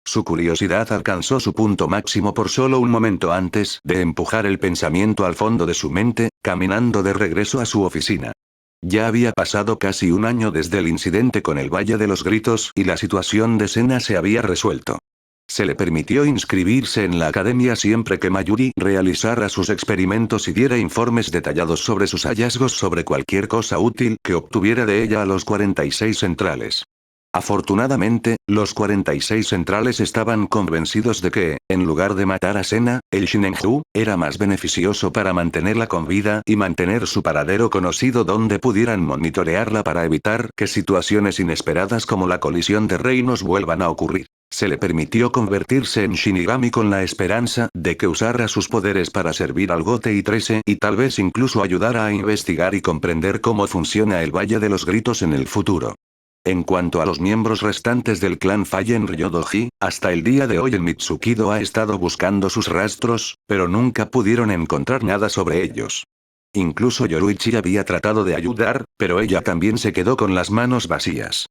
Su curiosidad alcanzó su punto máximo por solo un momento antes de empujar el pensamiento al fondo de su mente, caminando de regreso a su oficina. Ya había pasado casi un año desde el incidente con el Valle de los Gritos y la situación de Sena se había resuelto. Se le permitió inscribirse en la academia siempre que Mayuri realizara sus experimentos y diera informes detallados sobre sus hallazgos sobre cualquier cosa útil que obtuviera de ella a los 46 centrales. Afortunadamente, los 46 centrales estaban convencidos de que, en lugar de matar a Sena, el Shinenju era más beneficioso para mantenerla con vida y mantener su paradero conocido donde pudieran monitorearla para evitar que situaciones inesperadas como la colisión de reinos vuelvan a ocurrir. Se le permitió convertirse en Shinigami con la esperanza de que usara sus poderes para servir al Gote y 13 y tal vez incluso ayudara a investigar y comprender cómo funciona el Valle de los Gritos en el futuro. En cuanto a los miembros restantes del clan Fallen Ryodoji, hasta el día de hoy el Mitsukido ha estado buscando sus rastros, pero nunca pudieron encontrar nada sobre ellos. Incluso Yoruichi había tratado de ayudar, pero ella también se quedó con las manos vacías.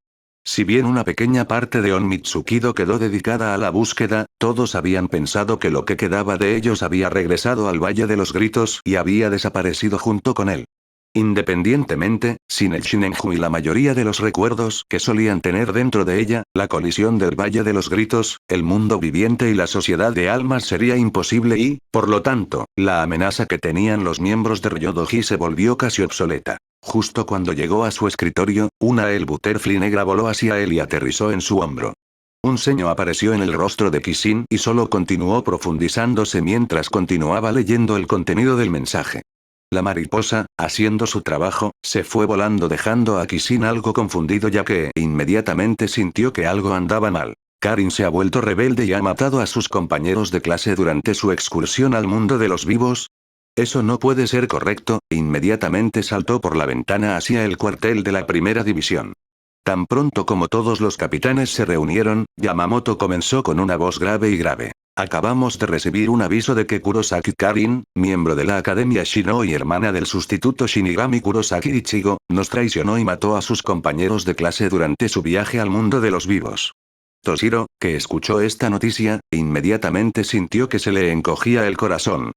Si bien una pequeña parte de Onmitsukido quedó dedicada a la búsqueda, todos habían pensado que lo que quedaba de ellos había regresado al Valle de los Gritos y había desaparecido junto con él. Independientemente, sin el Shinenju y la mayoría de los recuerdos que solían tener dentro de ella, la colisión del Valle de los Gritos, el mundo viviente y la sociedad de almas sería imposible y, por lo tanto, la amenaza que tenían los miembros de Ryodoji se volvió casi obsoleta. Justo cuando llegó a su escritorio, una El Butterfly negra voló hacia él y aterrizó en su hombro. Un ceño apareció en el rostro de Kishin y solo continuó profundizándose mientras continuaba leyendo el contenido del mensaje. La mariposa, haciendo su trabajo, se fue volando dejando a Kishin algo confundido ya que inmediatamente sintió que algo andaba mal. Karin se ha vuelto rebelde y ha matado a sus compañeros de clase durante su excursión al mundo de los vivos. Eso no puede ser correcto, inmediatamente saltó por la ventana hacia el cuartel de la primera división. Tan pronto como todos los capitanes se reunieron, Yamamoto comenzó con una voz grave y grave. Acabamos de recibir un aviso de que Kurosaki Karin, miembro de la Academia Shino y hermana del sustituto Shinigami Kurosaki Ichigo, nos traicionó y mató a sus compañeros de clase durante su viaje al mundo de los vivos. Toshiro, que escuchó esta noticia, inmediatamente sintió que se le encogía el corazón.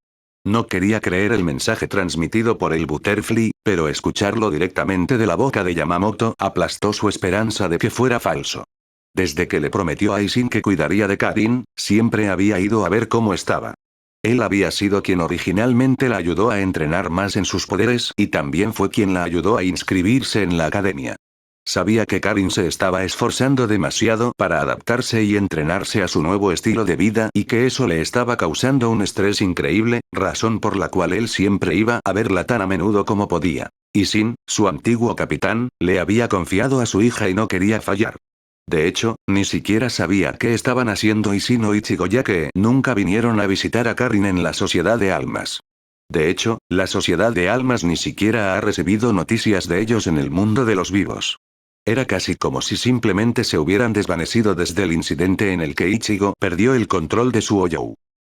No quería creer el mensaje transmitido por el Butterfly, pero escucharlo directamente de la boca de Yamamoto aplastó su esperanza de que fuera falso. Desde que le prometió a Aisin que cuidaría de Karin, siempre había ido a ver cómo estaba. Él había sido quien originalmente la ayudó a entrenar más en sus poderes y también fue quien la ayudó a inscribirse en la academia. Sabía que Karin se estaba esforzando demasiado para adaptarse y entrenarse a su nuevo estilo de vida y que eso le estaba causando un estrés increíble, razón por la cual él siempre iba a verla tan a menudo como podía. Aisin, su antiguo capitán, le había confiado a su hija y no quería fallar. De hecho, ni siquiera sabía qué estaban haciendo Ishin o Ichigo ya que nunca vinieron a visitar a Karin en la Sociedad de Almas. De hecho, la Sociedad de Almas ni siquiera ha recibido noticias de ellos en el mundo de los vivos. Era casi como si simplemente se hubieran desvanecido desde el incidente en el que Ichigo perdió el control de su Oyou.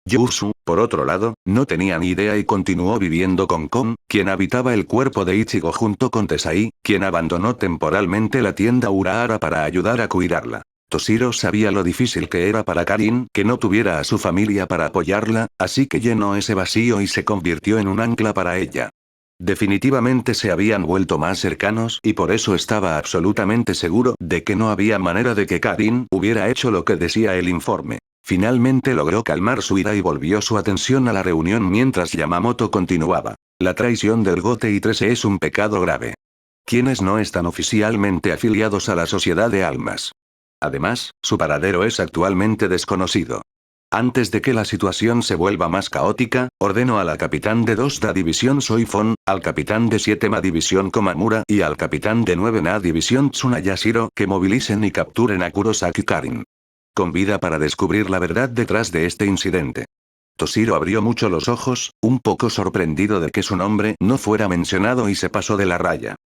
Yusu, por otro lado, no tenía ni idea y continuó viviendo con Kon, quien habitaba el cuerpo de Ichigo junto con Tesai, quien abandonó temporalmente la tienda Urahara para ayudar a cuidarla. Toshiro sabía lo difícil que era para Karin que no tuviera a su familia para apoyarla, así que llenó ese vacío y se convirtió en un ancla para ella. Definitivamente se habían vuelto más cercanos y por eso estaba absolutamente seguro de que no había manera de que Karin hubiera hecho lo que decía el informe. Finalmente logró calmar su ira y volvió su atención a la reunión mientras Yamamoto continuaba. La traición del Gote 13 es un pecado grave. Quienes no están oficialmente afiliados a la Sociedad de Almas. Además, su paradero es actualmente desconocido. Antes de que la situación se vuelva más caótica, ordeno a la capitán de 2 División Soifon, al capitán de 7 División Komamura y al capitán de 9 División Tsunayashiro que movilicen y capturen a Kurosaki Karin. Con vida para descubrir la verdad detrás de este incidente. Toshiro abrió mucho los ojos, un poco sorprendido de que su nombre no fuera mencionado y se pasó de la raya.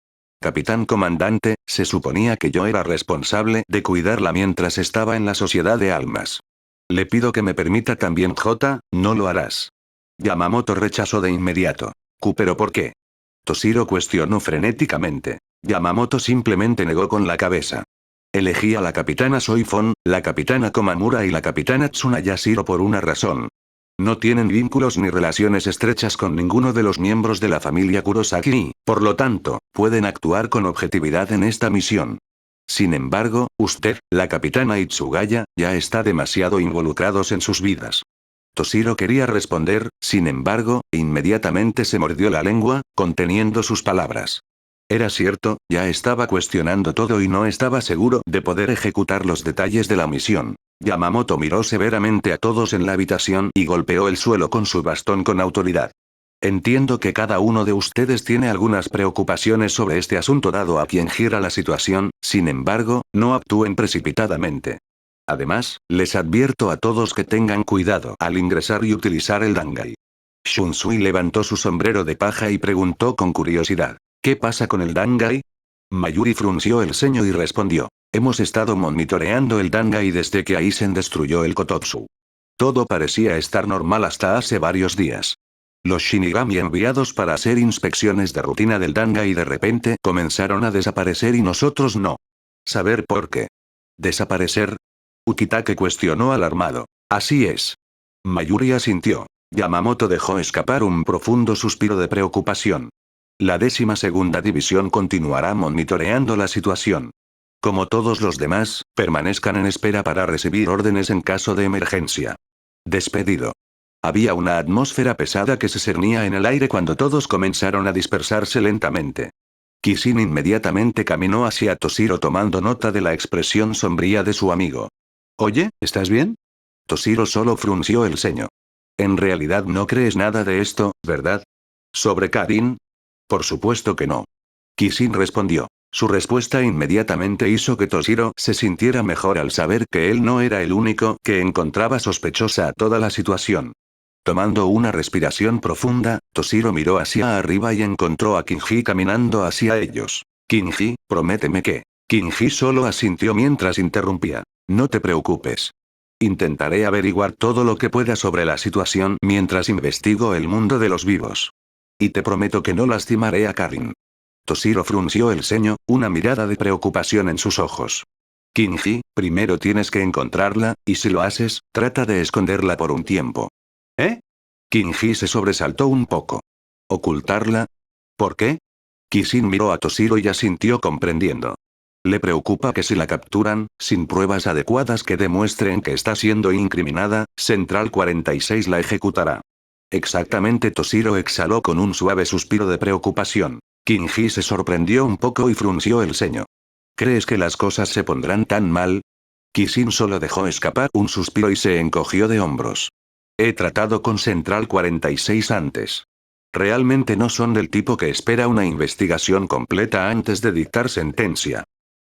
Capitán comandante, se suponía que yo era responsable de cuidarla mientras estaba en la Sociedad de Almas. Le pido que me permita también no lo harás. Yamamoto rechazó de inmediato. ¿Pero por qué? Toshiro cuestionó frenéticamente. Yamamoto simplemente negó con la cabeza. Elegí a la capitana Soifon, la capitana Komamura y la capitana Tsunayashiro por una razón. No tienen vínculos ni relaciones estrechas con ninguno de los miembros de la familia Kurosaki y, por lo tanto, pueden actuar con objetividad en esta misión. Sin embargo, usted, la capitana Itsugaya, ya está demasiado involucrados en sus vidas. Toshiro quería responder, sin embargo, inmediatamente se mordió la lengua, conteniendo sus palabras. Era cierto, ya estaba cuestionando todo y no estaba seguro de poder ejecutar los detalles de la misión. Yamamoto miró severamente a todos en la habitación y golpeó el suelo con su bastón con autoridad. Entiendo que cada uno de ustedes tiene algunas preocupaciones sobre este asunto dado a quien gira la situación, sin embargo, no actúen precipitadamente. Además, les advierto a todos que tengan cuidado al ingresar y utilizar el Dangai. Shunsui levantó su sombrero de paja y preguntó con curiosidad. ¿Qué pasa con el Dangai? Mayuri frunció el ceño y respondió. Hemos estado monitoreando el Dangai desde que Aizen destruyó el Kototsu. Todo parecía estar normal hasta hace varios días. Los Shinigami enviados para hacer inspecciones de rutina del Dangai de repente comenzaron a desaparecer y nosotros no. ¿Saber por qué? ¿Desaparecer? Ukitake cuestionó alarmado. Así es. Mayuri asintió. Yamamoto dejó escapar un profundo suspiro de preocupación. La 12ª División continuará monitoreando la situación. Como todos los demás, permanezcan en espera para recibir órdenes en caso de emergencia. Despedido. Había una atmósfera pesada que se cernía en el aire cuando todos comenzaron a dispersarse lentamente. Kishin inmediatamente caminó hacia Toshiro tomando nota de la expresión sombría de su amigo. Oye, ¿estás bien? Toshiro solo frunció el ceño. En realidad no crees nada de esto, ¿verdad? ¿Sobre Karin? Por supuesto que no. Kishin respondió. Su respuesta inmediatamente hizo que Toshiro se sintiera mejor al saber que él no era el único que encontraba sospechosa a toda la situación. Tomando una respiración profunda, Toshiro miró hacia arriba y encontró a Kinji caminando hacia ellos. Kinji, prométeme que. Kinji solo asintió mientras interrumpía. No te preocupes. Intentaré averiguar todo lo que pueda sobre la situación mientras investigo el mundo de los vivos. Y te prometo que no lastimaré a Karin. Toshiro frunció el ceño, una mirada de preocupación en sus ojos. Kinji, primero tienes que encontrarla, y si lo haces, trata de esconderla por un tiempo. ¿Eh? Kinji se sobresaltó un poco. ¿Ocultarla? ¿Por qué? Kishin miró a Toshiro y asintió comprendiendo. Le preocupa que si la capturan, sin pruebas adecuadas que demuestren que está siendo incriminada, Central 46 la ejecutará. Exactamente. Toshiro exhaló con un suave suspiro de preocupación. Kinji se sorprendió un poco y frunció el ceño. ¿Crees que las cosas se pondrán tan mal? Kishin solo dejó escapar un suspiro y se encogió de hombros. He tratado con Central 46 antes. Realmente no son del tipo que espera una investigación completa antes de dictar sentencia.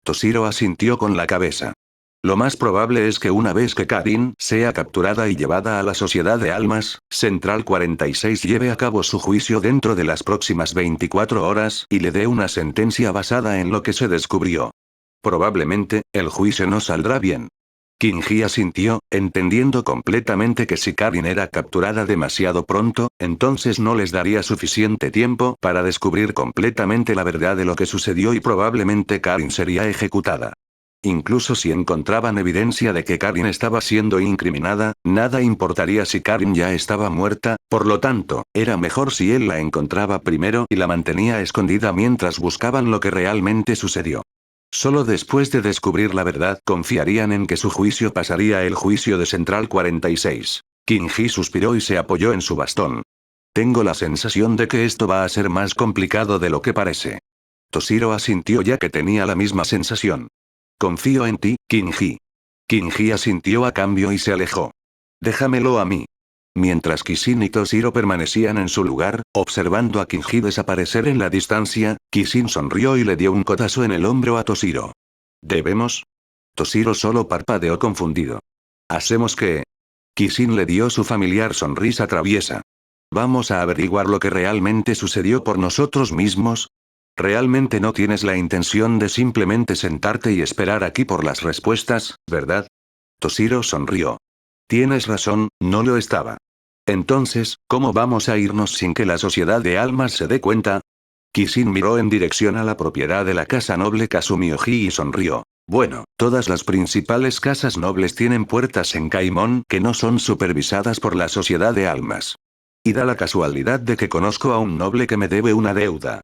Toshiro asintió con la cabeza. Lo más probable es que una vez que Karin sea capturada y llevada a la Sociedad de Almas, Central 46 lleve a cabo su juicio dentro de las próximas 24 horas y le dé una sentencia basada en lo que se descubrió. Probablemente, el juicio no saldrá bien. Kinji asintió, entendiendo completamente que si Karin era capturada demasiado pronto, entonces no les daría suficiente tiempo para descubrir completamente la verdad de lo que sucedió y probablemente Karin sería ejecutada. Incluso si encontraban evidencia de que Karin estaba siendo incriminada, nada importaría si Karin ya estaba muerta, por lo tanto, era mejor si él la encontraba primero y la mantenía escondida mientras buscaban lo que realmente sucedió. Solo después de descubrir la verdad confiarían en que su juicio pasaría el juicio de Central 46. Kinji suspiró y se apoyó en su bastón. Tengo la sensación de que esto va a ser más complicado de lo que parece. Toshiro asintió ya que tenía la misma sensación. Confío en ti, Kinji. Kinji asintió a cambio y se alejó. Déjamelo a mí. Mientras Kishin y Toshiro permanecían en su lugar, observando a Kinji desaparecer en la distancia, Kishin sonrió y le dio un codazo en el hombro a Toshiro. ¿Debemos? Toshiro solo parpadeó confundido. ¿Hacemos qué? Kishin le dio su familiar sonrisa traviesa. ¿Vamos a averiguar lo que realmente sucedió por nosotros mismos? Realmente no tienes la intención de simplemente sentarte y esperar aquí por las respuestas, ¿verdad? Toshiro sonrió. Tienes razón, no lo estaba. Entonces, ¿cómo vamos a irnos sin que la Sociedad de Almas se dé cuenta? Kishin miró en dirección a la propiedad de la casa noble Kazumioji y sonrió. Bueno, todas las principales casas nobles tienen puertas en Kaimon que no son supervisadas por la Sociedad de Almas. Y da la casualidad de que conozco a un noble que me debe una deuda.